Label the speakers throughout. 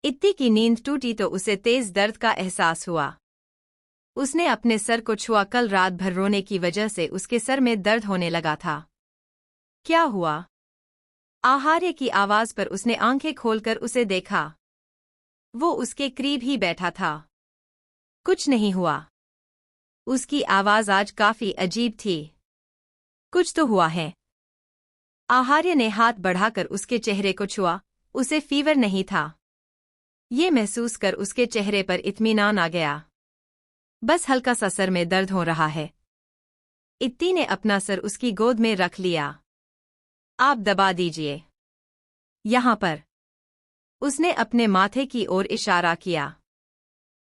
Speaker 1: इत्ती की नींद टूटी तो उसे तेज दर्द का एहसास हुआ। उसने अपने सर को छुआ। कल रात भर रोने की वजह से उसके सर में दर्द होने लगा था। क्या हुआ? आहार्य की आवाज पर उसने आंखें खोलकर उसे देखा। वो उसके करीब ही बैठा था। कुछ नहीं हुआ। उसकी आवाज आज काफी अजीब थी। कुछ तो हुआ है। आहार्य ने हाथ बढ़ाकर उसके चेहरे को छुआ। उसे फीवर नहीं था। ये महसूस कर उसके चेहरे पर इत्मीनान आ गया। बस हल्का सा सर में दर्द हो रहा है। इत्ती ने अपना सर उसकी गोद में रख लिया। आप दबा दीजिए। यहाँ पर। उसने अपने माथे की ओर इशारा किया।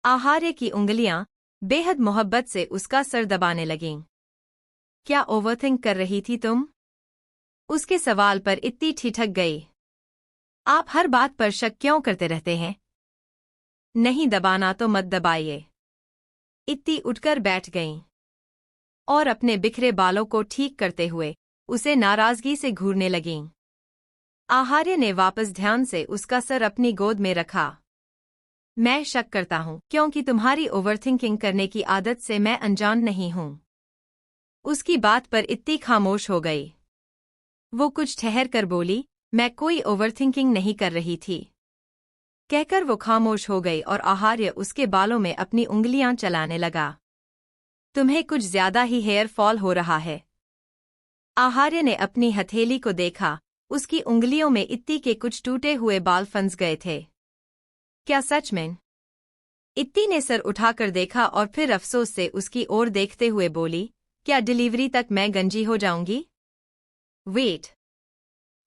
Speaker 1: आहार्य की उंगलियां बेहद मोहब्बत से उसका सर दबाने लगीं। क्या ओवरथिंक कर रही थी तुम? उसके सवाल पर इत्ती ठिठक गई। आप हर बात पर शक क्यों करते रहते हैं? नहीं दबाना तो मत दबाइए। इत्ती उठकर बैठ गईं और अपने बिखरे बालों को ठीक करते हुए उसे नाराजगी से घूरने लगीं। आहार्य ने वापस ध्यान से उसका सर अपनी गोद में रखा। मैं शक करता हूं क्योंकि तुम्हारी ओवरथिंकिंग करने की आदत से मैं अनजान नहीं हूं। उसकी बात पर इत्ती खामोश हो गई। वो कुछ ठहर कर बोली, मैं कोई ओवरथिंकिंग नहीं कर रही थी। कहकर वो खामोश हो गई और आहार्य उसके बालों में अपनी उंगलियां चलाने लगा। तुम्हें कुछ ज्यादा ही हेयर फॉल हो रहा है। आहार्य ने अपनी हथेली को देखा। उसकी उंगलियों में इत्ती के कुछ टूटे हुए बाल फंस गए थे। क्या सच में? इत्ती ने सर उठाकर देखा और फिर अफसोस से उसकी ओर देखते हुए बोली, क्या डिलीवरी तक मैं गंजी हो जाऊंगी? वेट।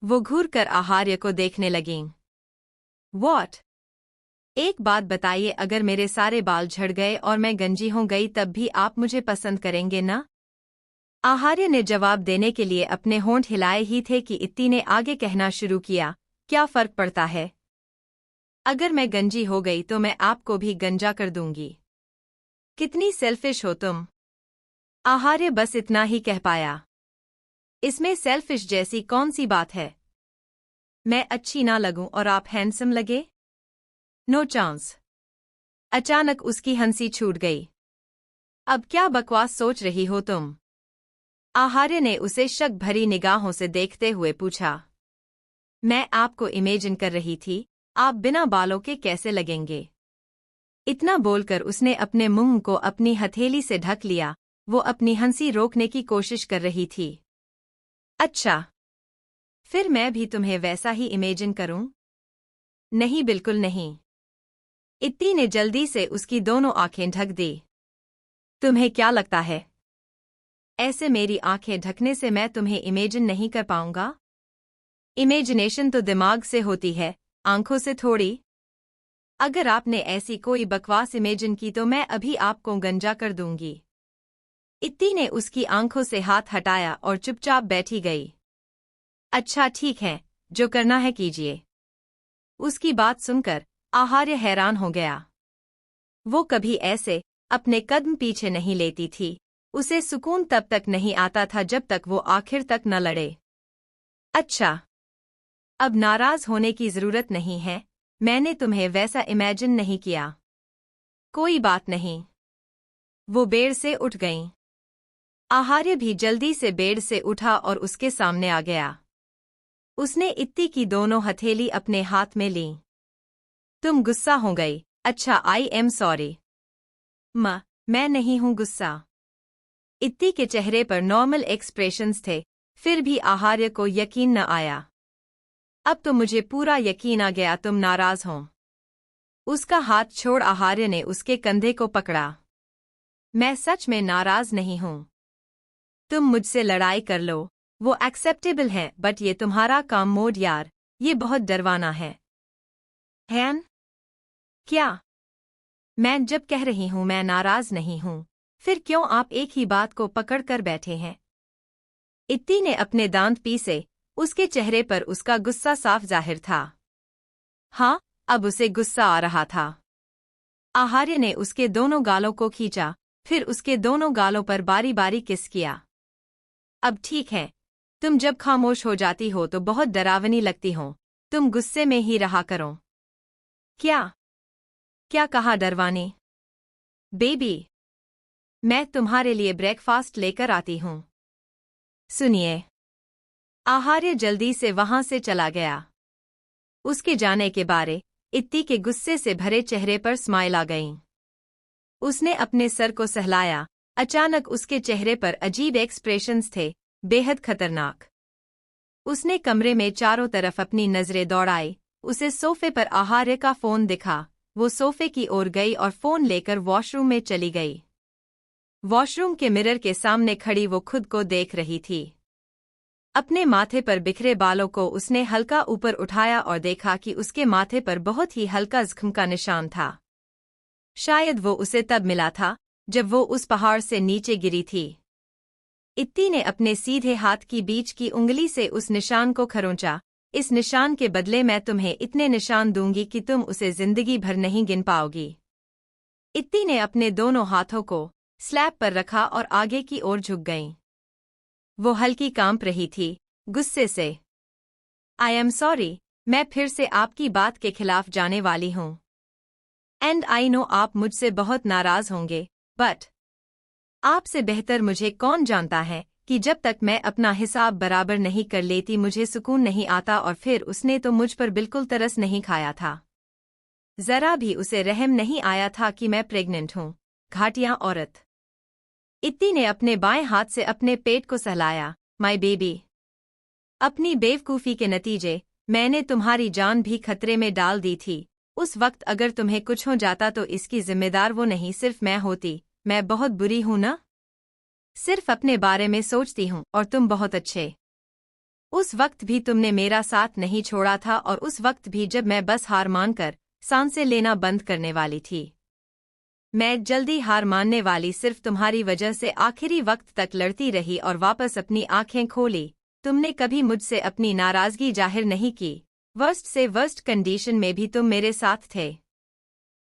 Speaker 1: वो घूर कर आहार्य को देखने लगीं। वॉट? एक बात बताइए, अगर मेरे सारे बाल झड़ गए और मैं गंजी हो गई तब भी आप मुझे पसंद करेंगे ना? आहार्य ने जवाब देने के लिए अपने होंठ हिलाए ही थे कि इत्ती ने आगे कहना शुरू किया, क्या फर्क पड़ता है? अगर मैं गंजी हो गई तो मैं आपको भी गंजा कर दूंगी। कितनी सेल्फिश हो तुम। आहार्य बस इतना ही कह पाया। इसमें सेल्फिश जैसी कौन सी बात है? मैं अच्छी ना लगूं और आप हैंडसम लगे? No chance. अचानक उसकी हंसी छूट गई। अब क्या बकवास सोच रही हो तुम? आहार्य ने उसे शक भरी निगाहों से देखते हुए पूछा। मैं आपको इमेजिन कर रही थी, आप बिना बालों के कैसे लगेंगे। इतना बोलकर उसने अपने मुंह को अपनी हथेली से ढक लिया। वो अपनी हंसी रोकने की कोशिश कर रही थी। अच्छा, फिर मैं भी तुम्हें वैसा ही इमेजिन करूं? नहीं, बिल्कुल नहीं। इत्ती ने जल्दी से उसकी दोनों आंखें ढक दी। तुम्हें क्या लगता है, ऐसे मेरी आंखें ढकने से मैं तुम्हें इमेजिन नहीं कर पाऊंगा? इमेजिनेशन तो दिमाग से होती है, आंखों से थोड़ी। अगर आपने ऐसी कोई बकवास इमेजिन की तो मैं अभी आपको गंजा कर दूंगी। इत्ती ने उसकी आंखों से हाथ हटाया और चुपचाप बैठी गई। अच्छा ठीक है, जो करना है कीजिए। उसकी बात सुनकर आहार्य हैरान हो गया। वो कभी ऐसे अपने कदम पीछे नहीं लेती थी। उसे सुकून तब तक नहीं आता था जब तक वो आखिर तक न लड़े। अच्छा, अब नाराज होने की जरूरत नहीं है, मैंने तुम्हें वैसा इमेजिन नहीं किया। कोई बात नहीं। वो बेड से उठ गईं। आहार्य भी जल्दी से बेड से उठा और उसके सामने आ गया। उसने इत्ती की दोनों हथेली अपने हाथ में लीं। तुम गुस्सा हो गई? अच्छा, आई एम सॉरी। मैं नहीं हूं गुस्सा। इत्ती के चेहरे पर नॉर्मल एक्सप्रेशंस थे, फिर भी आहार्य को यकीन न आया। अब तो मुझे पूरा यकीन आ गया तुम नाराज हो। उसका हाथ छोड़ आहार्य ने उसके कंधे को पकड़ा। मैं सच में नाराज नहीं हूं। तुम मुझसे लड़ाई कर लो, वो एक्सेप्टेबल है, बट ये तुम्हारा काम मोड यार, ये बहुत डरवाना है। हैन? क्या? मैं जब कह रही हूं मैं नाराज नहीं हूं, फिर क्यों आप एक ही बात को पकड़ कर बैठे हैं? इत्ती ने अपने दांत पीसे। उसके चेहरे पर उसका गुस्सा साफ जाहिर था। हाँ, अब उसे गुस्सा आ रहा था। आहार्य ने उसके दोनों गालों को खींचा, फिर उसके दोनों गालों पर बारी बारी किस किया। अब ठीक है, तुम जब खामोश हो जाती हो तो बहुत डरावनी लगती हो, तुम गुस्से में ही रहा करो। क्या क्या कहा डरवाने? बेबी, मैं तुम्हारे लिए ब्रेकफास्ट लेकर आती हूँ। सुनिए। आहार्य जल्दी से वहां से चला गया। उसके जाने के बारे इत्ती के गुस्से से भरे चेहरे पर स्माइल आ गई। उसने अपने सर को सहलाया। अचानक उसके चेहरे पर अजीब एक्सप्रेशंस थे, बेहद खतरनाक। उसने कमरे में चारों तरफ अपनी नजरें दौड़ाई। उसे सोफे पर आहार्य का फोन दिखा। वो सोफे की ओर गई और फोन लेकर वॉशरूम में चली गई। वॉशरूम के मिरर के सामने खड़ी वो खुद को देख रही थी। अपने माथे पर बिखरे बालों को उसने हल्का ऊपर उठाया और देखा कि उसके माथे पर बहुत ही हल्का जख्म का निशान था। शायद वो उसे तब मिला था जब वो उस पहाड़ से नीचे गिरी थी। इत्ती ने अपने सीधे हाथ की बीच की उंगली से उस निशान को खरोंचा। इस निशान के बदले मैं तुम्हें इतने निशान दूंगी कि तुम उसे जिंदगी भर नहीं गिन पाओगी। इत्ती ने अपने दोनों हाथों को स्लैब पर रखा और आगे की ओर झुक गईं। वो हल्की कांप रही थी, गुस्से से। आई एम सॉरी, मैं फिर से आपकी बात के खिलाफ जाने वाली हूँ। एंड आई नो आप मुझसे बहुत नाराज होंगे, बट आपसे बेहतर मुझे कौन जानता है कि जब तक मैं अपना हिसाब बराबर नहीं कर लेती मुझे सुकून नहीं आता। और फिर उसने तो मुझ पर बिल्कुल तरस नहीं खाया था। जरा भी उसे रहम नहीं आया था कि मैं प्रेग्नेंट हूँ। घाटिया औरत। इत्ती ने अपने बाएं हाथ से अपने पेट को सहलाया। माय बेबी, अपनी बेवकूफ़ी के नतीजे मैंने तुम्हारी जान भी खतरे में डाल दी थी। उस वक्त अगर तुम्हें कुछ हो जाता तो इसकी जिम्मेदार वो नहीं सिर्फ मैं होती। मैं बहुत बुरी हूं ना? सिर्फ अपने बारे में सोचती हूँ और तुम बहुत अच्छे। उस वक्त भी तुमने मेरा साथ नहीं छोड़ा था और उस वक्त भी जब मैं बस हार मानकर सांसें लेना बंद करने वाली थी। मैं जल्दी हार मानने वाली सिर्फ तुम्हारी वजह से आखिरी वक्त तक लड़ती रही और वापस अपनी आंखें खोली। तुमने कभी मुझसे अपनी नाराजगी जाहिर नहीं की। वर्स्ट से वर्स्ट कंडीशन में भी तुम मेरे साथ थे,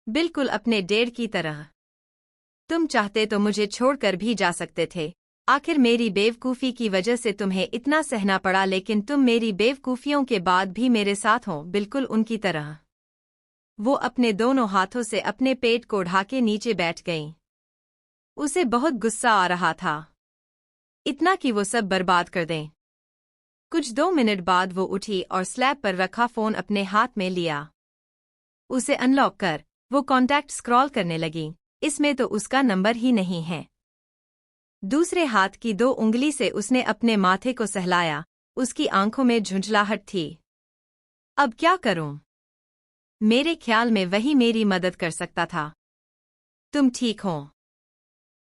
Speaker 1: बिल्कुल अपने डेढ़ की तरह। तुम चाहते तो मुझे छोड़कर भी जा सकते थे। आखिर मेरी बेवकूफ़ी की वजह से तुम्हें इतना सहना पड़ा, लेकिन तुम मेरी बेवकूफ़ियों के बाद भी मेरे साथ हो, बिल्कुल उनकी तरह। वो अपने दोनों हाथों से अपने पेट को ढाके नीचे बैठ गईं। उसे बहुत गुस्सा आ रहा था, इतना कि वो सब बर्बाद कर दें। कुछ 2 मिनट बाद वो उठी और स्लैब पर रखा फ़ोन अपने हाथ में लिया। उसे अनलॉक कर वो कॉन्टैक्ट स्क्रॉल करने लगी। इसमें तो उसका नंबर ही नहीं है। दूसरे हाथ की 2 उंगली से उसने अपने माथे को सहलाया। उसकी आंखों में झुंझलाहट थी। अब क्या करूं? मेरे ख्याल में वही मेरी मदद कर सकता था। तुम ठीक हो?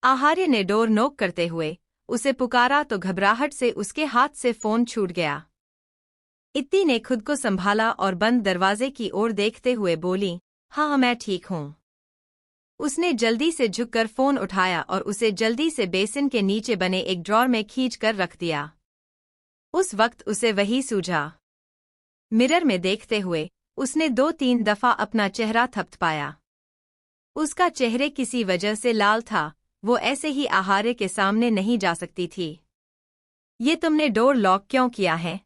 Speaker 1: आहार्य ने डोर नॉक करते हुए उसे पुकारा तो घबराहट से उसके हाथ से फोन छूट गया। इत्ती ने खुद को संभाला और बंद दरवाजे की ओर देखते हुए बोली, हाँ मैं ठीक हूँ। उसने जल्दी से झुककर फोन उठाया और उसे जल्दी से बेसिन के नीचे बने एक ड्रॉर में खींच कर रख दिया। उस वक्त उसे वही सूझा। मिरर में देखते हुए उसने 2-3 दफा अपना चेहरा थपथपाया। उसका चेहरे किसी वजह से लाल था। वो ऐसे ही आहार्य के सामने नहीं जा सकती थी। ये तुमने डोर लॉक क्यों किया है?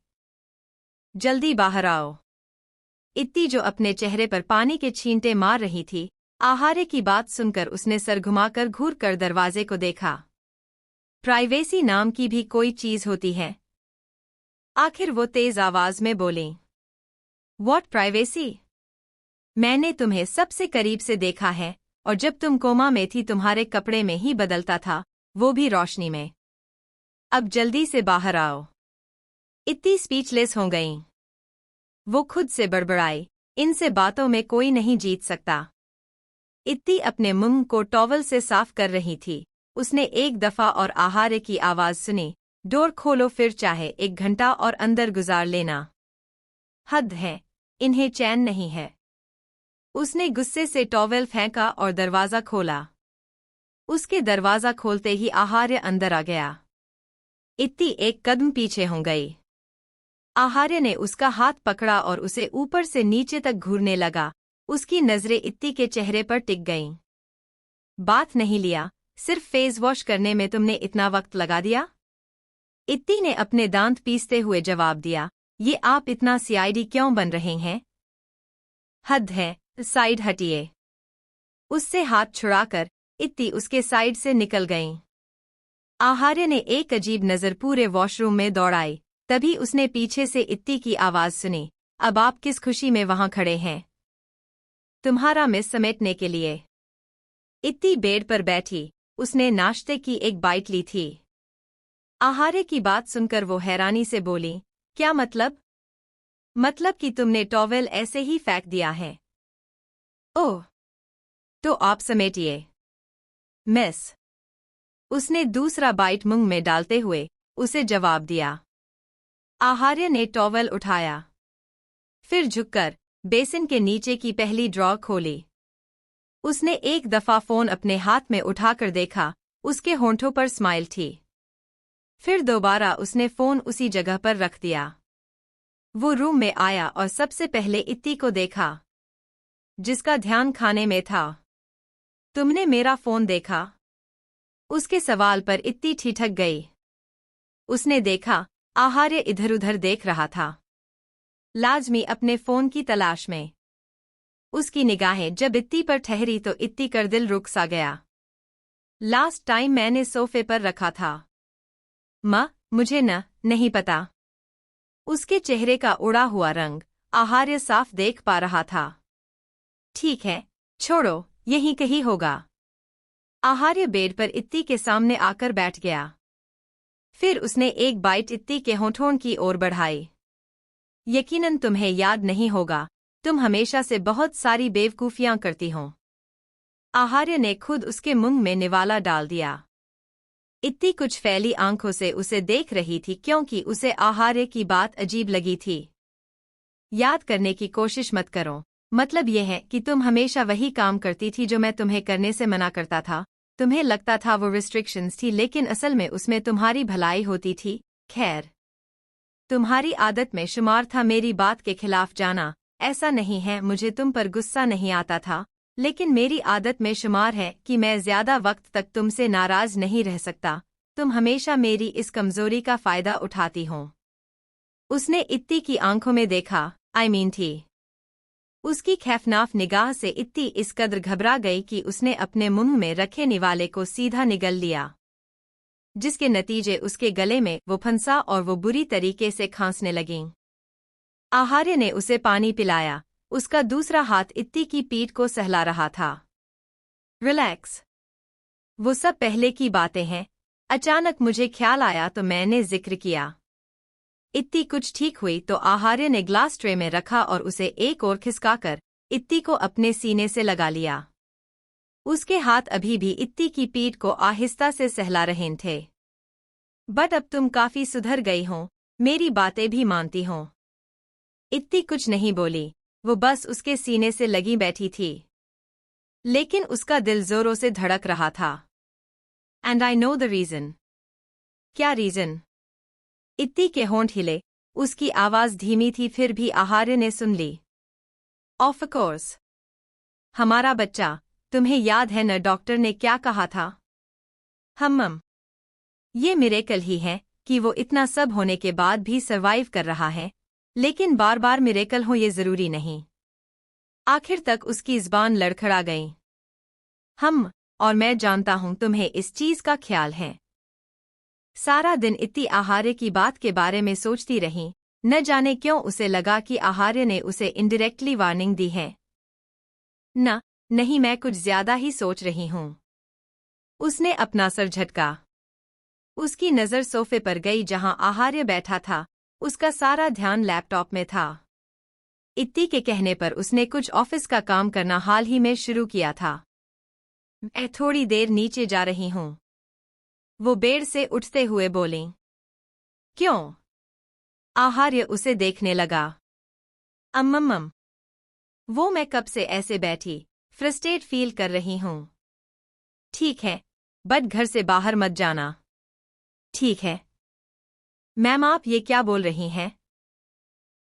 Speaker 1: जल्दी बाहर आओ। इत्ती जो अपने चेहरे पर पानी के छींटे मार रही थी, आहार्य की बात सुनकर उसने सर घुमाकर घूर कर दरवाजे को देखा। प्राइवेसी नाम की भी कोई चीज होती है? आखिर वो तेज आवाज में बोली। What privacy? मैंने तुम्हें सबसे करीब से देखा है और जब तुम कोमा में थी तुम्हारे कपड़े में ही बदलता था, वो भी रोशनी में। अब जल्दी से बाहर आओ। इत्ती स्पीचलेस हो गईं। वो खुद से बड़बड़ाई, इनसे बातों में कोई नहीं जीत सकता। इत्ती अपने मुंह को टॉवल से साफ कर रही थी। उसने एक दफा और आहार्य की आवाज सुनी, डोर खोलो फिर चाहे 1 घंटा और अंदर गुजार लेना। हद है, इन्हें चैन नहीं है। उसने गुस्से से टॉवेल फेंका और दरवाजा खोला। उसके दरवाजा खोलते ही आहार्य अंदर आ गया। इत्ती एक कदम पीछे हो गई। आहार्य ने उसका हाथ पकड़ा और उसे ऊपर से नीचे तक घूरने लगा। उसकी नजरें इत्ती के चेहरे पर टिक गईं। बात नहीं लिया, सिर्फ फेस वॉश करने में तुमने इतना वक्त लगा दिया? इत्ती ने अपने दांत पीसते हुए जवाब दिया, ये आप इतना सीआईडी क्यों बन रहे हैं? हद है, साइड हटिए। उससे हाथ छुड़ाकर इत्ती उसके साइड से निकल गईं। आहार्य ने एक अजीब नज़र पूरे वॉशरूम में दौड़ाई। तभी उसने पीछे से इत्ती की आवाज़ सुनी, अब आप किस खुशी में वहां खड़े हैं? तुम्हारा मिस समेटने के लिए। इत्ती बेड पर बैठी, उसने नाश्ते की एक बाइट ली थी। आहार्य की बात सुनकर वो हैरानी से बोली, क्या मतलब? मतलब कि तुमने टॉवेल ऐसे ही फेंक दिया है। ओह, तो आप समेटिए। मिस। उसने दूसरा बाइट मुंह में डालते हुए उसे जवाब दिया। आहार्य ने टॉवेल उठाया, फिर झुककर बेसिन के नीचे की पहली ड्रॉर खोली। उसने एक दफा फोन अपने हाथ में उठाकर देखा, उसके होंठों पर स्माइल थी। फिर दोबारा उसने फोन उसी जगह पर रख दिया। वो रूम में आया और सबसे पहले इत्ती को देखा, जिसका ध्यान खाने में था। तुमने मेरा फोन देखा? उसके सवाल पर इत्ती ठिठक गई। उसने देखा, आहार्य इधर-उधर देख रहा था, लाजमी अपने फोन की तलाश में। उसकी निगाहें जब इत्ती पर ठहरी तो इत्ती का दिल रुक सा गया। लास्ट टाइम मैंने सोफे पर रखा था। माँ, मुझे नहीं पता। उसके चेहरे का उड़ा हुआ रंग आहार्य साफ देख पा रहा था। ठीक है, छोड़ो, यहीं कहीं होगा। आहार्य बेड पर इत्ती के सामने आकर बैठ गया। फिर उसने एक बाइट इत्ती के होंठों की ओर बढ़ाई। यकीनन तुम्हें याद नहीं होगा, तुम हमेशा से बहुत सारी बेवकूफियां करती हो। आहार्य ने खुद उसके मुंह में निवाला डाल दिया। इत्ती कुछ फैली आंखों से उसे देख रही थी क्योंकि उसे आहार्य की बात अजीब लगी थी। याद करने की कोशिश मत करो, मतलब यह है कि तुम हमेशा वही काम करती थी जो मैं तुम्हें करने से मना करता था। तुम्हें लगता था वो रिस्ट्रिक्शंस थी, लेकिन असल में उसमें तुम्हारी भलाई होती थी। खैर, तुम्हारी आदत में शुमार था मेरी बात के खिलाफ जाना। ऐसा नहीं है मुझे तुम पर गुस्सा नहीं आता था, लेकिन मेरी आदत में शुमार है कि मैं ज्यादा वक्त तक तुमसे नाराज नहीं रह सकता। तुम हमेशा मेरी इस कमजोरी का फायदा उठाती हो। उसने इत्ती की आंखों में देखा, थी। उसकी खैफनाक निगाह से इत्ती इस कदर घबरा गई कि उसने अपने मुंह में रखे निवाले को सीधा निगल लिया, जिसके नतीजे उसके गले में वो फंसा और वो बुरी तरीके से खांसने लगीं। आहार्य ने उसे पानी पिलाया। उसका दूसरा हाथ इत्ती की पीठ को सहला रहा था। रिलैक्स, वो सब पहले की बातें हैं। अचानक मुझे ख्याल आया तो मैंने जिक्र किया। इत्ती कुछ ठीक हुई तो आहार्य ने ग्लास ट्रे में रखा और उसे एक और खिसकाकर इत्ती को अपने सीने से लगा लिया। उसके हाथ अभी भी इत्ती की पीठ को आहिस्ता से सहला रहे थे। बट अब तुम काफी सुधर गई हो, मेरी बातें भी मानती हो। इत्ती कुछ नहीं बोली, वो बस उसके सीने से लगी बैठी थी। लेकिन उसका दिल जोरों से धड़क रहा था। And I know the reason. क्या रीजन? इत्ती के होंठ हिले। उसकी आवाज धीमी थी, फिर भी आहार्य ने सुन ली। ऑफ कोर्स, हमारा बच्चा। तुम्हें याद है न डॉक्टर ने क्या कहा था? ये मिरेकल ही है कि वो इतना सब होने के बाद भी सरवाइव कर रहा है, लेकिन बार बार मिरेकल हो ये जरूरी नहीं। आखिर तक उसकी ज़बान लड़खड़ा गई। और मैं जानता हूं तुम्हें इस चीज का ख्याल है। सारा दिन इत्ती आहार्य की बात के बारे में सोचती रही। न जाने क्यों उसे लगा कि आहार्य ने उसे इनडायरेक्टली वार्निंग दी है। नहीं, मैं कुछ ज्यादा ही सोच रही हूं। उसने अपना सर झटका। उसकी नजर सोफे पर गई जहां आहार्य बैठा था। उसका सारा ध्यान लैपटॉप में था। इत्ती के कहने पर उसने कुछ ऑफिस का काम करना हाल ही में शुरू किया था। मैं थोड़ी देर नीचे जा रही हूं, वो बेड से उठते हुए बोली। क्यों? आहार्य उसे देखने लगा। वो मैं कब से ऐसे बैठी फ्रस्ट्रेट फील कर रही हूं। ठीक है, बट घर से बाहर मत जाना। ठीक है। मैम, आप ये क्या बोल रही हैं?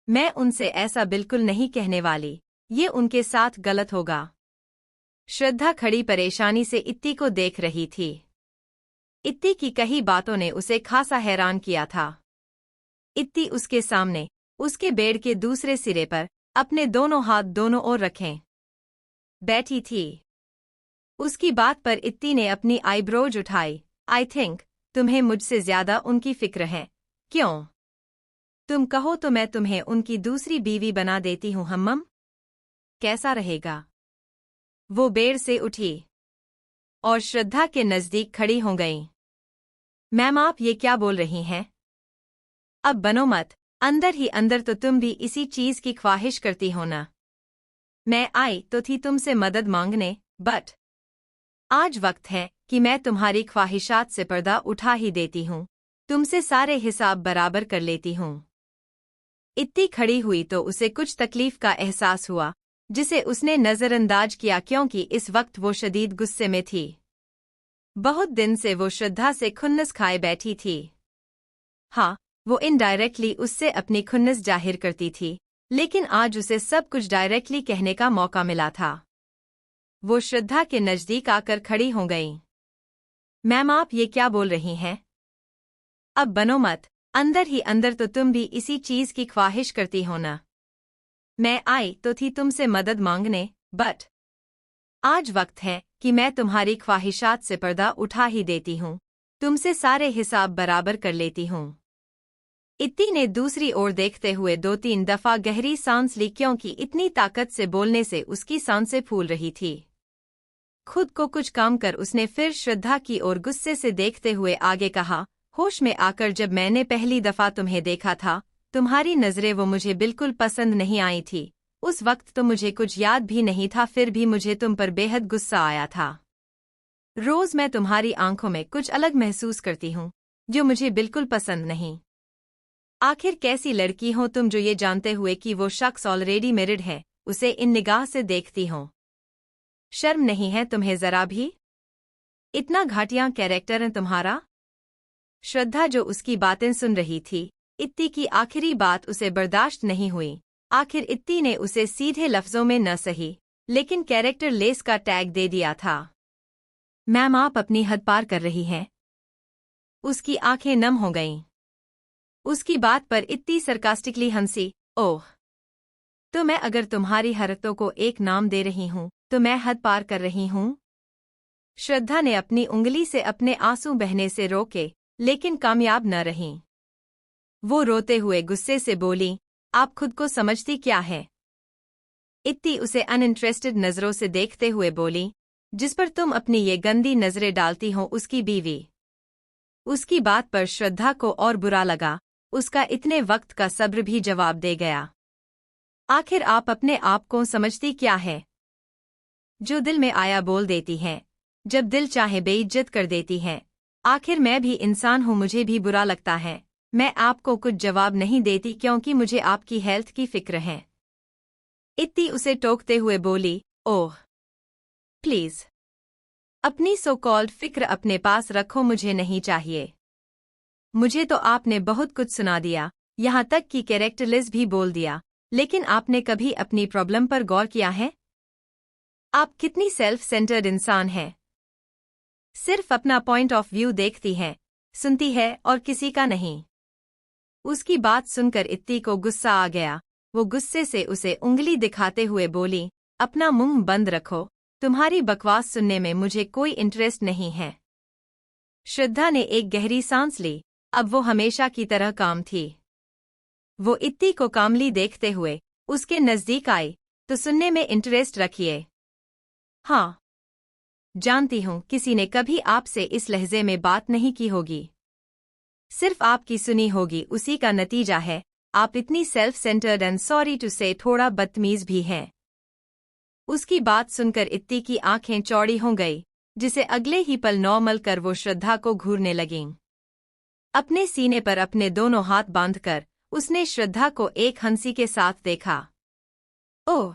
Speaker 1: मैं उनसे ऐसा बिल्कुल नहीं कहने वाली, ये उनके साथ गलत होगा। श्रद्धा खड़ी परेशानी से इत्ती को देख रही थी। इत्ती की कई बातों ने उसे खासा हैरान किया था। इत्ती उसके सामने, उसके बेड के दूसरे सिरे पर, अपने दोनों हाथ दोनों ओर रखें बैठी थी। उसकी बात पर इत्ती ने अपनी आईब्रोज उठाई। आई थिंक तुम्हें मुझसे ज्यादा उनकी फिक्र है। क्यों? तुम कहो तो मैं तुम्हें उनकी दूसरी बीवी बना देती हूँ हम्मम। कैसा रहेगा? वो बेड से उठी और श्रद्धा के नजदीक खड़ी हो गईं। मैम आप ये क्या बोल रही हैं? अब बनो मत, अंदर ही अंदर तो तुम भी इसी चीज की ख्वाहिश करती हो ना। मैं आई तो थी तुमसे मदद मांगने, बट आज वक्त है कि मैं तुम्हारी ख्वाहिशात से पर्दा उठा ही देती हूँ। तुमसे सारे हिसाब बराबर कर लेती हूँ। इतनी खड़ी हुई तो उसे कुछ तकलीफ का एहसास हुआ, जिसे उसने नजरअंदाज किया क्योंकि इस वक्त वो शदीद गुस्से में थी। बहुत दिन से वो श्रद्धा से खुन्नस खाए बैठी थी। हाँ, वो इनडायरेक्टली उससे अपनी खुन्नस जाहिर करती थी, लेकिन आज उसे सब कुछ डायरेक्टली कहने का मौका मिला था। वो श्रद्धा के नजदीक आकर खड़ी हो गईं। मैम आप ये क्या बोल रही हैं? अब बनो मत, अंदर ही अंदर तो तुम भी इसी चीज की ख्वाहिश करती हो ना। मैं आई तो थी तुमसे मदद मांगने, बट आज वक्त है कि मैं तुम्हारी ख्वाहिशात से पर्दा उठा ही देती हूँ। तुमसे सारे हिसाब बराबर कर लेती हूँ। इत्ती ने दूसरी ओर देखते हुए 2-3 दफा गहरी सांस ली क्योंकि इतनी ताकत से बोलने से उसकी सांसें फूल रही थी। खुद को कुछ काम कर उसने फिर श्रद्धा की ओर गुस्से से देखते हुए आगे कहा, होश में आकर जब मैंने पहली दफा तुम्हें देखा था, तुम्हारी नजरें वो मुझे बिल्कुल पसंद नहीं आई थी। उस वक्त तो मुझे कुछ याद भी नहीं था, फिर भी मुझे तुम पर बेहद गुस्सा आया था। रोज मैं तुम्हारी आंखों में कुछ अलग महसूस करती हूँ, जो मुझे बिल्कुल पसंद नहीं। आखिर कैसी लड़की हो तुम जो ये जानते हुए कि वो शख्स ऑलरेडी मैरिड है, उसे इन निगाह से देखती हो? शर्म नहीं है तुम्हें जरा भी? इतना घाटिया कैरेक्टर है तुम्हारा। श्रद्धा जो उसकी बातें सुन रही थी, इत्ती की आखिरी बात उसे बर्दाश्त नहीं हुई। आखिर इत्ती ने उसे सीधे लफ्जों में न सही, लेकिन कैरेक्टर लेस का टैग दे दिया था। मैम आप अपनी हद पार कर रही हैं। उसकी आंखें नम हो गईं। उसकी बात पर इत्ती सरकास्टिकली हंसी। ओह, तो मैं अगर तुम्हारी हरकतों को एक नाम दे रही हूँ तो मैं हद पार कर रही हूँ? श्रद्धा ने अपनी उंगली से अपने आंसू बहने से रोके, लेकिन कामयाब न रहीं। वो रोते हुए गुस्से से बोली, आप खुद को समझती क्या है? इत्ती उसे अनइंटरेस्टेड नजरों से देखते हुए बोली, जिस पर तुम अपनी ये गंदी नजरें डालती हो उसकी बीवी। उसकी बात पर श्रद्धा को और बुरा लगा। उसका इतने वक्त का सब्र भी जवाब दे गया। आखिर आप अपने आप को समझती क्या है? जो दिल में आया बोल देती हैं, जब दिल चाहे बेइज्जत कर देती हैं। आखिर मैं भी इंसान हूँ, मुझे भी बुरा लगता है। मैं आपको कुछ जवाब नहीं देती क्योंकि मुझे आपकी हेल्थ की फिक्र है। इत्ती उसे टोकते हुए बोली, ओह प्लीज, अपनी सो कॉल्ड फिक्र अपने पास रखो, मुझे नहीं चाहिए। मुझे तो आपने बहुत कुछ सुना दिया, यहाँ तक कि कैरेक्टरलेस भी बोल दिया, लेकिन आपने कभी अपनी प्रॉब्लम पर गौर किया है? आप कितनी सेल्फ सेंटर्ड इंसान हैं। सिर्फ अपना पॉइंट ऑफ व्यू देखती हैं, सुनती है और किसी का नहीं। उसकी बात सुनकर इत्ती को गुस्सा आ गया। वो गुस्से से उसे उंगली दिखाते हुए बोली, अपना मुंह बंद रखो, तुम्हारी बकवास सुनने में मुझे कोई इंटरेस्ट नहीं है। श्रद्धा ने एक गहरी सांस ली। अब वो हमेशा की तरह काम थी। वो इत्ती को कामली देखते हुए उसके नजदीक आई, तो सुनने में इंटरेस्ट रखिए। हाँ, जानती हूँ किसी ने कभी आपसे इस लहजे में बात नहीं की होगी। सिर्फ आपकी सुनी होगी, उसी का नतीजा है आप इतनी self centred and sorry to say थोड़ा बदतमीज भी हैं। उसकी बात सुनकर इत्ती की आंखें चौड़ी हो गई, जिसे अगले ही पल नॉर्मल कर वो श्रद्धा को घूरने लगीं। अपने सीने पर अपने दोनों हाथ बांधकर उसने श्रद्धा को एक हंसी के साथ देखा। ओह,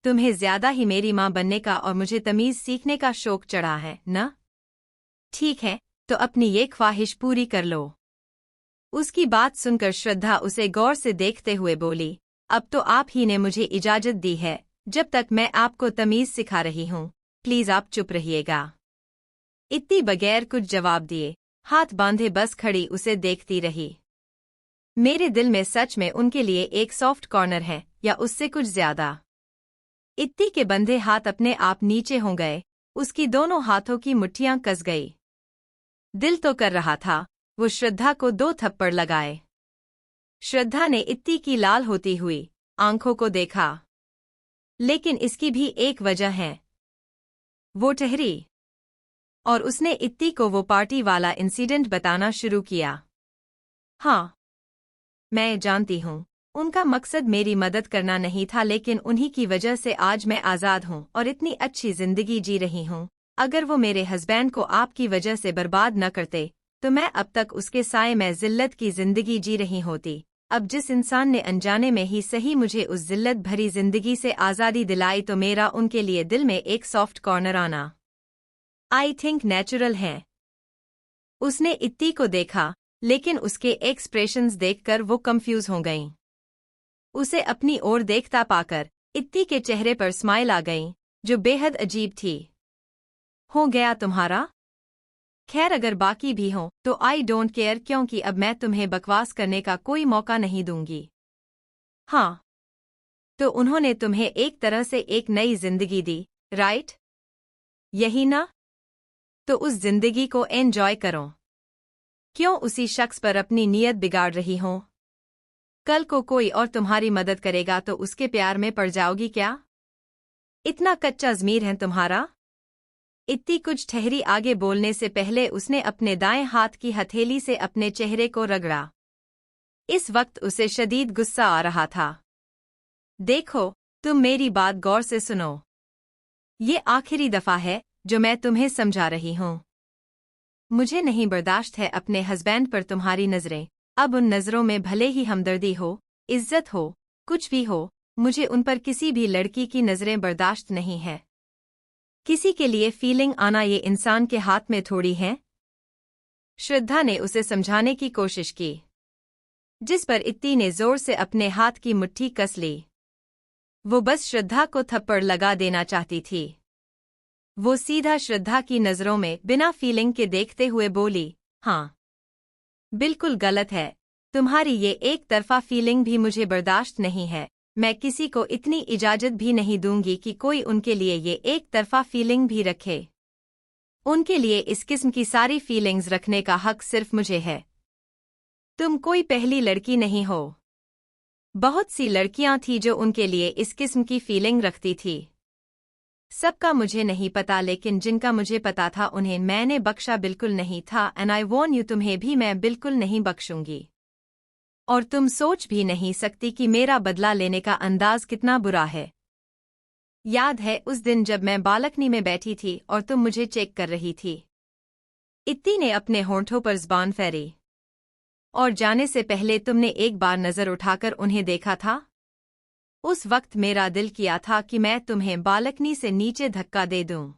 Speaker 1: तुम्हें ज्यादा ही मेरी माँ बनने का और मुझे तमीज सीखने का शौक चढ़ा है न? ठीक है, तो अपनी ये ख्वाहिश पूरी कर लो। उसकी बात सुनकर श्रद्धा उसे गौर से देखते हुए बोली, अब तो आप ही ने मुझे इजाजत दी है, जब तक मैं आपको तमीज सिखा रही हूँ, प्लीज आप चुप रहिएगा। इत्ती बगैर कुछ जवाब दिए हाथ बांधे बस खड़ी उसे देखती रही। मेरे दिल में सच में उनके लिए एक सॉफ्ट कॉर्नर है, या उससे कुछ ज्यादा। इत्ती के बंधे हाथ अपने आप नीचे हो गए, उसकी दोनों हाथों की मुट्ठियां कस गई। दिल तो कर रहा था वो श्रद्धा को 2 थप्पड़ लगाए। श्रद्धा ने इत्ती की लाल होती हुई आंखों को देखा। लेकिन इसकी भी एक वजह है। वो ठहरी और उसने इत्ती को वो पार्टी वाला इंसिडेंट बताना शुरू किया। हाँ, मैं जानती हूँ, उनका मकसद मेरी मदद करना नहीं था, लेकिन उन्हीं की वजह से आज मैं आज़ाद हूँ और इतनी अच्छी जिंदगी जी रही हूँ। अगर वो मेरे हस्बैंड को आपकी वजह से बर्बाद न करते तो मैं अब तक उसके साए में जिल्लत की जिंदगी जी रही होती। अब जिस इंसान ने अनजाने में ही सही मुझे उस जिल्लत भरी जिंदगी से आज़ादी दिलाई, तो मेरा उनके लिए दिल में एक सॉफ्ट कॉर्नर आना आई थिंक नेचुरल है। उसने इत्ती को देखा, लेकिन उसके एक्सप्रेशंस देखकर वो कंफ्यूज हो गईं। उसे अपनी ओर देखता पाकर इत्ती के चेहरे पर स्माइल आ गई, जो बेहद अजीब थी। हो गया तुम्हारा? खैर, अगर बाकी भी हो तो आई डोंट केयर, क्योंकि अब मैं तुम्हें बकवास करने का कोई मौका नहीं दूंगी। हाँ, तो उन्होंने तुम्हें एक तरह से एक नई जिंदगी दी, राइट? यही ना? तो उस जिंदगी को एंजॉय करो। क्यों उसी शख्स पर अपनी नीयत बिगाड़ रही हो? कल को कोई और तुम्हारी मदद करेगा तो उसके प्यार में पड़ जाओगी क्या? इतना कच्चा ज़मीर है तुम्हारा? इत्ती कुछ ठहरी। आगे बोलने से पहले उसने अपने दाएं हाथ की हथेली से अपने चेहरे को रगड़ा। इस वक्त उसे शदीद गुस्सा आ रहा था। देखो, तुम मेरी बात गौर से सुनो। ये आखिरी दफा है जो मैं तुम्हें समझा रही हूँ। मुझे नहीं बर्दाश्त है अपने हस्बैंड पर तुम्हारी नजरें। अब उन नजरों में भले ही हमदर्दी हो, इज्जत हो, कुछ भी हो, मुझे उन पर किसी भी लड़की की नजरें बर्दाश्त नहीं है। किसी के लिए फीलिंग आना ये इंसान के हाथ में थोड़ी है। श्रद्धा ने उसे समझाने की कोशिश की, जिस पर इत्ती ने जोर से अपने हाथ की मुट्ठी कस ली। वो बस श्रद्धा को थप्पड़ लगा देना चाहती थी। वो सीधा श्रद्धा की नजरों में बिना फीलिंग के देखते हुए बोली, हाँ, बिल्कुल गलत है। तुम्हारी ये एक तरफा फीलिंग भी मुझे बर्दाश्त नहीं है। मैं किसी को इतनी इजाजत भी नहीं दूंगी कि कोई उनके लिए ये एक तरफा फीलिंग भी रखे। उनके लिए इस किस्म की सारी फीलिंग्स रखने का हक सिर्फ मुझे है। तुम कोई पहली लड़की नहीं हो। बहुत सी लड़कियां थी जो उनके लिए इस किस्म की फीलिंग रखती थी। सबका मुझे नहीं पता, लेकिन जिनका मुझे पता था उन्हें मैंने बख्शा बिल्कुल नहीं था। एंड आई वॉर्न यू, तुम्हें भी मैं बिल्कुल नहीं बख्शूंगी। और तुम सोच भी नहीं सकती कि मेरा बदला लेने का अंदाज कितना बुरा है। याद है उस दिन जब मैं बालकनी में बैठी थी और तुम मुझे चेक कर रही थी? इत्ती ने अपने होंठों पर ज़बान फेरी। और जाने से पहले तुमने एक बार नजर उठाकर उन्हें देखा था? उस वक्त मेरा दिल किया था कि मैं तुम्हें बालकनी से नीचे धक्का दे दूं।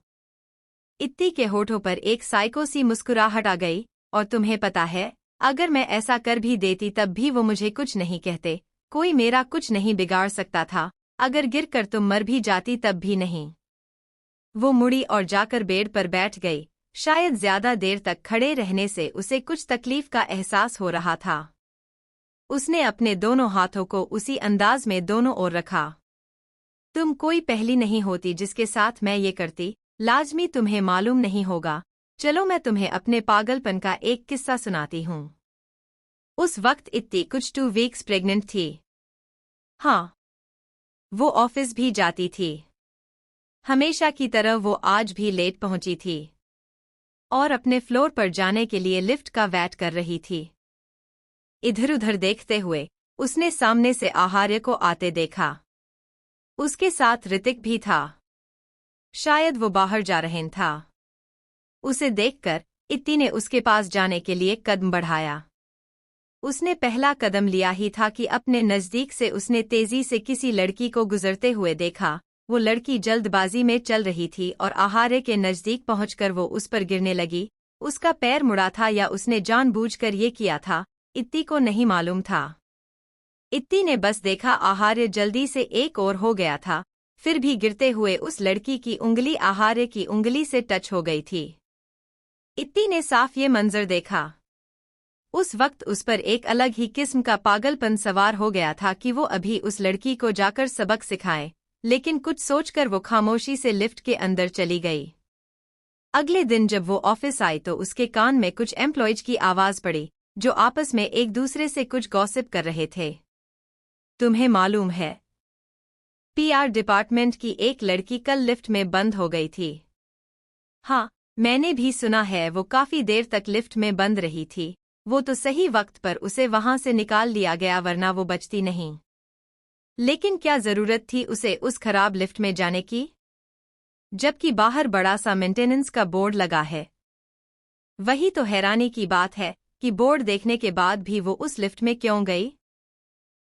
Speaker 1: इत्ती के होठों पर एक साइको सी मुस्कुराहट आ गई। और तुम्हें पता है, अगर मैं ऐसा कर भी देती तब भी वो मुझे कुछ नहीं कहते। कोई मेरा कुछ नहीं बिगाड़ सकता था। अगर गिरकर तुम मर भी जाती तब भी नहीं। वो मुड़ी और जाकर बेड पर बैठ गई। शायद ज्यादा देर तक खड़े रहने से उसे कुछ तकलीफ का एहसास हो रहा था। उसने अपने दोनों हाथों को उसी अंदाज में दोनों ओर रखा। तुम कोई पहली नहीं होती जिसके साथ मैं ये करती। लाजमी तुम्हें मालूम नहीं होगा। चलो मैं तुम्हें अपने पागलपन का एक किस्सा सुनाती हूँ। उस वक्त इत्ती कुछ 2 वीक्स प्रेग्नेंट थी। हाँ, वो ऑफिस भी जाती थी। हमेशा की तरह वो आज भी लेट पहुंची थी और अपने फ्लोर पर जाने के लिए लिफ्ट का वेट कर रही थी। इधर उधर देखते हुए उसने सामने से आहार्य को आते देखा। उसके साथ ऋतिक भी था। शायद वो बाहर जा रहे था। उसे देखकर इत्ती ने उसके पास जाने के लिए कदम बढ़ाया। उसने पहला कदम लिया ही था कि अपने नज़दीक से उसने तेजी से किसी लड़की को गुजरते हुए देखा। वो लड़की जल्दबाजी में चल रही थी और आहार्य के नज़दीक पहुंचकर वो उस पर गिरने लगी। उसका पैर मुड़ा था या उसने जानबूझकर ये किया था, इत्ती को नहीं मालूम था। इत्ती ने बस देखा आहार्य जल्दी से एक और हो गया था, फिर भी गिरते हुए उस लड़की की उंगली आहार्य की उंगली से टच हो गई थी। इत्ती ने साफ ये मंजर देखा। उस वक्त उस पर एक अलग ही किस्म का पागलपन सवार हो गया था कि वो अभी उस लड़की को जाकर सबक सिखाए, लेकिन कुछ सोचकर वो खामोशी से लिफ्ट के अंदर चली गई। अगले दिन जब वो ऑफिस आई तो उसके कान में कुछ एम्प्लॉयज की आवाज पड़ी, जो आपस में एक दूसरे से कुछ गॉसिप कर रहे थे। तुम्हें मालूम है, पीआर डिपार्टमेंट की एक लड़की कल लिफ्ट में बंद हो गई थी। हाँ, मैंने भी सुना है, वो काफी देर तक लिफ्ट में बंद रही थी। वो तो सही वक्त पर उसे वहां से निकाल लिया गया, वरना वो बचती नहीं। लेकिन क्या जरूरत थी उसे उस खराब लिफ्ट में जाने की, जबकि बाहर बड़ा सा मेंटेनेंस का बोर्ड लगा है। वही तो हैरानी की बात है कि बोर्ड देखने के बाद भी वो उस लिफ्ट में क्यों गई।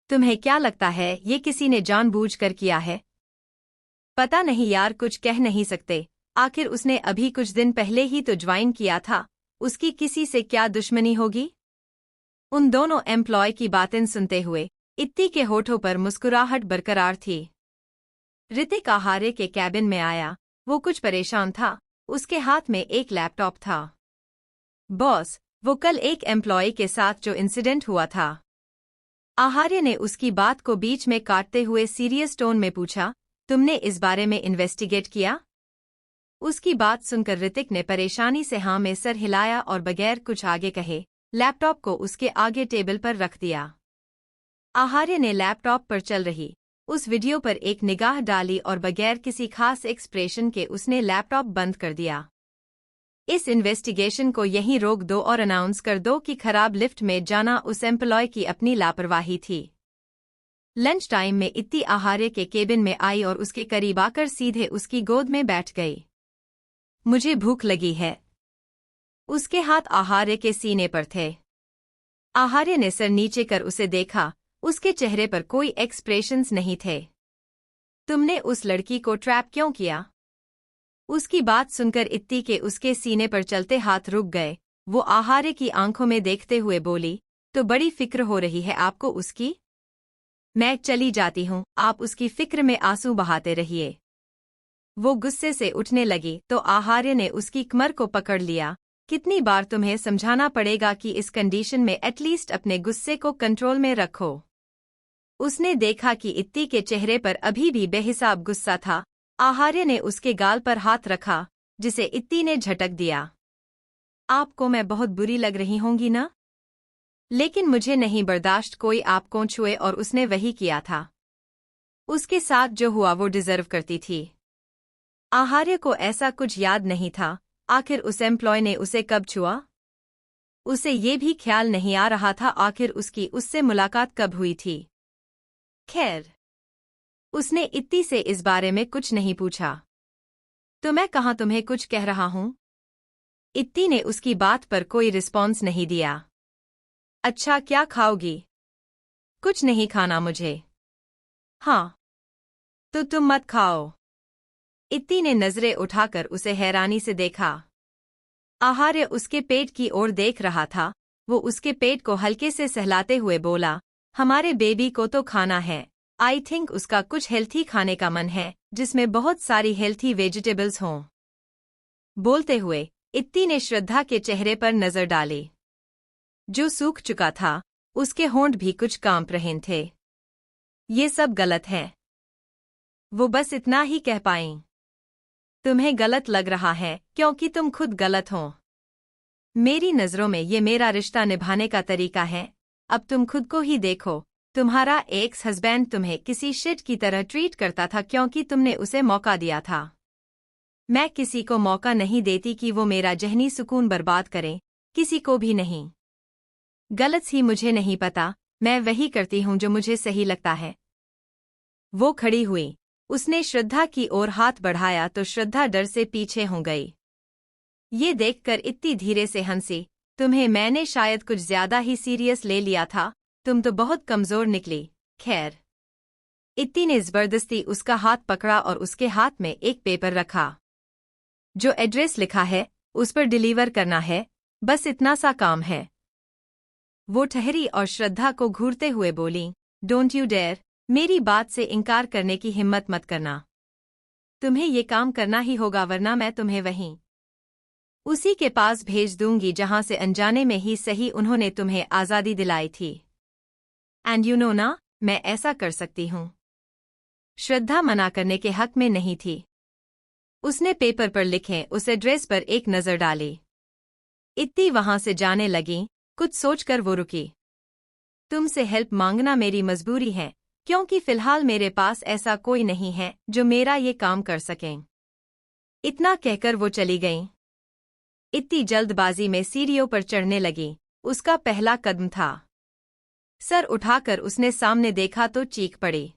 Speaker 1: तुम्हें क्या लगता है ये किसी ने जानबूझकर किया है? पता नहीं यार, कुछ कह नहीं सकते। आखिर उसने अभी कुछ दिन पहले ही तो ज्वाइन किया था, उसकी किसी से क्या दुश्मनी होगी? उन दोनों एम्प्लॉय की बातें सुनते हुए इत्ती के होठों पर मुस्कुराहट बरकरार थी। ऋतिक आहार्य के कैबिन में आया। वो कुछ परेशान था। उसके हाथ में एक लैपटॉप था। बॉस, वो कल एक एम्प्लॉय के साथ जो इंसिडेंट हुआ था। आहार्य ने उसकी बात को बीच में काटते हुए सीरियस टोन में पूछा, तुमने इस बारे में इन्वेस्टिगेट किया? उसकी बात सुनकर ऋतिक ने परेशानी से हाँ में सर हिलाया और बगैर कुछ आगे कहे लैपटॉप को उसके आगे टेबल पर रख दिया। आहार्य ने लैपटॉप पर चल रही उस वीडियो पर एक निगाह डाली और बगैर किसी खास एक्सप्रेशन के उसने लैपटॉप बंद कर दिया। इस इन्वेस्टिगेशन को यहीं रोक दो और अनाउंस कर दो कि खराब लिफ्ट में जाना उस एम्प्लॉय की अपनी लापरवाही थी। लंच टाइम में इत्ती आहार्य के केबिन में आई और उसके करीब आकर सीधे उसकी गोद में बैठ गई। मुझे भूख लगी है। उसके हाथ आहार्य के सीने पर थे। आहार्य ने सर नीचे कर उसे देखा। उसके चेहरे पर कोई एक्सप्रेशंस नहीं थे। तुमने उस लड़की को ट्रैप क्यों किया? उसकी बात सुनकर इत्ती के उसके सीने पर चलते हाथ रुक गए। वो आहार्य की आंखों में देखते हुए बोली, तो बड़ी फिक्र हो रही है आपको उसकी? मैं चली जाती हूँ, आप उसकी फिक्र में आंसू बहाते रहिए। वो गुस्से से उठने लगी तो आहार्य ने उसकी कमर को पकड़ लिया। कितनी बार तुम्हें समझाना पड़ेगा कि इस कंडीशन में एटलीस्ट अपने गुस्से को कंट्रोल में रखो। उसने देखा कि इत्ती के चेहरे पर अभी भी बेहिसाब गुस्सा था। आहार्य ने उसके गाल पर हाथ रखा, जिसे इत्ती ने झटक दिया। आपको मैं बहुत बुरी लग रही होंगी ना? लेकिन मुझे नहीं बर्दाश्त कोई आपको छुए, और उसने वही किया था। उसके साथ जो हुआ वो डिजर्व करती थी। आहार्य को ऐसा कुछ याद नहीं था। आखिर उस एम्प्लॉय ने उसे कब छुआ? उसे ये भी ख्याल नहीं आ रहा था आखिर उसकी उससे मुलाकात कब हुई थी। खैर, उसने इत्ती से इस बारे में कुछ नहीं पूछा। तो मैं कहाँ तुम्हें कुछ कह रहा हूँ? इत्ती ने उसकी बात पर कोई रिस्पॉन्स नहीं दिया। अच्छा, क्या खाओगी? कुछ नहीं खाना मुझे। हाँ, तो तुम मत खाओ। इत्ती ने नजरें उठाकर उसे हैरानी से देखा। आहार्य उसके पेट की ओर देख रहा था। वो उसके पेट को हल्के से सहलाते हुए बोला, हमारे बेबी को तो खाना है। आई थिंक उसका कुछ हेल्थी खाने का मन है, जिसमें बहुत सारी हेल्थी वेजिटेबल्स हों। बोलते हुए इत्ती ने श्रद्धा के चेहरे पर नजर डाली, जो सूख चुका था। उसके होंठ भी कुछ कांप रहे थे। ये सब गलत है। वो बस इतना ही कह पाईं। तुम्हें गलत लग रहा है क्योंकि तुम खुद गलत हो। मेरी नजरों में ये मेरा रिश्ता निभाने का तरीका है। अब तुम खुद को ही देखो। तुम्हारा एक्स हस्बैंड तुम्हें किसी शिट की तरह ट्रीट करता था क्योंकि तुमने उसे मौका दिया था। मैं किसी को मौका नहीं देती कि वो मेरा जहनी सुकून बर्बाद करें, किसी को भी नहीं। गलत ही मुझे नहीं पता, मैं वही करती हूँ जो मुझे सही लगता है। वो खड़ी हुई। उसने श्रद्धा की ओर हाथ बढ़ाया तो श्रद्धा डर से पीछे हो गई। ये देखकर इत्ती धीरे से हंसी, तुम्हें मैंने शायद कुछ ज्यादा ही सीरियस ले लिया था, तुम तो बहुत कमजोर निकली। खैर, इत्ती ने जबरदस्ती उसका हाथ पकड़ा और उसके हाथ में एक पेपर रखा। जो एड्रेस लिखा है उस पर डिलीवर करना है, बस इतना सा काम है। वो ठहरी और श्रद्धा को घूरते हुए बोली, डोंट यू डेयर, मेरी बात से इनकार करने की हिम्मत मत करना। तुम्हें ये काम करना ही होगा, वरना मैं तुम्हें वहीं उसी के पास भेज दूंगी जहां से अनजाने में ही सही उन्होंने तुम्हें आज़ादी दिलाई थी। एंड यू नो ना, मैं ऐसा कर सकती हूँ। श्रद्धा मना करने के हक में नहीं थी। उसने पेपर पर लिखे उस एड्रेस पर एक नज़र डाली। इत्ती वहां से जाने लगी। कुछ सोचकर वो रुकी। तुमसे हेल्प मांगना मेरी मजबूरी है, क्योंकि फिलहाल मेरे पास ऐसा कोई नहीं है जो मेरा ये काम कर सकें। इतना कहकर वो चली गई। इत्ती जल्दबाजी में सीढ़ियों पर चढ़ने लगी। उसका पहला कदम था। सर उठाकर उसने सामने देखा तो चीख पड़ी।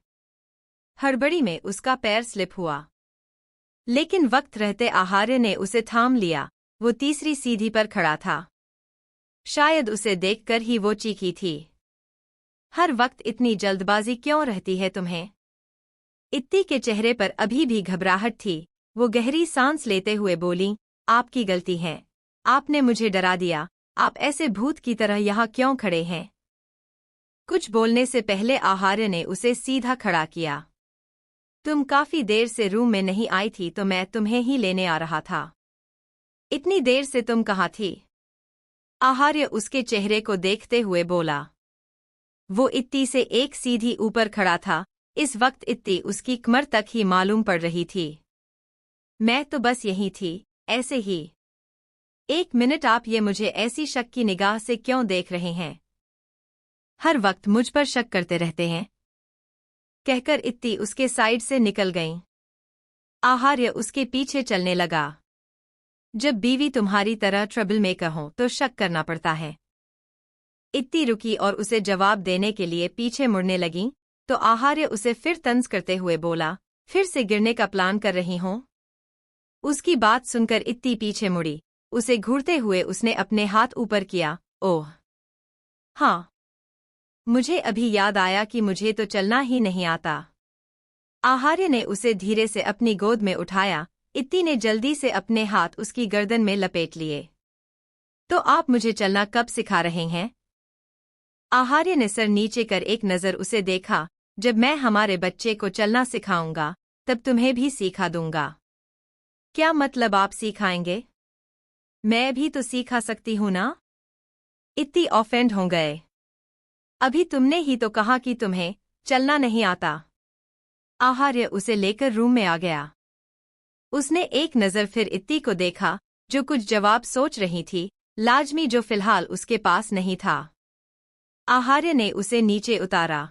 Speaker 1: हड़बड़ी में उसका पैर स्लिप हुआ, लेकिन वक्त रहते आहार्य ने उसे थाम लिया। वो तीसरी सीढ़ी पर खड़ा था। शायद उसे देखकर ही वो चीखी थी। हर वक्त इतनी जल्दबाजी क्यों रहती है तुम्हें? इत्ती के चेहरे पर अभी भी घबराहट थी। वो गहरी सांस लेते हुए बोली, आपकी गलती है। आपने मुझे डरा दिया। आप ऐसे भूत की तरह यहाँ क्यों खड़े हैं? कुछ बोलने से पहले आहार्य ने उसे सीधा खड़ा किया। तुम काफी देर से रूम में नहीं आई थी तो मैं तुम्हें ही लेने आ रहा था। इतनी देर से तुम कहाँ थी? आहार्य उसके चेहरे को देखते हुए बोला। वो इत्ती से एक सीधी ऊपर खड़ा था। इस वक्त इत्ती उसकी कमर तक ही मालूम पड़ रही थी। मैं तो बस यही थी, ऐसे ही। एक मिनट, आप ये मुझे ऐसी शक की निगाह से क्यों देख रहे हैं? हर वक्त मुझ पर शक करते रहते हैं। कहकर इत्ती उसके साइड से निकल गईं। आहार्य उसके पीछे चलने लगा। जब बीवी तुम्हारी तरह ट्रबल मेकर हो तो शक करना पड़ता है। इत्ती रुकी और उसे जवाब देने के लिए पीछे मुड़ने लगी तो आहार्य उसे फिर तंज करते हुए बोला, फिर से गिरने का प्लान कर रही हो? उसकी बात सुनकर इत्ती पीछे मुड़ी। उसे घूरते हुए उसने अपने हाथ ऊपर किया। ओह हाँ, मुझे अभी याद आया कि मुझे तो चलना ही नहीं आता। आहार्य ने उसे धीरे से अपनी गोद में उठाया। इत्ती ने जल्दी से अपने हाथ उसकी गर्दन में लपेट लिए। तो आप मुझे चलना कब सिखा रहे हैं? आहार्य ने सर नीचे कर एक नज़र उसे देखा। जब मैं हमारे बच्चे को चलना सिखाऊंगा तब तुम्हें भी सिखा दूंगा। क्या मतलब आप सिखाएंगे? मैं भी तो सिखा सकती हूं ना? इत्ती ऑफेंड हो गए। अभी तुमने ही तो कहा कि तुम्हें चलना नहीं आता। आहार्य उसे लेकर रूम में आ गया। उसने एक नज़र फिर इत्ती को देखा जो कुछ जवाब सोच रही थी, लाजमी जो फिलहाल उसके पास नहीं था। आहार्य ने उसे नीचे उतारा।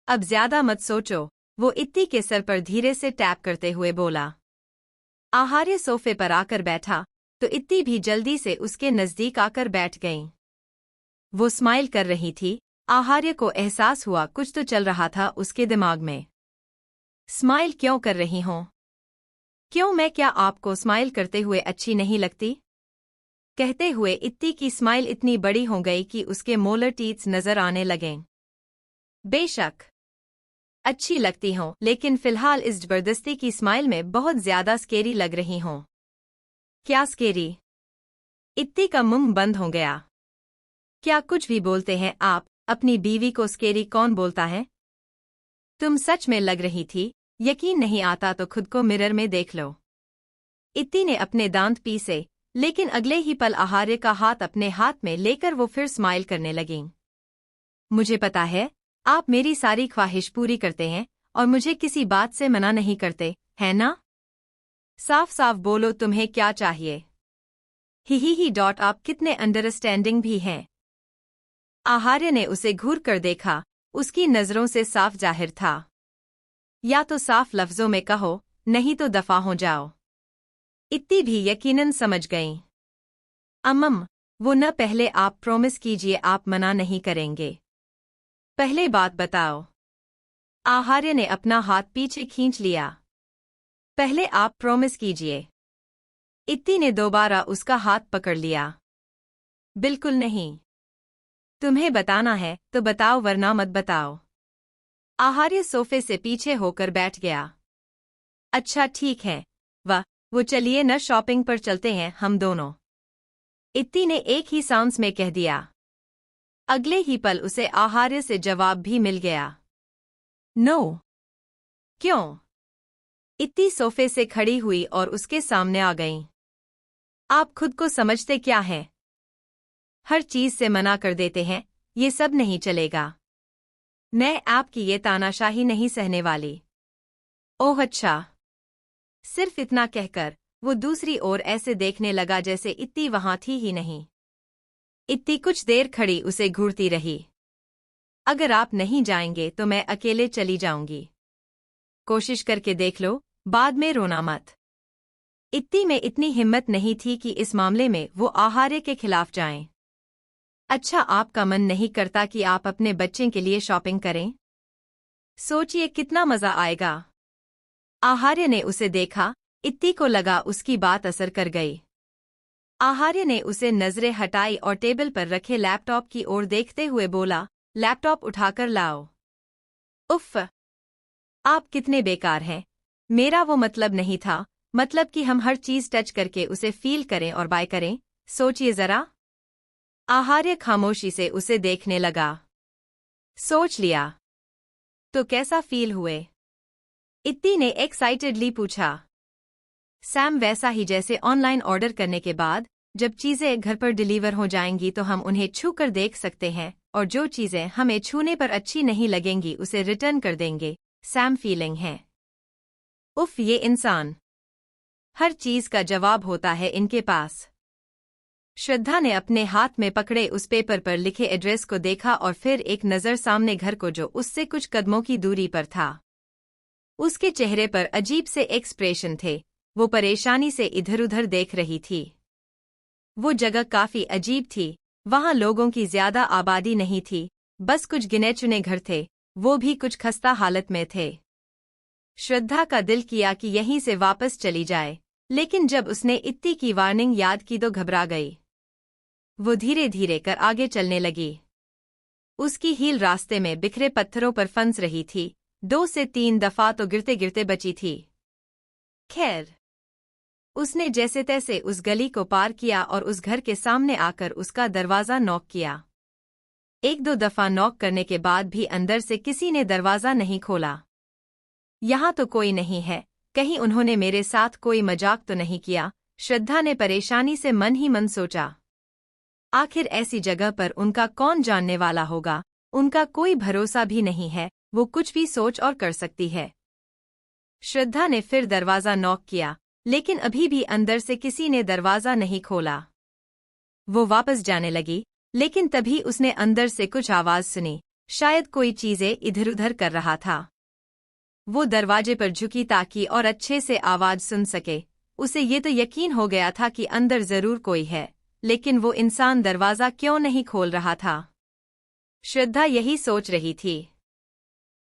Speaker 1: अब ज्यादा मत सोचो, वो इत्ती के सर पर धीरे से टैप करते हुए बोला। आहार्य सोफे पर आकर बैठा तो इत्ती भी जल्दी से उसके नजदीक आकर बैठ गईं। वो स्माइल कर रही थी। आहार्य को एहसास हुआ कुछ तो चल रहा था उसके दिमाग में। स्माइल क्यों कर रही हो? क्यों, मैं क्या आपको स्माइल करते हुए अच्छी नहीं लगती? कहते हुए इत्ती की स्माइल इतनी बड़ी हो गई कि उसके मोलर टीथ्स नजर आने लगें। बेशक अच्छी लगती हो, लेकिन फिलहाल इस जबरदस्ती की स्माइल में बहुत ज्यादा स्केरी लग रही हो। क्या स्केरी? इत्ती का मुंह बंद हो गया। क्या कुछ भी बोलते हैं आप? अपनी बीवी को स्केरी कौन बोलता है? तुम सच में लग रही थी। यकीन नहीं आता तो खुद को मिरर में देख लो। इत्ती ने अपने दांत पीसे, लेकिन अगले ही पल आहार्य का हाथ अपने हाथ में लेकर वो फिर स्माइल करने लगीं। मुझे पता है, आप मेरी सारी ख्वाहिश पूरी करते हैं और मुझे किसी बात से मना नहीं करते, है ना? साफ साफ बोलो, तुम्हें क्या चाहिए? ही आप कितने अंडरस्टैंडिंग भी हैं। आहार्य ने उसे घूर कर देखा। उसकी नजरों से साफ जाहिर था, या तो साफ लफ्जों में कहो, नहीं तो दफा हो जाओ। इत्ती भी यकीनन समझ गईं। अम्मम, वो न, पहले आप प्रॉमिस कीजिए आप मना नहीं करेंगे। पहले बात बताओ। आहार्य ने अपना हाथ पीछे खींच लिया। पहले आप प्रॉमिस कीजिए। इत्ती ने दोबारा उसका हाथ पकड़ लिया। बिल्कुल नहीं। तुम्हें बताना है तो बताओ, वरना मत बताओ। आहार्य सोफे से पीछे होकर बैठ गया। अच्छा ठीक है, वाह, वो चलिए न, शॉपिंग पर चलते हैं हम दोनों। इत्ती ने एक ही सांस में कह दिया। अगले ही पल उसे आहार्य से जवाब भी मिल गया। नो। क्यों? इत्ती सोफे से खड़ी हुई और उसके सामने आ गईं। आप खुद को समझते क्या हैं? हर चीज से मना कर देते हैं, ये सब नहीं चलेगा। मैं आपकी ये तानाशाही नहीं सहने वाली। ओह अच्छा। सिर्फ इतना कहकर वो दूसरी ओर ऐसे देखने लगा जैसे इत्ती वहां थी ही नहीं। इत्ती कुछ देर खड़ी उसे घूरती रही। अगर आप नहीं जाएंगे तो मैं अकेले चली जाऊंगी। कोशिश करके देख लो, बाद में रोना मत। इत्ती में इतनी हिम्मत नहीं थी कि इस मामले में वो आहार्य के खिलाफ जाएं। अच्छा, आपका मन नहीं करता कि आप अपने बच्चे के लिए शॉपिंग करें? सोचिए कितना मजा आएगा। आहार्य ने उसे देखा। इत्ती को लगा उसकी बात असर कर गई। आहार्य ने उसे नजरें हटाई और टेबल पर रखे लैपटॉप की ओर देखते हुए बोला, लैपटॉप उठाकर लाओ। उफ़, आप कितने बेकार हैं। मेरा वो मतलब नहीं था, मतलब कि हम हर चीज टच करके उसे फील करें और बाय करें। सोचिए जरा। आहार्य खामोशी से उसे देखने लगा। सोच लिया तो कैसा फील हुए? इत्ती ने एक्साइटेडली पूछा। सैम, वैसा ही जैसे ऑनलाइन ऑर्डर करने के बाद जब चीजें घर पर डिलीवर हो जाएंगी तो हम उन्हें छू कर देख सकते हैं और जो चीजें हमें छूने पर अच्छी नहीं लगेंगी उसे रिटर्न कर देंगे। सैम फीलिंग है। उफ, ये इंसान। हर चीज का जवाब होता है इनके पास। श्रद्धा ने अपने हाथ में पकड़े उस पेपर पर लिखे एड्रेस को देखा और फिर एक नज़र सामने घर को जो उससे कुछ कदमों की दूरी पर था। उसके चेहरे पर अजीब से एक्सप्रेशन थे। वो परेशानी से इधर-उधर देख रही थी। वो जगह काफी अजीब थी। वहां लोगों की ज्यादा आबादी नहीं थी, बस कुछ गिने चुने घर थे, वो भी कुछ खस्ता हालत में थे। श्रद्धा का दिल किया कि यहीं से वापस चली जाए, लेकिन जब उसने इत्ती की वार्निंग याद की तो घबरा गई। वो धीरे धीरे कर आगे चलने लगी। उसकी हील रास्ते में बिखरे पत्थरों पर फंस रही थी। 2 से 3 दफा तो गिरते गिरते बची थी। खैर, उसने जैसे तैसे उस गली को पार किया और उस घर के सामने आकर उसका दरवाजा नॉक किया। 1-2 दफा नॉक करने के बाद भी अंदर से किसी ने दरवाजा नहीं खोला। यहाँ तो कोई नहीं है, कहीं उन्होंने मेरे साथ कोई मजाक तो नहीं किया? श्रद्धा ने परेशानी से मन ही मन सोचा। आखिर ऐसी जगह पर उनका कौन जानने वाला होगा? उनका कोई भरोसा भी नहीं है, वो कुछ भी सोच और कर सकती है। श्रद्धा ने फिर दरवाजा नॉक किया, लेकिन अभी भी अंदर से किसी ने दरवाजा नहीं खोला। वो वापस जाने लगी, लेकिन तभी उसने अंदर से कुछ आवाज सुनी। शायद कोई चीजें इधर-उधर कर रहा था। वो दरवाजे पर झुकी ताकि और अच्छे से आवाज सुन सके। उसे ये तो यकीन हो गया था कि अंदर जरूर कोई है, लेकिन वो इंसान दरवाजा क्यों नहीं खोल रहा था? श्रद्धा यही सोच रही थी।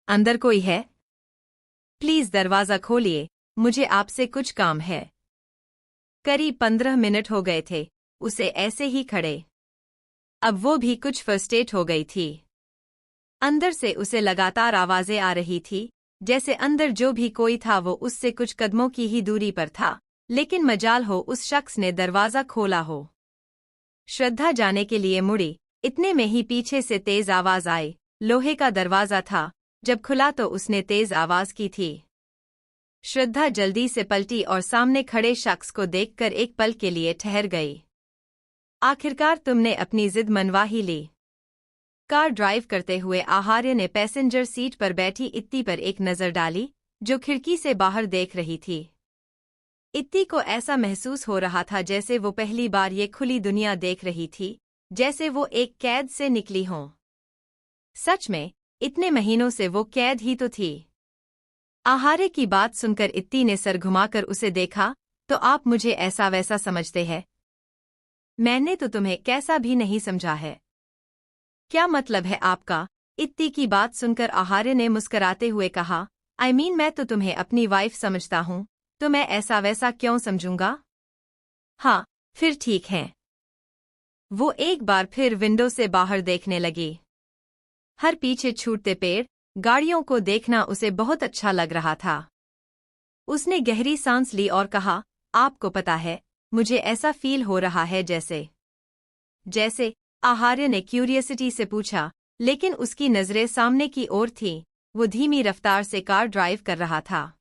Speaker 1: अंदर कोई है? प्लीज दरवाजा खोलिए, मुझे आपसे कुछ काम है। करीब 15 मिनट हो गए थे उसे ऐसे ही खड़े। अब वो भी कुछ फ्रस्ट्रेट हो गई थी। अंदर से उसे लगातार आवाजें आ रही थी, जैसे अंदर जो भी कोई था वो उससे कुछ कदमों की ही दूरी पर था, लेकिन मजाल हो उस शख्स ने दरवाजा खोला हो। श्रद्धा जाने के लिए मुड़ी, इतने में ही पीछे से तेज आवाज आई। लोहे का दरवाजा था, जब खुला तो उसने तेज आवाज की थी। श्रद्धा जल्दी से पलटी और सामने खड़े शख्स को देखकर एक पल के लिए ठहर गई। आखिरकार तुमने अपनी जिद मनवा ही ली। कार ड्राइव करते हुए आहार्य ने पैसेंजर सीट पर बैठी इत्ती पर एक नजर डाली, जो खिड़की से बाहर देख रही थी। इत्ती को ऐसा महसूस हो रहा था जैसे वो पहली बार ये खुली दुनिया देख रही थी, जैसे वो एक कैद से निकली हों। सच में, इतने महीनों से वो कैद ही तो थी। आहार्य की बात सुनकर इत्ती ने सर घुमाकर उसे देखा। तो आप मुझे ऐसा वैसा समझते हैं? मैंने तो तुम्हें कैसा भी नहीं समझा है। क्या मतलब है आपका? इत्ती की बात सुनकर आहार्य ने मुस्कुराते हुए कहा, मैं तो तुम्हें अपनी वाइफ समझता हूँ, तो मैं ऐसा वैसा क्यों समझूंगा? हाँ, फिर ठीक है। वो एक बार फिर विंडो से बाहर देखने लगी। हर पीछे छूटते पेड़, गाड़ियों को देखना उसे बहुत अच्छा लग रहा था। उसने गहरी सांस ली और कहा, आपको पता है, मुझे ऐसा फील हो रहा है जैसे आहार्य ने क्यूरियसिटी से पूछा, लेकिन उसकी नजरें सामने की ओर थीं। वो धीमी रफ्तार से कार ड्राइव कर रहा था।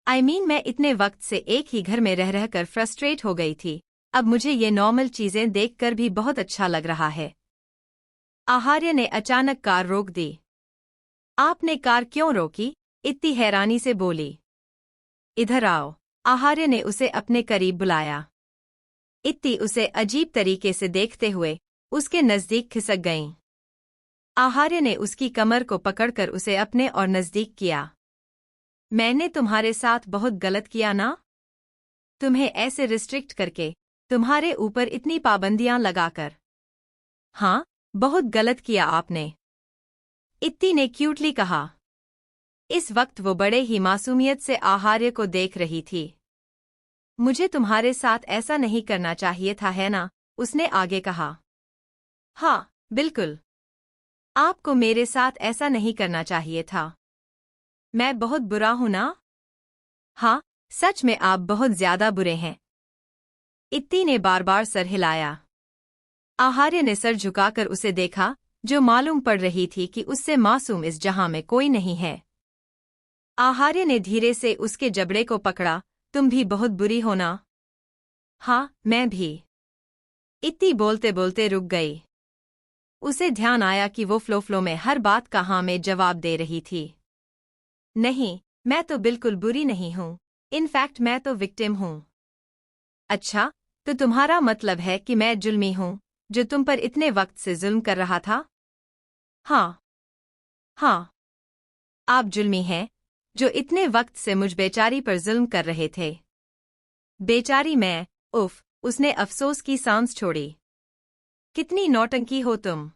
Speaker 1: मैं इतने वक्त से एक ही घर में रह रहकर फ्रस्ट्रेट हो गई थी, अब मुझे ये नॉर्मल चीजें देखकर भी बहुत अच्छा लग रहा है। आहार्य ने अचानक कार रोक दी। आपने कार क्यों रोकी? इत्ती हैरानी से बोली। इधर आओ। आहार्य ने उसे अपने करीब बुलाया। इत्ती उसे अजीब तरीके से देखते हुए उसके नजदीक खिसक गईं। आहार्य ने उसकी कमर को पकड़कर उसे अपने और नजदीक किया। मैंने तुम्हारे साथ बहुत गलत किया ना? तुम्हें ऐसे रिस्ट्रिक्ट करके, तुम्हारे ऊपर इतनी पाबंदियां लगाकर। हाँ, बहुत गलत किया आपने, इत्ती ने क्यूटली कहा। इस वक्त वो बड़े ही मासूमियत से आहार्य को देख रही थी। मुझे तुम्हारे साथ ऐसा नहीं करना चाहिए था, है ना? उसने आगे कहा। हाँ, बिल्कुल। आपको मेरे साथ ऐसा नहीं करना चाहिए था। मैं बहुत बुरा हूं ना? हाँ, सच में आप बहुत ज्यादा बुरे हैं। इत्ती ने बार बार सर हिलाया। आहार्य ने सर झुकाकर उसे देखा, जो मालूम पड़ रही थी कि उससे मासूम इस जहां में कोई नहीं है। आहार्य ने धीरे से उसके जबड़े को पकड़ा। तुम भी बहुत बुरी हो ना? हाँ, मैं भी। इत्ती बोलते बोलते रुक गई। उसे ध्यान आया कि वो फ्लो में हर बात का हाँ में जवाब दे रही थी। नहीं, मैं तो बिल्कुल बुरी नहीं हूँ। इनफैक्ट मैं तो विक्टिम हूँ। अच्छा, तो तुम्हारा मतलब है कि मैं जुल्मी हूँ, जो तुम पर इतने वक्त से जुल्म कर रहा था? हाँ। हाँ, आप जुल्मी हैं, जो इतने वक्त से मुझ बेचारी पर जुल्म कर रहे थे। बेचारी मैं? उफ, उसने अफसोस की सांस छोड़ी। कितनी नौटंकी हो तुम।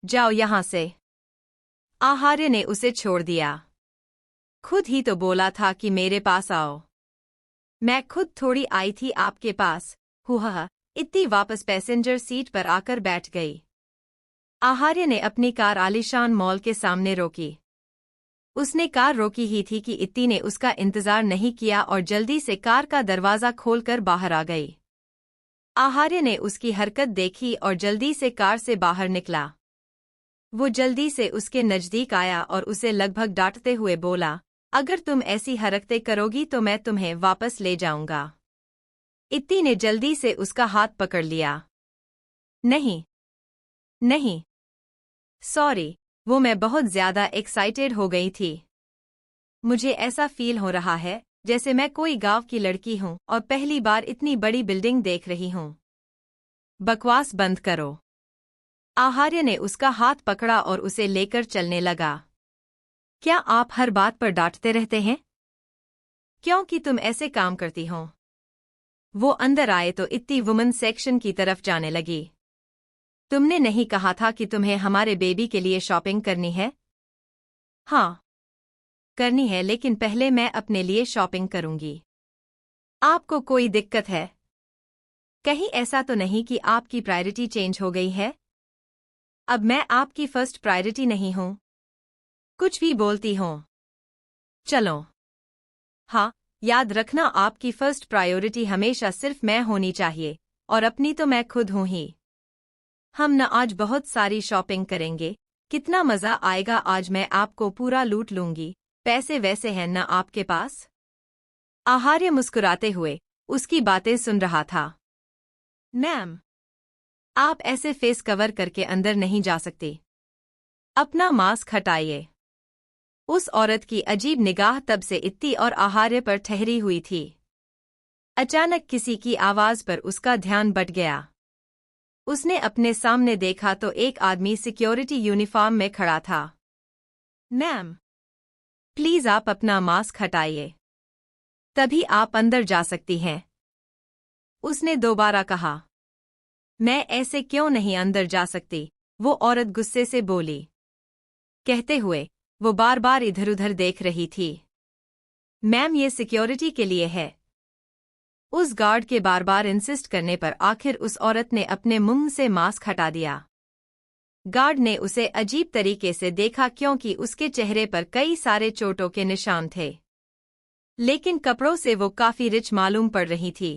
Speaker 1: जाओ यहां से। आहार्य ने उसे छोड़ दिया। खुद ही तो बोला था कि मेरे पास आओ। मैं खुद थोड़ी आई थी आपके पास। हुआ। इत्ती वापस पैसेंजर सीट पर आकर बैठ गई। आहार्य ने अपनी कार आलीशान मॉल के सामने रोकी। उसने कार रोकी ही थी कि इत्ती ने उसका इंतजार नहीं किया और जल्दी से कार का दरवाजा खोलकर बाहर आ गई। आहार्य ने उसकी हरकत देखी और जल्दी से कार से बाहर निकला। वो जल्दी से उसके नजदीक आया और उसे लगभग डांटते हुए बोला, अगर तुम ऐसी हरकतें करोगी तो मैं तुम्हें वापस ले जाऊंगा। इत्ती ने जल्दी से उसका हाथ पकड़ लिया। नहीं। नहीं। सॉरी, वो मैं बहुत ज्यादा एक्साइटेड हो गई थी। मुझे ऐसा फील हो रहा है जैसे मैं कोई गांव की लड़की हूं और पहली बार इतनी बड़ी बिल्डिंग देख रही हूं। बकवास बंद करो। आहार्य ने उसका हाथ पकड़ा और उसे लेकर चलने लगा। क्या आप हर बात पर डांटते रहते हैं? क्योंकि तुम ऐसे काम करती हो। वो अंदर आए तो इत्ती वुमन सेक्शन की तरफ जाने लगी। तुमने नहीं कहा था कि तुम्हें हमारे बेबी के लिए शॉपिंग करनी है? हाँ, करनी है, लेकिन पहले मैं अपने लिए शॉपिंग करूंगी। आपको कोई दिक्कत है? कहीं ऐसा तो नहीं कि आपकी प्रायोरिटी चेंज हो गई है? अब मैं आपकी फर्स्ट प्रायोरिटी नहीं हूं। कुछ भी बोलती हो। चलो। हाँ, याद रखना, आपकी फर्स्ट प्रायोरिटी हमेशा सिर्फ मैं होनी चाहिए, और अपनी तो मैं खुद हूं ही। हम न आज बहुत सारी शॉपिंग करेंगे। कितना मजा आएगा। आज मैं आपको पूरा लूट लूंगी। पैसे वैसे हैं न आपके पास? आहार्य मुस्कुराते हुए उसकी बातें सुन रहा था। मैम, आप ऐसे फेस कवर करके अंदर नहीं जा सकती। अपना मास्क हटाइए। उस औरत की अजीब निगाह तब से इत्ती और आहार्य पर ठहरी हुई थी। अचानक किसी की आवाज पर उसका ध्यान बट गया। उसने अपने सामने देखा तो एक आदमी सिक्योरिटी यूनिफॉर्म में खड़ा था। मैम, प्लीज आप अपना मास्क हटाइए, तभी आप अंदर जा सकती हैं। उसने दोबारा कहा। मैं ऐसे क्यों नहीं अंदर जा सकती? वो औरत गुस्से से बोली। कहते हुए वो बार बार इधर उधर देख रही थी। मैम, ये सिक्योरिटी के लिए है। उस गार्ड के बार बार इंसिस्ट करने पर आखिर उस औरत ने अपने मुंह से मास्क हटा दिया। गार्ड ने उसे अजीब तरीके से देखा क्योंकि उसके चेहरे पर कई सारे चोटों के निशान थे, लेकिन कपड़ों से वो काफी रिच मालूम पड़ रही थी।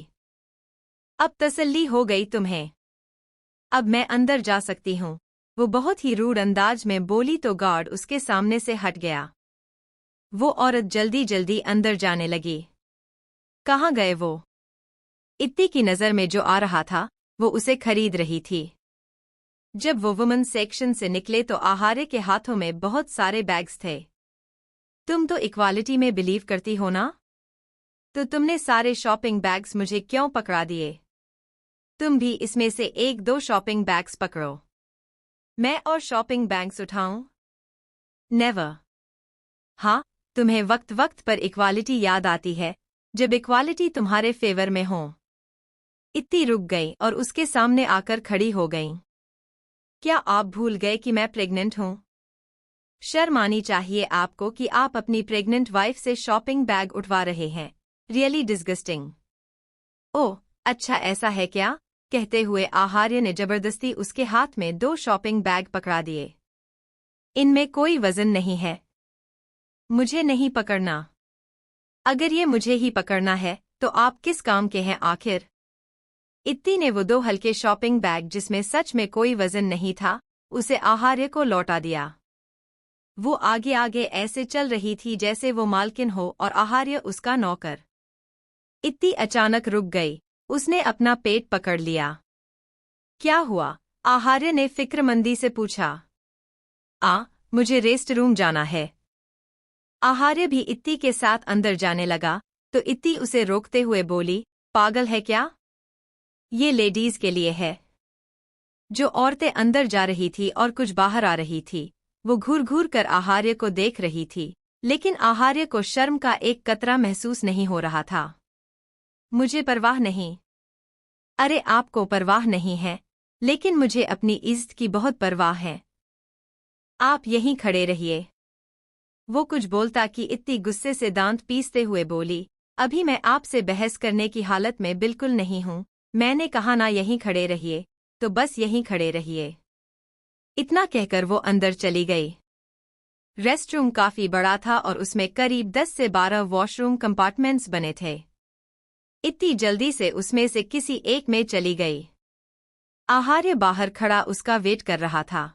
Speaker 1: अब तसल्ली हो गई तुम्हें? अब मैं अंदर जा सकती हूँ? वो बहुत ही रूड अंदाज में बोली तो गार्ड उसके सामने से हट गया। वो औरत जल्दी जल्दी अंदर जाने लगी। कहाँ गए वो? इत्ती की नज़र में जो आ रहा था वो उसे खरीद रही थी। जब वो वुमन सेक्शन से निकले तो आहार्य के हाथों में बहुत सारे बैग्स थे। तुम तो इक्वालिटी में बिलीव करती हो ना? तो तुमने सारे शॉपिंग बैग्स मुझे क्यों पकड़ा दिए? तुम भी इसमें से 1-2 शॉपिंग बैग्स पकड़ो। मैं और शॉपिंग बैग्स उठाऊं? नेवर। हाँ, तुम्हें वक्त वक्त पर इक्वालिटी याद आती है, जब इक्वालिटी तुम्हारे फेवर में हो। इत्ती रुक गई और उसके सामने आकर खड़ी हो गई। क्या आप भूल गए कि मैं प्रेग्नेंट हूं? शर्म आनी चाहिए आपको कि आप अपनी प्रेग्नेंट वाइफ से शॉपिंग बैग उठवा रहे हैं। Really disgusting. ओह, अच्छा ऐसा है क्या? कहते हुए आहार्य ने जबरदस्ती उसके हाथ में 2 शॉपिंग बैग पकड़ा दिए। इनमें कोई वजन नहीं है। मुझे नहीं पकड़ना। अगर ये मुझे ही पकड़ना है, तो आप किस काम के हैं आखिर? इत्ती ने वो 2 हल्के शॉपिंग बैग जिसमें सच में कोई वजन नहीं था, उसे आहार्य को लौटा दिया। वो आगे आगे ऐसे चल रही थी जैसे वो मालकिन हो और आहार्य उसका नौकर। इत्ती अचानक रुक गई, उसने अपना पेट पकड़ लिया। क्या हुआ? आहार्य ने फिक्रमंदी से पूछा। मुझे रेस्ट रूम जाना है। आहार्य भी इत्ती के साथ अंदर जाने लगा, तो इत्ती उसे रोकते हुए बोली, पागल है क्या? ये लेडीज के लिए है। जो औरतें अंदर जा रही थी और कुछ बाहर आ रही थी, वो घूर घूर कर आहार्य को देख रही थी, लेकिन आहार्य को शर्म का एक कतरा महसूस नहीं हो रहा था। मुझे परवाह नहीं। अरे आपको परवाह नहीं है, लेकिन मुझे अपनी इज्जत की बहुत परवाह है। आप यहीं खड़े रहिए। वो कुछ बोलता कि इत्ती गुस्से से दांत पीसते हुए बोली, अभी मैं आपसे बहस करने की हालत में बिल्कुल नहीं हूं। मैंने कहा ना यहीं खड़े रहिए, तो बस यहीं खड़े रहिए। इतना कहकर वो अंदर चली गई। रेस्टरूम काफी बड़ा था और उसमें करीब 10 से 12 वॉशरूम कंपार्टमेंट्स बने थे। इतनी जल्दी से उसमें से किसी एक में चली गई। आहार्य बाहर खड़ा उसका वेट कर रहा था।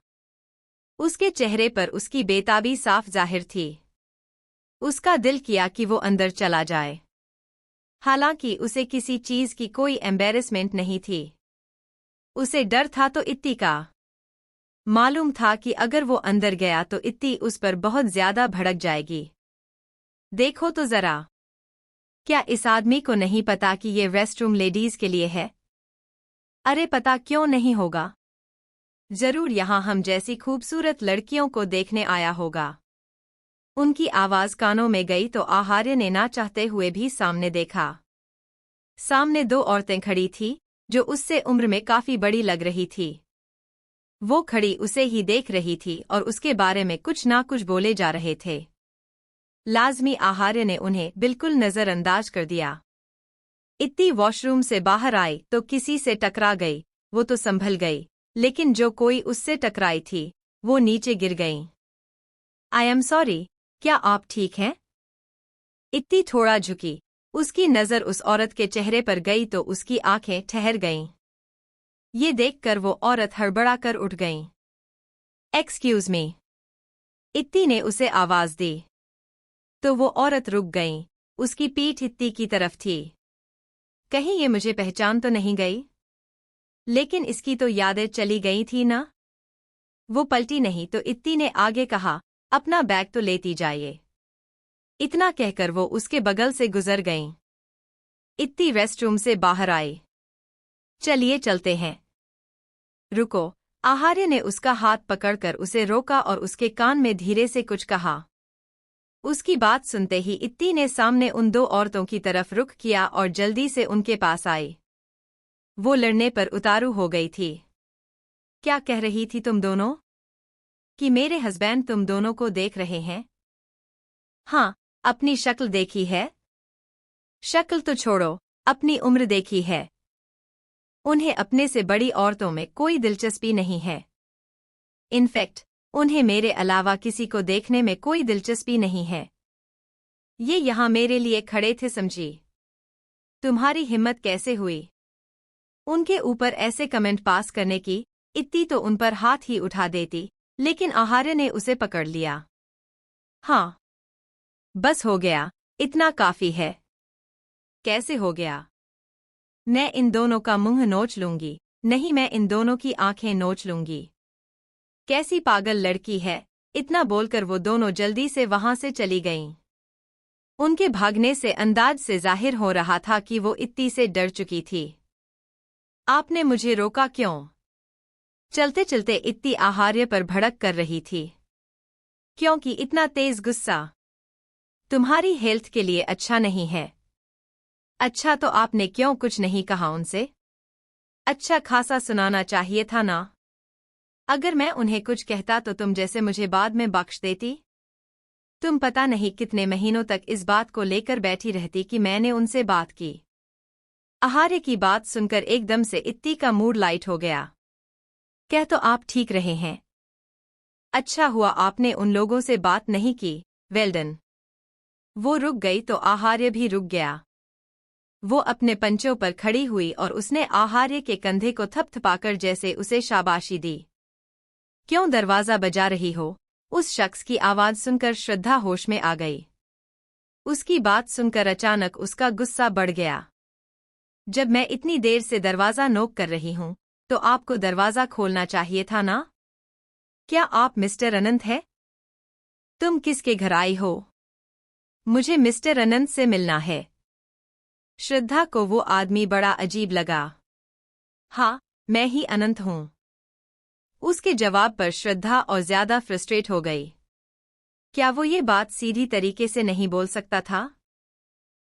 Speaker 1: उसके चेहरे पर उसकी बेताबी साफ जाहिर थी। उसका दिल किया कि वो अंदर चला जाए। हालांकि उसे किसी चीज की कोई एम्बेरसमेंट नहीं थी। उसे डर था तो इत्ती का। मालूम था कि अगर वो अंदर गया तो इत्ती उस पर बहुत ज्यादा भड़क जाएगी। देखो तो जरा, क्या इस आदमी को नहीं पता कि ये रेस्टरूम लेडीज के लिए है? अरे पता क्यों नहीं होगा? जरूर यहाँ हम जैसी खूबसूरत लड़कियों को देखने आया होगा। उनकी आवाज कानों में गई तो आहार्य ने ना चाहते हुए भी सामने देखा। सामने 2 औरतें खड़ी थी, जो उससे उम्र में काफी बड़ी लग रही थी। वो खड़ी उसे ही देख रही थी और उसके बारे में कुछ ना कुछ बोले जा रहे थे। लाजमी आहार्य ने उन्हें बिल्कुल नजरअंदाज कर दिया। इत्ती वॉशरूम से बाहर आई तो किसी से टकरा गई, वो तो संभल गई, लेकिन जो कोई उससे टकराई थी, वो नीचे गिर गई। आई एम सॉरी, क्या आप ठीक हैं? इत्ती थोड़ा झुकी, उसकी नजर उस औरत के चेहरे पर गई तो उसकी आंखें ठहर गईं। ये देखकर वो औरत हड़बड़ा कर उठ गई। Excuse me. इत्ती ने उसे आवाज दी। तो वो औरत रुक गई, उसकी पीठ इत्ती की तरफ थी। कहीं ये मुझे पहचान तो नहीं गई? लेकिन इसकी तो यादें चली गई थी ना? वो पलटी नहीं तो इत्ती ने आगे कहा, अपना बैग तो लेती जाइए। इतना कहकर वो उसके बगल से गुजर गईं। इत्ती रेस्टरूम से बाहर आई। चलिए चलते हैं। रुको, आहार्य ने उसका हाथ पकड़कर उसे रोका और उसके कान में धीरे से कुछ कहा। उसकी बात सुनते ही इत्ती ने सामने उन 2 औरतों की तरफ रुख किया और जल्दी से उनके पास आई। वो लड़ने पर उतारू हो गई थी। क्या कह रही थी तुम दोनों? कि मेरे हस्बैंड तुम दोनों को देख रहे हैं? हाँ, अपनी शक्ल देखी है? शक्ल तो छोड़ो, अपनी उम्र देखी है? उन्हें अपने से बड़ी औरतों में कोई दिलचस्पी नहीं है। इनफैक्ट, उन्हें मेरे अलावा किसी को देखने में कोई दिलचस्पी नहीं है। ये यहाँ मेरे लिए खड़े थे समझी। तुम्हारी हिम्मत कैसे हुई उनके ऊपर ऐसे कमेंट पास करने की? इत्ती तो उन पर हाथ ही उठा देती, लेकिन आहार्य ने उसे पकड़ लिया। हाँ, बस हो गया, इतना काफी है। कैसे हो गया? मैं इन दोनों का मुंह नोच लूंगी। नहीं, मैं इन दोनों की आंखें नोच लूंगी। कैसी पागल लड़की है, इतना बोलकर वो दोनों जल्दी से वहां से चली गईं। उनके भागने से अंदाज से जाहिर हो रहा था कि वो इत्ती से डर चुकी थी। आपने मुझे रोका क्यों? चलते चलते इत्ती आहार्य पर भड़क कर रही थी। क्योंकि इतना तेज गुस्सा तुम्हारी हेल्थ के लिए अच्छा नहीं है। अच्छा तो आपने क्यों कुछ नहीं कहा उनसे? अच्छा खासा सुनाना चाहिए था ना। अगर मैं उन्हें कुछ कहता तो तुम जैसे मुझे बाद में बख्श देती। तुम पता नहीं कितने महीनों तक इस बात को लेकर बैठी रहती कि मैंने उनसे बात की। आहार्य की बात सुनकर एकदम से इत्ती का मूड लाइट हो गया। क्या तो आप ठीक रहे हैं? अच्छा हुआ आपने उन लोगों से बात नहीं की। Well done. वो रुक गई तो आहार्य भी रुक गया। वो अपने पंचों पर खड़ी हुई और उसने आहार्य के कंधे को थपथपाकर जैसे उसे शाबाशी दी। क्यों दरवाजा बजा रही हो? उस शख्स की आवाज सुनकर श्रद्धा होश में आ गई। उसकी बात सुनकर अचानक उसका गुस्सा बढ़ गया। जब मैं इतनी देर से दरवाजा नोक कर रही हूं तो आपको दरवाजा खोलना चाहिए था ना? क्या आप मिस्टर अनंत हैं? तुम किसके घर आई हो? मुझे मिस्टर अनंत से मिलना है। श्रद्धा को वो आदमी बड़ा अजीब लगा। हाँ, मैं ही अनंत हूं। उसके जवाब पर श्रद्धा और ज्यादा फ्रस्ट्रेट हो गई। क्या वो ये बात सीधी तरीके से नहीं बोल सकता था?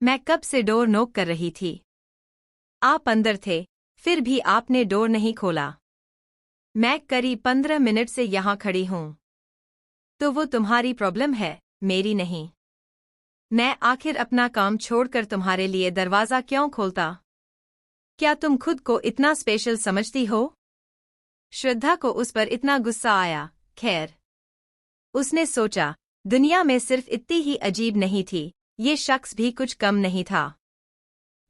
Speaker 1: मैं कब से डोर नोक कर रही थी। आप अंदर थे, फिर भी आपने डोर नहीं खोला। मैं करीब 15 मिनट से यहां खड़ी हूं। तो वो तुम्हारी प्रॉब्लम है, मेरी नहीं। मैं आखिर अपना काम छोड़कर तुम्हारे लिए दरवाजा क्यों खोलता? क्या तुम खुद को इतना स्पेशल समझती हो? श्रद्धा को उस पर इतना गुस्सा आया। खैर, उसने सोचा, दुनिया में सिर्फ इत्ती ही अजीब नहीं थी, ये शख्स भी कुछ कम नहीं था।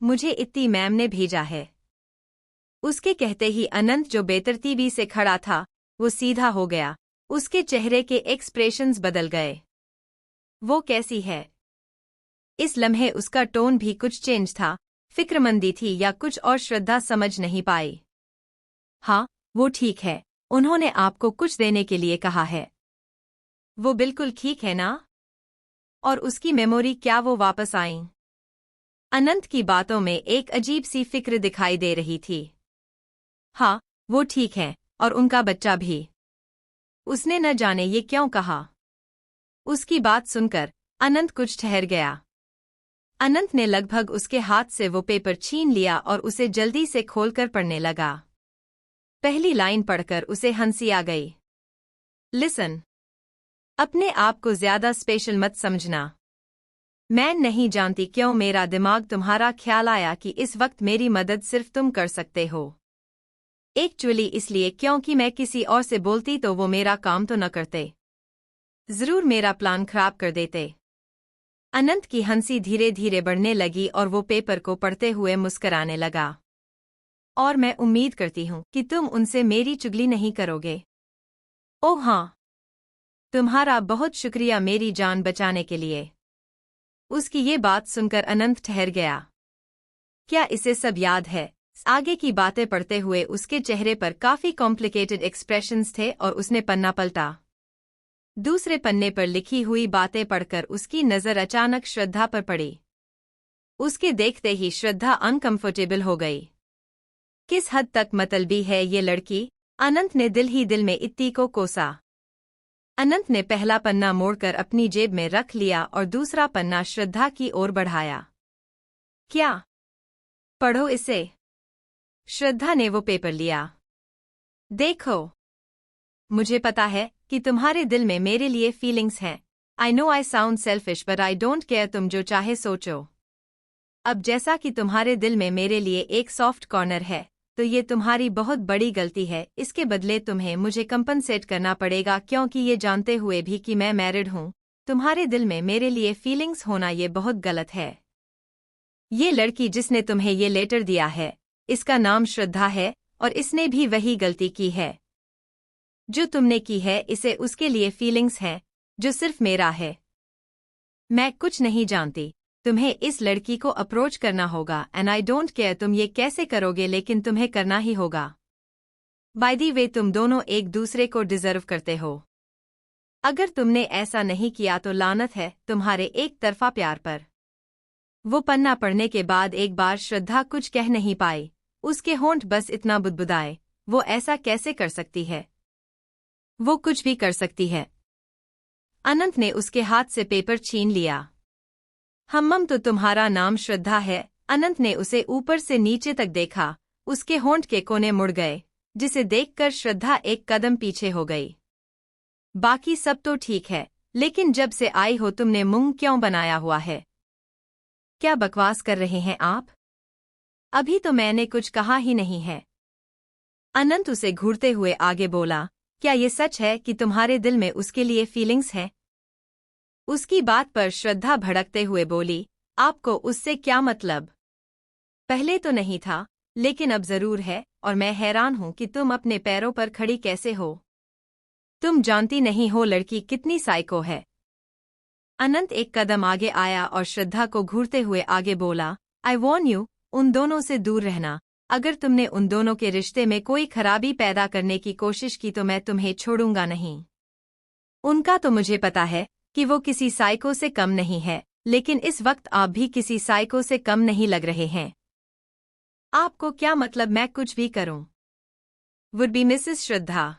Speaker 1: मुझे इत्ती मैम ने भेजा है। उसके कहते ही अनंत जो बेतरतीबी से खड़ा था, वो सीधा हो गया। उसके चेहरे के एक्सप्रेशंस बदल गए। वो कैसी है? इस लम्हे उसका टोन भी कुछ चेंज था। फिक्रमंदी थी या कुछ और श्रद्धा समझ नहीं पाई। हाँ, वो ठीक है। उन्होंने आपको कुछ देने के लिए कहा है। वो बिल्कुल ठीक है ना? और उसकी मेमोरी क्या वो वापस आईं? अनंत की बातों में एक अजीब सी फिक्र दिखाई दे रही थी। हाँ, वो ठीक है, और उनका बच्चा भी। उसने न जाने ये क्यों कहा। उसकी बात सुनकर अनंत कुछ ठहर गया। अनंत ने लगभग उसके हाथ से वो पेपर छीन लिया और उसे जल्दी से खोलकर पढ़ने लगा। पहली लाइन पढ़कर उसे हंसी आ गई। लिसन। अपने आप को ज्यादा स्पेशल मत समझना। मैं नहीं जानती क्यों मेरा दिमाग तुम्हारा ख्याल आया कि इस वक्त मेरी मदद सिर्फ तुम कर सकते हो। एक्चुअली इसलिए क्योंकि मैं किसी और से बोलती तो वो मेरा काम तो न करते, जरूर मेरा प्लान खराब कर देते। अनंत की हंसी धीरे धीरे बढ़ने लगी और वो पेपर को पढ़ते हुए मुस्कराने लगा। और मैं उम्मीद करती हूँ कि तुम उनसे मेरी चुगली नहीं करोगे। ओह हाँ, तुम्हारा बहुत शुक्रिया मेरी जान बचाने के लिए। उसकी ये बात सुनकर अनंत ठहर गया। क्या इसे सब याद है? आगे की बातें पढ़ते हुए उसके चेहरे पर काफी कॉम्प्लिकेटेड एक्सप्रेशंस थे और उसने पन्ना पलटा। दूसरे पन्ने पर लिखी हुई बातें पढ़कर उसकी नजर अचानक श्रद्धा पर पड़ी। उसके देखते ही श्रद्धा अनकंफर्टेबल हो गई। किस हद तक मतलबी है ये लड़की? अनंत ने दिल ही दिल में इत्ती को कोसा। अनंत ने पहला पन्ना मोड़कर अपनी जेब में रख लिया और दूसरा पन्ना श्रद्धा की ओर बढ़ाया। क्या? पढ़ो इसे। श्रद्धा ने वो पेपर लिया। देखो, मुझे पता है कि तुम्हारे दिल में मेरे लिए फीलिंग्स हैं। I know I sound selfish but I don't care, तुम जो चाहे सोचो। अब जैसा कि तुम्हारे दिल में मेरे लिए एक सॉफ्ट कॉर्नर है, तो ये तुम्हारी बहुत बड़ी गलती है। इसके बदले तुम्हें मुझे कंपनसेट करना पड़ेगा, क्योंकि ये जानते हुए भी कि मैं मैरिड हूँ, तुम्हारे दिल में मेरे लिए फीलिंग्स होना ये बहुत गलत है। ये लड़की जिसने तुम्हें ये लेटर दिया है, इसका नाम श्रद्धा है और इसने भी वही गलती की है जो तुमने की है। इसे उसके लिए फीलिंग्स हैं जो सिर्फ मेरा है। मैं कुछ नहीं जानती। तुम्हें इस लड़की को अप्रोच करना होगा एंड आई डोंट केयर तुम ये कैसे करोगे, लेकिन तुम्हें करना ही होगा। बाय द वे, तुम दोनों एक दूसरे को डिजर्व करते हो। अगर तुमने ऐसा नहीं किया तो लानत है तुम्हारे एक तरफा प्यार पर। वो पन्ना पढ़ने के बाद एक बार श्रद्धा कुछ कह नहीं पाई। उसके होंठ बस इतना बुदबुदाए, वो ऐसा कैसे कर सकती है? वो कुछ भी कर सकती है। अनंत ने उसके हाथ से पेपर छीन लिया। हम्मम तो तुम्हारा नाम श्रद्धा है। अनंत ने उसे ऊपर से नीचे तक देखा। उसके होंठ के कोने मुड़ गए, जिसे देखकर श्रद्धा एक कदम पीछे हो गई। बाकी सब तो ठीक है, लेकिन जब से आई हो तुमने मुंह क्यों बनाया हुआ है? क्या बकवास कर रहे हैं आप? अभी तो मैंने कुछ कहा ही नहीं है। अनंत उसे घूरते हुए आगे बोला, क्या ये सच है कि तुम्हारे दिल में उसके लिए फीलिंग्स हैं? उसकी बात पर श्रद्धा भड़कते हुए बोली, आपको उससे क्या मतलब? पहले तो नहीं था, लेकिन अब जरूर है, और मैं हैरान हूं कि तुम अपने पैरों पर खड़ी कैसे हो। तुम जानती नहीं हो लड़की कितनी साइको है। अनंत एक कदम आगे आया और श्रद्धा को घूरते हुए आगे बोला, आई वॉर्न यू, उन दोनों से दूर रहना। अगर तुमने उन दोनों के रिश्ते में कोई खराबी पैदा करने की कोशिश की तो मैं तुम्हें छोड़ूंगा नहीं। उनका तो मुझे पता है कि वो किसी साइको से कम नहीं है, लेकिन इस वक्त आप भी किसी साइको से कम नहीं लग रहे हैं। आपको क्या मतलब मैं कुछ भी करूं? वुड बी मिसेस श्रद्धा।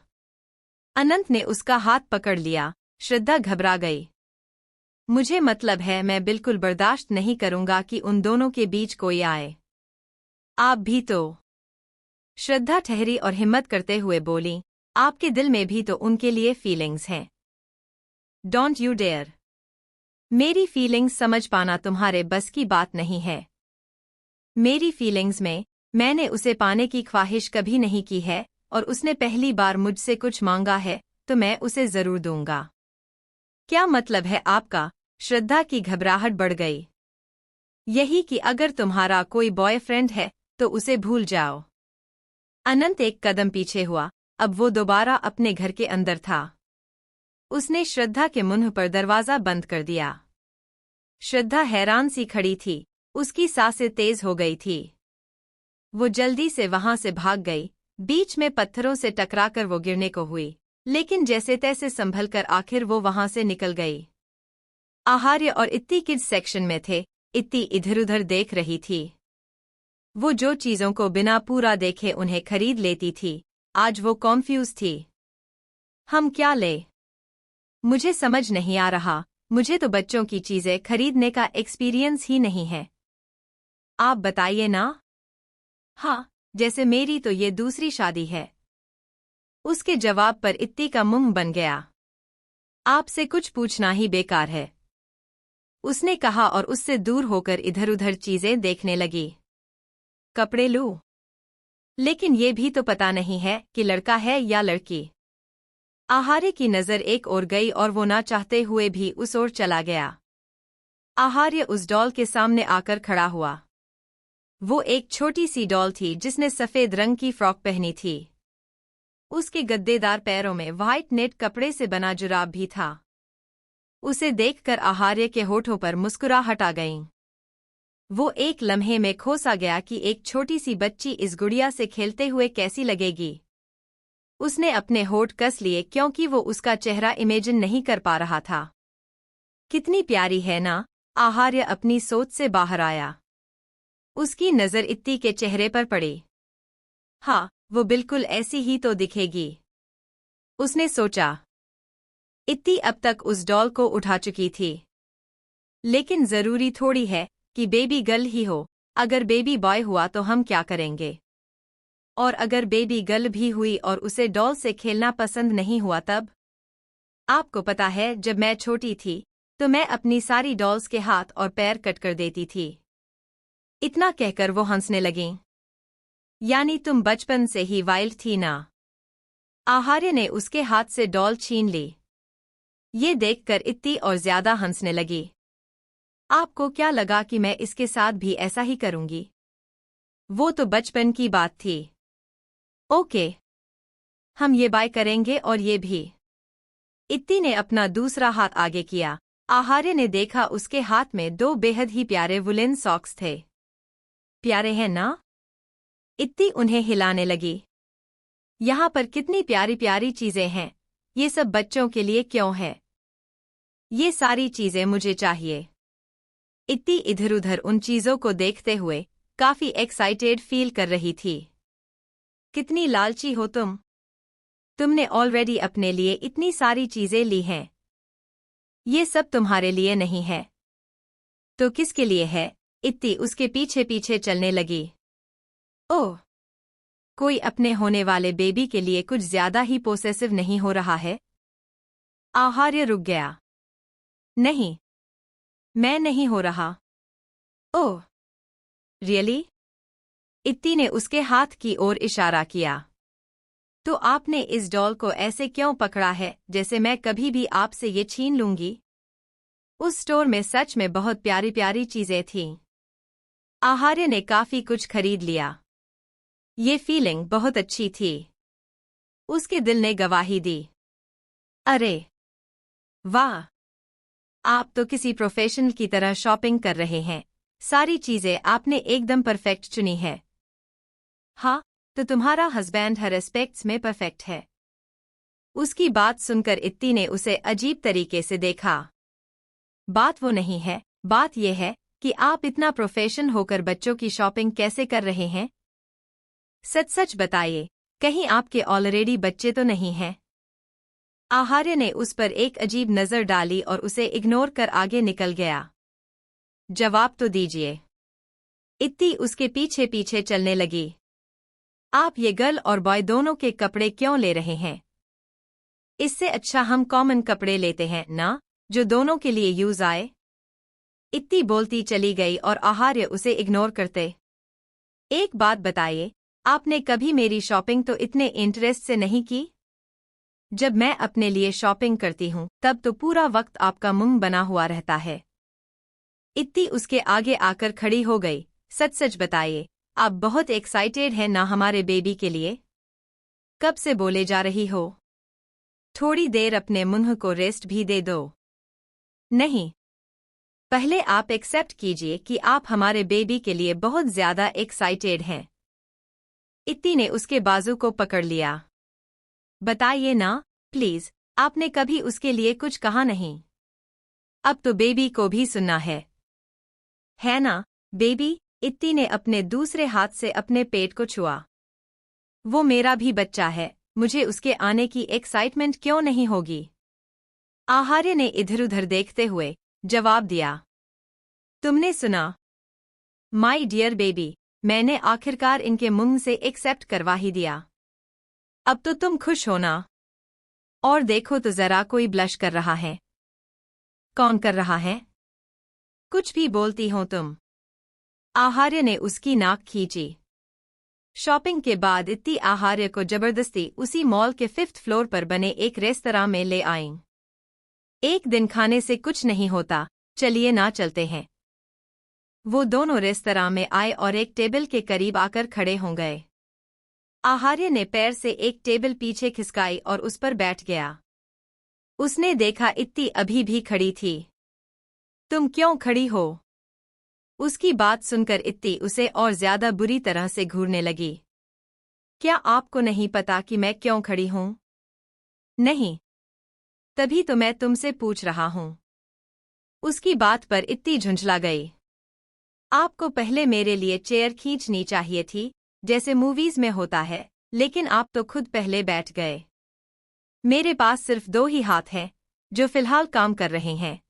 Speaker 1: अनंत ने उसका हाथ पकड़ लिया। श्रद्धा घबरा गई। मुझे मतलब है मैं बिल्कुल बर्दाश्त नहीं करूंगा कि उन दोनों के बीच कोई आए। आप भी तो। श्रद्धा ठहरी और हिम्मत करते हुए बोली, आपके दिल में भी तो उनके लिए फीलिंग्स हैं। Don't you dare. मेरी फीलिंग्स समझ पाना तुम्हारे बस की बात नहीं है। मेरी फीलिंग्स में मैंने उसे पाने की ख्वाहिश कभी नहीं की है, और उसने पहली बार मुझसे कुछ मांगा है तो मैं उसे जरूर दूंगा। क्या मतलब है आपका? श्रद्धा की घबराहट बढ़ गई। यही कि अगर तुम्हारा कोई बॉयफ्रेंड है तो उसे भूल जाओ। अनंत एक कदम पीछे हुआ। अब वो दोबारा अपने घर के अंदर था। उसने श्रद्धा के मुंह पर दरवाजा बंद कर दिया। श्रद्धा हैरान सी खड़ी थी। उसकी सांसें तेज हो गई थी। वो जल्दी से वहां से भाग गई। बीच में पत्थरों से टकराकर वो गिरने को हुई, लेकिन जैसे तैसे संभलकर आखिर वो वहां से निकल गई। आहार्य और इत्ती किड्स सेक्शन में थे। इत्ती इधर-उधर देख रही थी। वो जो चीजों को बिना पूरा देखे उन्हें खरीद लेती थी, आज वो कॉन्फ्यूज थी। हम क्या ले? मुझे समझ नहीं आ रहा। मुझे तो बच्चों की चीजें खरीदने का एक्सपीरियंस ही नहीं है। आप बताइए ना। हाँ, जैसे मेरी तो ये दूसरी शादी है। उसके जवाब पर इत्ती का मुंह बन गया। आपसे कुछ पूछना ही बेकार है, उसने कहा और उससे दूर होकर इधर-उधर चीजें देखने लगी। कपड़े लूं? लेकिन ये भी तो पता नहीं है कि लड़का है या लड़की। आहार्य की नजर एक ओर गई और वो ना चाहते हुए भी उस ओर चला गया। आहार्य उस डॉल के सामने आकर खड़ा हुआ। वो एक छोटी सी डॉल थी जिसने सफेद रंग की फ्रॉक पहनी थी। उसके गद्देदार पैरों में व्हाइट नेट कपड़े से बना जुराब भी था। उसे देखकर आहार्य के होठों पर मुस्कुराहट आ गई। वो एक लम्हे में खो सा गया कि एक छोटी सी बच्ची इस गुड़िया से खेलते हुए कैसी लगेगी। उसने अपने होठ कस लिए क्योंकि वो उसका चेहरा इमेजिन नहीं कर पा रहा था। कितनी प्यारी है ना? आहार्य अपनी सोच से बाहर आया। उसकी नजर इत्ती के चेहरे पर पड़ी। हाँ, वो बिल्कुल ऐसी ही तो दिखेगी, उसने सोचा। इत्ती अब तक उस डॉल को उठा चुकी थी। लेकिन जरूरी थोड़ी है कि बेबी गर्ल ही हो। अगर बेबी बॉय हुआ तो हम क्या करेंगे? और अगर बेबी गर्ल भी हुई और उसे डॉल से खेलना पसंद नहीं हुआ तब? आपको पता है जब मैं छोटी थी तो मैं अपनी सारी डॉल्स के हाथ और पैर कट कर देती थी। इतना कहकर वो हंसने लगीं। यानी तुम बचपन से ही वाइल्ड थी ना? आहार्य ने उसके हाथ से डॉल छीन ली। ये देखकर इत्ती और ज्यादा हंसने लगी। आपको क्या लगा कि मैं इसके साथ भी ऐसा ही करूंगी? वो तो बचपन की बात थी। ओके, हम ये बाय करेंगे और ये भी। इत्ती ने अपना दूसरा हाथ आगे किया। आहार्य ने देखा उसके हाथ में 2 बेहद ही प्यारे वुलन सॉक्स थे। प्यारे हैं ना? इत्ती उन्हें हिलाने लगी। यहाँ पर कितनी प्यारी प्यारी चीजें हैं। ये सब बच्चों के लिए क्यों है? ये सारी चीजें मुझे चाहिए। इत्ती इधर उधर उन चीजों को देखते हुए काफी एक्साइटेड फील कर रही थी। कितनी लालची हो तुम! तुमने ऑलरेडी अपने लिए इतनी सारी चीजें ली हैं। ये सब तुम्हारे लिए नहीं है। तो किसके लिए है? इत्ती उसके पीछे पीछे चलने लगी। ओह! कोई अपने होने वाले बेबी के लिए कुछ ज्यादा ही पोसेसिव नहीं हो रहा है? आहार्य रुक गया। नहीं, मैं नहीं हो रहा। ओह! रियली? इत्ती ने उसके हाथ की ओर इशारा किया। तो आपने इस डॉल को ऐसे क्यों पकड़ा है जैसे मैं कभी भी आपसे ये छीन लूंगी? उस स्टोर में सच में बहुत प्यारी प्यारी चीजें थीं। आहार्य ने काफी कुछ खरीद लिया। ये फीलिंग बहुत अच्छी थी। उसके दिल ने गवाही दी। अरे वाह! आप तो किसी प्रोफेशनल की तरह शॉपिंग कर रहे हैं। सारी चीजें आपने एकदम परफेक्ट चुनी है। हाँ, तो तुम्हारा हस्बैंड हर एस्पेक्ट्स में परफेक्ट है। उसकी बात सुनकर इत्ती ने उसे अजीब तरीके से देखा। बात वो नहीं है, बात यह है कि आप इतना प्रोफेशनल होकर बच्चों की शॉपिंग कैसे कर रहे हैं? सच सच बताइए, कहीं आपके ऑलरेडी बच्चे तो नहीं हैं? आहार्य ने उस पर एक अजीब नजर डाली और उसे इग्नोर कर आगे निकल गया। जवाब तो दीजिए। इत्ती उसके पीछे पीछे चलने लगी। आप ये गर्ल और बॉय दोनों के कपड़े क्यों ले रहे हैं? इससे अच्छा हम कॉमन कपड़े लेते हैं ना, जो दोनों के लिए यूज आए। इत्ती बोलती चली गई और आहार्य उसे इग्नोर करते। एक बात बताइए, आपने कभी मेरी शॉपिंग तो इतने इंटरेस्ट से नहीं की? जब मैं अपने लिए शॉपिंग करती हूँ तब तो पूरा वक्त आपका मुंह बना हुआ रहता है। इत्ती उसके आगे आकर खड़ी हो गई। सच सच बताइए, आप बहुत एक्साइटेड हैं ना हमारे बेबी के लिए? कब से बोले जा रही हो? थोड़ी देर अपने मुंह को रेस्ट भी दे दो। नहीं, पहले आप एक्सेप्ट कीजिए कि आप हमारे बेबी के लिए बहुत ज्यादा एक्साइटेड हैं। इत्ती ने उसके बाजू को पकड़ लिया। बताइए ना, प्लीज, आपने कभी उसके लिए कुछ कहा नहीं। अब तो बेबी को भी सुनना है ना, बेबी? इत्ती ने अपने दूसरे हाथ से अपने पेट को छुआ। वो मेरा भी बच्चा है, मुझे उसके आने की एक्साइटमेंट क्यों नहीं होगी? आहार्य ने इधर उधर देखते हुए जवाब दिया। तुमने सुना? माय डियर बेबी, मैंने आखिरकार इनके मुंह से एक्सेप्ट करवा ही दिया। अब तो तुम खुश हो ना? और देखो तो जरा, कोई ब्लश कर रहा है। कौन कर रहा है? कुछ भी बोलती हो तुम। आहार्य ने उसकी नाक खींची। शॉपिंग के बाद इत्ती आहार्य को जबरदस्ती उसी मॉल के 5th फ्लोर पर बने एक रेस्तरां में ले आईं। एक दिन खाने से कुछ नहीं होता, चलिए ना चलते हैं। वो दोनों रेस्तरां में आए और एक टेबल के करीब आकर खड़े हो गए। आहार्य ने पैर से एक टेबल पीछे खिसकाई और उस पर बैठ गया। उसने देखा इत्ती अभी भी खड़ी थी। तुम क्यों खड़ी हो? उसकी बात सुनकर इत्ती उसे और ज्यादा बुरी तरह से घूरने लगी। क्या आपको नहीं पता कि मैं क्यों खड़ी हूं? नहीं, तभी तो मैं तुमसे पूछ रहा हूं। उसकी बात पर इत्ती झुंझला गई। आपको पहले मेरे लिए चेयर खींचनी चाहिए थी, जैसे मूवीज में होता है, लेकिन आप तो खुद पहले बैठ गए। मेरे पास सिर्फ 2 ही हाथ हैं, जो फिलहाल काम कर रहे हैं।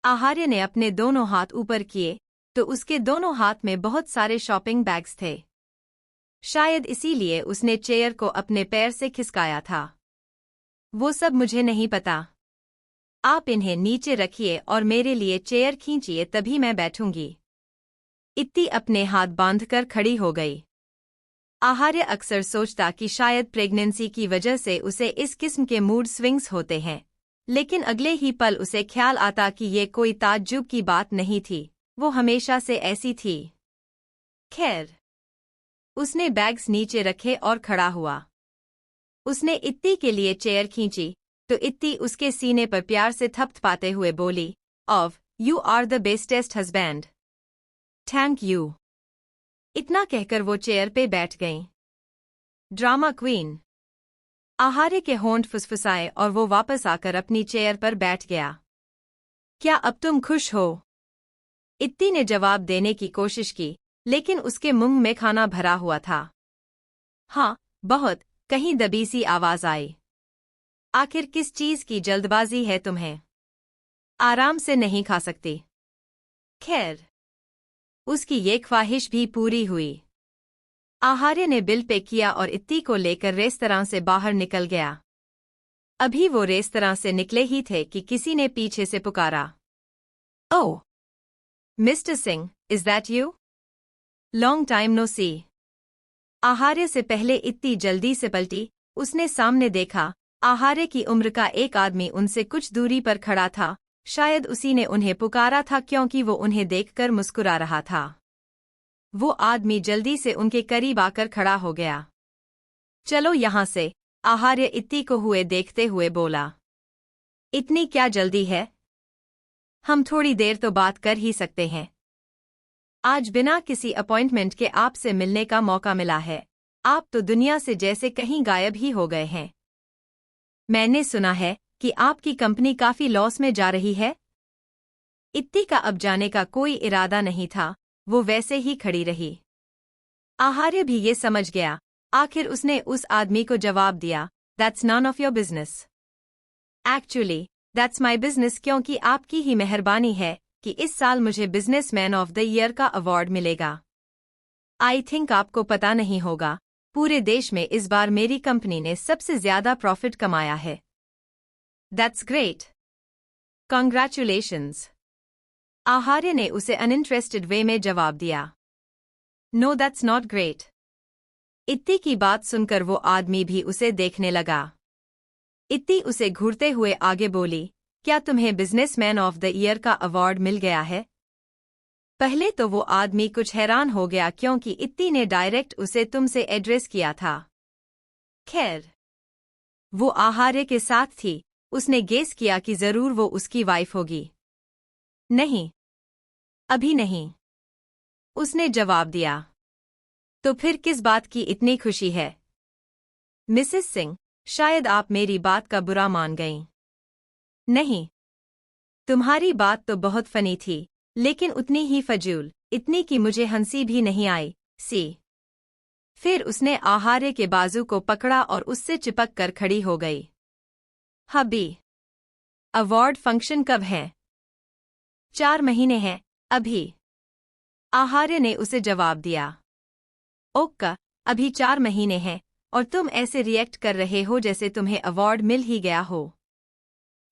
Speaker 1: आहार्य ने अपने दोनों हाथ ऊपर किए तो उसके दोनों हाथ में बहुत सारे शॉपिंग बैग्स थे। शायद इसीलिए उसने चेयर को अपने पैर से खिसकाया था। वो सब मुझे नहीं पता। आप इन्हें नीचे रखिए और मेरे लिए चेयर खींचिए, तभी मैं बैठूंगी। इत्ती अपने हाथ बांधकर खड़ी हो गई। आहार्य अक्सर सोचता कि शायद प्रेगनेंसी की वजह से उसे इस किस्म के मूड स्विंग्स होते हैं, लेकिन अगले ही पल उसे ख्याल आता कि ये कोई ताज्जुब की बात नहीं थी, वो हमेशा से ऐसी थी। खैर, उसने बैग्स नीचे रखे और खड़ा हुआ। उसने इत्ती के लिए चेयर खींची तो इत्ती उसके सीने पर प्यार से थपथपाते हुए बोली, "aww, you are the bestest husband. Thank you." इतना कहकर वो चेयर पे बैठ गईं। Drama queen. आहार्य के होंठ फुसफुसाए और वो वापस आकर अपनी चेयर पर बैठ गया। क्या अब तुम खुश हो? इत्ती ने जवाब देने की कोशिश की, लेकिन उसके मुंह में खाना भरा हुआ था। हाँ, बहुत, कहीं दबी सी आवाज आई। आखिर किस चीज की जल्दबाजी है तुम्हें? आराम से नहीं खा सकती? खैर, उसकी ये ख्वाहिश भी पूरी हुई। आहार्य ने बिल पे किया और इत्ती को लेकर रेस्तरां से बाहर निकल गया। अभी वो रेस्तरां से निकले ही थे कि किसी ने पीछे से पुकारा, oh mister Singh, is that you? Long time no see. आहार्य से पहले इत्ती जल्दी से पलटी। उसने सामने देखा, आहार्य की उम्र का एक आदमी उनसे कुछ दूरी पर खड़ा था। शायद उसी ने उन्हें पुकारा था क्योंकि वो उन्हें देखकर मुस्कुरा रहा था। वो आदमी जल्दी से उनके करीब आकर खड़ा हो गया। चलो यहां से, आहार्य इत्ती को हुए देखते हुए बोला। इतनी क्या जल्दी है? हम थोड़ी देर तो बात कर ही सकते हैं। आज बिना किसी अपॉइंटमेंट के आपसे मिलने का मौका मिला है। आप तो दुनिया से जैसे कहीं गायब ही हो गए हैं। मैंने सुना है कि आपकी कंपनी काफी लॉस में जा रही है। इत्ती का अब जाने का कोई इरादा नहीं था, वो वैसे ही खड़ी रही। आहार्य भी ये समझ गया। आखिर उसने उस आदमी को जवाब दिया, that's none of your business. Actually that's my business, क्योंकि आपकी ही मेहरबानी है कि इस साल मुझे बिजनेसमैन ऑफ द ईयर का अवार्ड मिलेगा। आई थिंक आपको पता नहीं होगा, पूरे देश में इस बार मेरी कंपनी ने सबसे ज्यादा प्रॉफिट कमाया है। That's great, congratulations. आहार्य ने उसे अनइंटरेस्टेड वे में जवाब दिया। No that's not great. इत्ती की बात सुनकर वो आदमी भी उसे देखने लगा। इत्ती उसे घूरते हुए आगे बोली, क्या तुम्हें बिजनेसमैन ऑफ द ईयर का अवार्ड मिल गया है? पहले तो वो आदमी कुछ हैरान हो गया क्योंकि इत्ती ने डायरेक्ट उसे तुमसे एड्रेस किया था। खैर, वो आहार्य के साथ थी, उसने गेस किया कि जरूर वो उसकी वाइफ होगी। नहीं, अभी नहीं, उसने जवाब दिया। तो फिर किस बात की इतनी खुशी है? मिसेस सिंह, शायद आप मेरी बात का बुरा मान गईं। नहीं, तुम्हारी बात तो बहुत फनी थी, लेकिन उतनी ही फजूल, इतनी कि मुझे हंसी भी नहीं आई। सी। फिर उसने आहार्य के बाजू को पकड़ा और उससे चिपक कर खड़ी हो गई। हबी, अवार्ड फंक्शन कब है? 4 महीने हैं, अभी। आहार्य ने उसे जवाब दिया। ओक्का, अभी 4 महीने हैं, और तुम ऐसे रिएक्ट कर रहे हो जैसे तुम्हें अवार्ड मिल ही गया हो।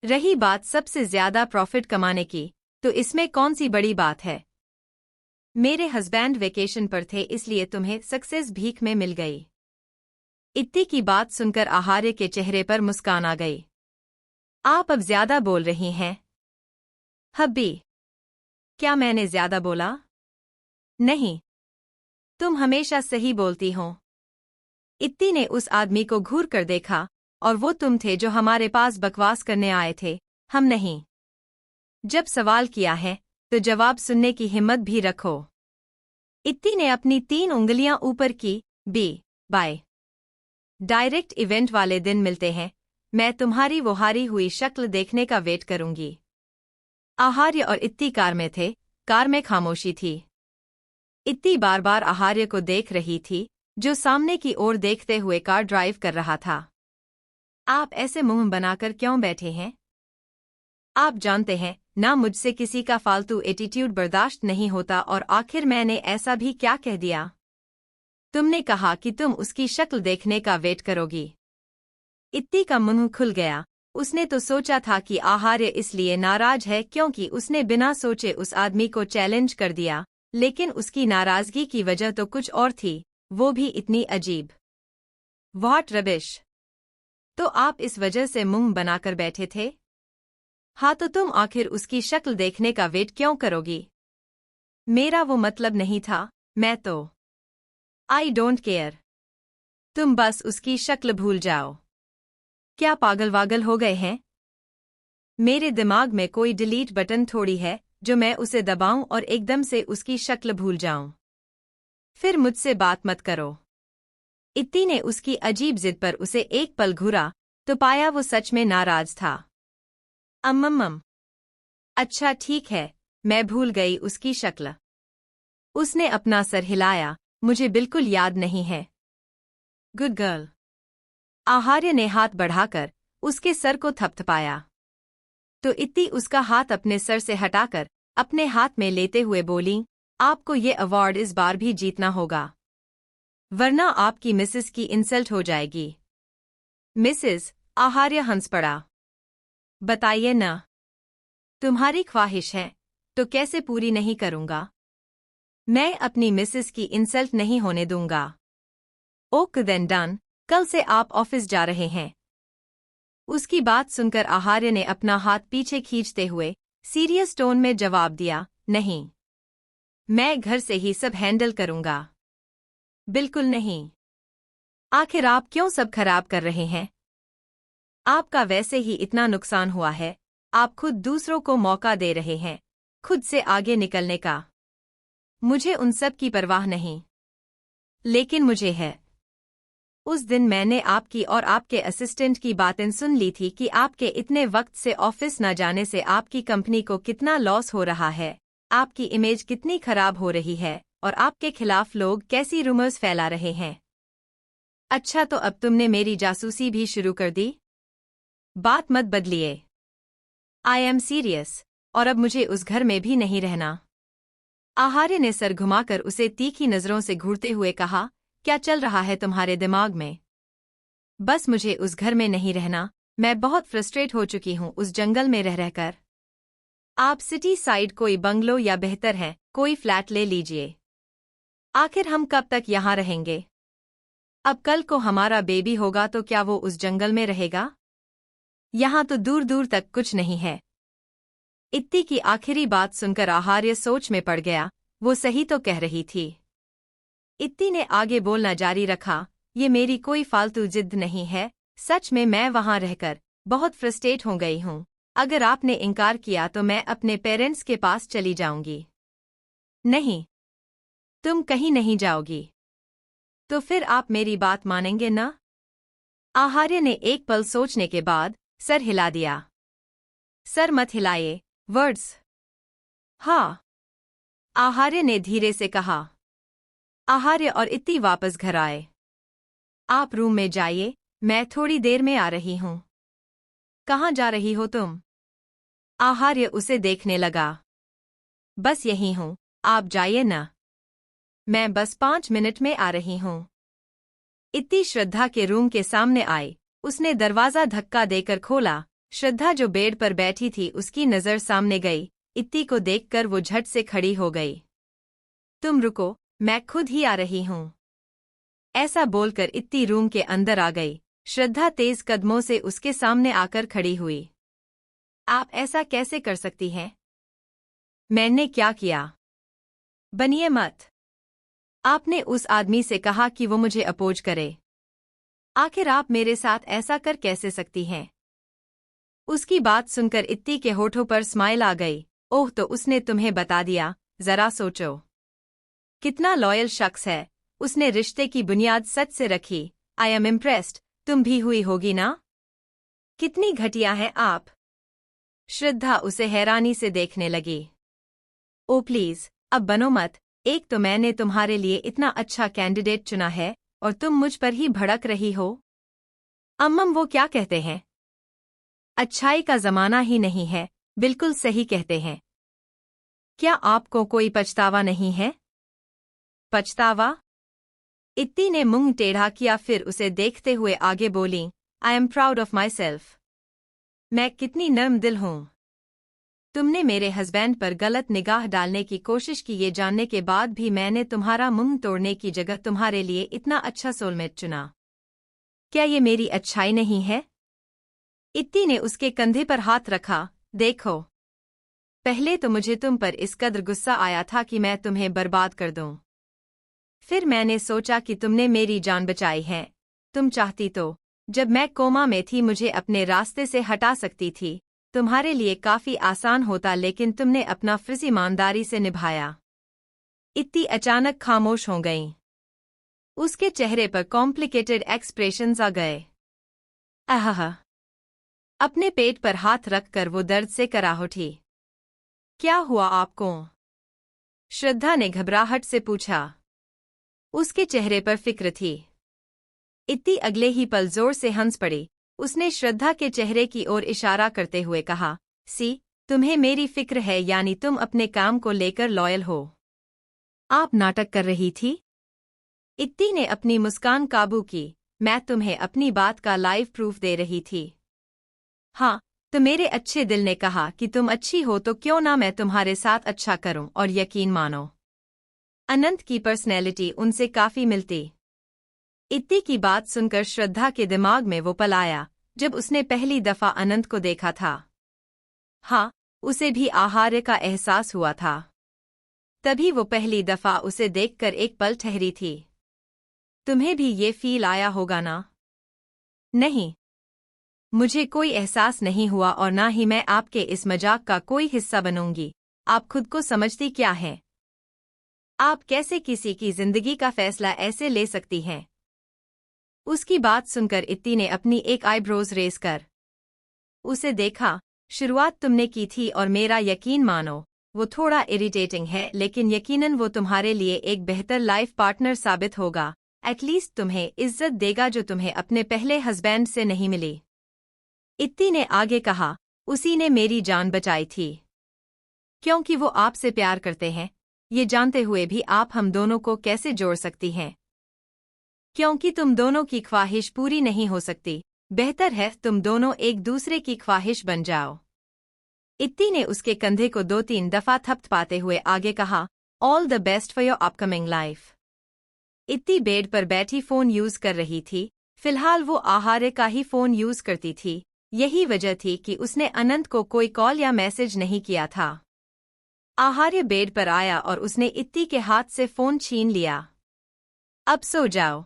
Speaker 1: रही बात सबसे ज्यादा प्रॉफिट कमाने की, तो इसमें कौन सी बड़ी बात है? मेरे हस्बैंड वेकेशन पर थे इसलिए तुम्हें सक्सेस भीख में मिल गई। इत्ती की बात सुनकर आहार्य के चेहरे पर मुस्कान आ गई। आप अब ज्यादा बोल रही हैं। हब्बी, क्या मैंने ज्यादा बोला? नहीं, तुम हमेशा सही बोलती हो। इत्ती ने उस आदमी को घूर कर देखा, और वो तुम थे जो हमारे पास बकवास करने आए थे, हम नहीं। जब सवाल किया है, तो जवाब सुनने की हिम्मत भी रखो। इत्ती ने अपनी 3 उंगलियां ऊपर की, बाय। डायरेक्ट इवेंट वाले दिन मिलते हैं, मैं तुम्हारी वो हारी हुई शक्ल देखने का वेट करूंगी। आहार्य और इत्ती कार में थे, कार में खामोशी थी। इत्ती बार बार आहार्य को देख रही थी, जो सामने की ओर देखते हुए कार ड्राइव कर रहा था। आप ऐसे मुंह बनाकर क्यों बैठे हैं? आप जानते हैं ना, मुझसे किसी का फालतू एटीट्यूड बर्दाश्त नहीं होता, और आखिर मैंने ऐसा भी क्या कह दिया? तुमने कहा कि तुम उसकी शक्ल देखने का वेट करोगी। इत्ती का मुंह खुल गया। उसने तो सोचा था कि आहार्य इसलिए नाराज है क्योंकि उसने बिना सोचे उस आदमी को चैलेंज कर दिया, लेकिन उसकी नाराजगी की वजह तो कुछ और थी, वो भी इतनी अजीब। What rubbish! तो आप इस वजह से मुंह बनाकर बैठे थे? हाँ, तो तुम आखिर उसकी शक्ल देखने का वेट क्यों करोगी? मेरा वो मतलब नहीं था, मैं तो आई डोंट केयर। तुम बस उसकी शक्ल भूल जाओ। क्या पागल वागल हो गए हैं? मेरे दिमाग में कोई डिलीट बटन थोड़ी है जो मैं उसे दबाऊं और एकदम से उसकी शक्ल भूल जाऊं। फिर मुझसे बात मत करो। इत्ती ने उसकी अजीब जिद पर उसे एक पल घूरा तो पाया वो सच में नाराज था। अम्मम्मम। अच्छा ठीक है, मैं भूल गई उसकी शक्ल। उसने अपना सर हिलाया, मुझे बिल्कुल याद नहीं है। Good girl. आहार्य ने हाथ बढ़ाकर उसके सर को थपथपाया तो इत्ती उसका हाथ अपने सर से हटाकर अपने हाथ में लेते हुए बोली, आपको ये अवार्ड इस बार भी जीतना होगा, वरना आपकी मिसेस की इंसल्ट हो जाएगी। मिसेस? आहार्य हंस पड़ा। बताइए न, तुम्हारी ख्वाहिश है तो कैसे पूरी नहीं करूंगा। मैं अपनी मिसेस की इंसल्ट नहीं होने दूंगा। ओक देन डन, कल से आप ऑफिस जा रहे हैं। उसकी बात सुनकर आहार्य ने अपना हाथ पीछे खींचते हुए सीरियस टोन में जवाब दिया, नहीं, मैं घर से ही सब हैंडल करूंगा। बिल्कुल नहीं। आखिर आप क्यों सब खराब कर रहे हैं? आपका वैसे ही इतना नुकसान हुआ है, आप खुद दूसरों को मौका दे रहे हैं खुद से आगे निकलने का। मुझे उन सब की परवाह नहीं, लेकिन मुझे है। उस दिन मैंने आपकी और आपके असिस्टेंट की बातें सुन ली थी कि आपके इतने वक्त से ऑफिस न जाने से आपकी कंपनी को कितना लॉस हो रहा है, आपकी इमेज कितनी खराब हो रही है और आपके खिलाफ लोग कैसी रूमर्स फैला रहे हैं। अच्छा तो अब तुमने मेरी जासूसी भी शुरू कर दी? बात मत बदलिए। आई एम सीरियस, और अब मुझे उस घर में भी नहीं रहना। आहार्य ने सर घुमाकर उसे तीखी नजरों से घूरते हुए कहा, क्या चल रहा है तुम्हारे दिमाग में? बस मुझे उस घर में नहीं रहना, मैं बहुत फ्रस्ट्रेट हो चुकी हूँ उस जंगल में रह रहकर। आप सिटी साइड कोई बंगलो या बेहतर है कोई फ्लैट ले लीजिए। आखिर हम कब तक यहाँ रहेंगे? अब कल को हमारा बेबी होगा तो क्या वो उस जंगल में रहेगा? यहाँ तो दूर दूर तक कुछ नहीं है। इत्ती की आखिरी बात सुनकर आहार्य सोच में पड़ गया, वो सही तो कह रही थी। इत्ती ने आगे बोलना जारी रखा, ये मेरी कोई फालतू जिद नहीं है, सच में मैं वहाँ रहकर बहुत फ्रस्ट्रेट हो गई हूँ। अगर आपने इनकार किया तो मैं अपने पेरेंट्स के पास चली जाऊंगी। नहीं, तुम कहीं नहीं जाओगी। तो फिर आप मेरी बात मानेंगे ना? आहार्य ने एक पल सोचने के बाद सर हिला दिया। सर मत हिलाइए, वर्ड्स। हाँ, आहार्य ने धीरे से कहा। आहार्य और इत्ती वापस घर आए। आप रूम में जाइए, मैं थोड़ी देर में आ रही हूँ। कहाँ जा रही हो तुम? आहार्य उसे देखने लगा। बस यहीं हूँ, आप जाइए ना। मैं बस 5 मिनट में आ रही हूँ। इत्ती श्रद्धा के रूम के सामने आई, उसने दरवाजा धक्का देकर खोला। श्रद्धा जो बेड पर बैठी थी उसकी नज़र सामने गई, इत्ती को देखकर वो झट से खड़ी हो गई। तुम रुको, मैं खुद ही आ रही हूँ। ऐसा बोलकर इत्ती रूम के अंदर आ गई। श्रद्धा तेज कदमों से उसके सामने आकर खड़ी हुई। आप ऐसा कैसे कर सकती हैं? मैंने क्या किया? बनिए मत। आपने उस आदमी से कहा कि वो मुझे अपोज करे। आखिर आप मेरे साथ ऐसा कर कैसे सकती हैं? उसकी बात सुनकर इत्ती के होठों पर स्माइल आ गई। ओह, तो उसने तुम्हें बता दिया, जरा सोचो। कितना लॉयल शख्स है, उसने रिश्ते की बुनियाद सच से रखी। आई एम इम्प्रेस्ड, तुम भी हुई होगी ना? कितनी घटिया हैं आप। श्रद्धा उसे हैरानी से देखने लगी। ओ प्लीज, अब बनो मत, एक तो मैंने तुम्हारे लिए इतना अच्छा कैंडिडेट चुना है और तुम मुझ पर ही भड़क रही हो। अम्मम वो क्या कहते हैं? अच्छाई का जमाना ही नहीं है, बिल्कुल सही कहते हैं। क्या आपको कोई पछतावा नहीं है? पछतावा? इत्ती ने मुंह टेढ़ा किया, फिर उसे देखते हुए आगे बोली, I am proud of my self. मैं कितनी नर्म दिल हूँ। तुमने मेरे हस्बैंड पर गलत निगाह डालने की कोशिश की, ये जानने के बाद भी मैंने तुम्हारा मुंह तोड़ने की जगह तुम्हारे लिए इतना अच्छा सोलमेट चुना। क्या ये मेरी अच्छाई नहीं है? इत्ती ने उसके कंधे पर हाथ रखा। देखो, पहले तो मुझे तुम पर इस कदर गुस्सा आया था कि मैं तुम्हें बर्बाद कर दूं। फिर मैंने सोचा कि तुमने मेरी जान बचाई है। तुम चाहती तो जब मैं कोमा में थी मुझे अपने रास्ते से हटा सकती थी। तुम्हारे लिए काफी आसान होता, लेकिन तुमने अपना फर्ज ईमानदारी से निभाया। इत्ती अचानक खामोश हो गईं। उसके चेहरे पर कॉम्प्लिकेटेड एक्सप्रेशंस आ गए। आह! अपने पेट पर हाथ रखकर वो दर्द से कराह उठी। क्या हुआ आपको? श्रद्धा ने घबराहट से पूछा। उसके चेहरे पर फिक्र थी। इत्ती अगले ही पल जोर से हंस पड़ी। उसने श्रद्धा के चेहरे की ओर इशारा करते हुए कहा, तुम्हें मेरी फिक्र है, यानी तुम अपने काम को लेकर लॉयल हो। आप नाटक कर रही थी? इत्ती ने अपनी मुस्कान काबू की। मैं तुम्हें अपनी बात का लाइव प्रूफ दे रही थी। हाँ, तो मेरे अच्छे दिल ने कहा कि तुम अच्छी हो तो क्यों ना मैं तुम्हारे साथ अच्छा करूं, और यकीन मानो, अनंत की पर्सनैलिटी उनसे काफी मिलती। इत्ती की बात सुनकर श्रद्धा के दिमाग में वो पल आया जब उसने पहली दफा अनंत को देखा था। हाँ, उसे भी आहार्य का एहसास हुआ था। तभी वो पहली दफा उसे देखकर एक पल ठहरी थी। तुम्हें भी ये फील आया होगा ना? नहीं, मुझे कोई एहसास नहीं हुआ और ना ही मैं आपके इस मजाक का कोई हिस्सा बनूंगी। आप खुद को समझती क्या हैं? आप कैसे किसी की जिंदगी का फैसला ऐसे ले सकती हैं? उसकी बात सुनकर इत्ती ने अपनी एक आईब्रोज रेस कर उसे देखा। शुरुआत तुमने की थी और मेरा यकीन मानो, वो थोड़ा इरिटेटिंग है, लेकिन यकीनन वो तुम्हारे लिए एक बेहतर लाइफ पार्टनर साबित होगा। एटलीस्ट तुम्हें इज्जत देगा जो तुम्हें अपने पहले हस्बैंड से नहीं मिली। इत्ती ने आगे कहा, उसी ने मेरी जान बचाई थी। क्योंकि वो आपसे प्यार करते हैं, ये जानते हुए भी आप हम दोनों को कैसे जोड़ सकती हैं? क्योंकि तुम दोनों की ख्वाहिश पूरी नहीं हो सकती। बेहतर है तुम दोनों एक दूसरे की ख्वाहिश बन जाओ। इत्ती ने उसके कंधे को 2-3 दफा थपथपाते हुए आगे कहा, all the best for your upcoming life. इत्ती बेड पर बैठी फोन यूज कर रही थी। फिलहाल वो आहार्य का ही फोन यूज करती थी। यही वजह थी कि उसने अनंत को कोई कॉल या मैसेज नहीं किया था। आहार्य बेड पर आया और उसने इत्ती के हाथ से फोन छीन लिया। अब सो जाओ।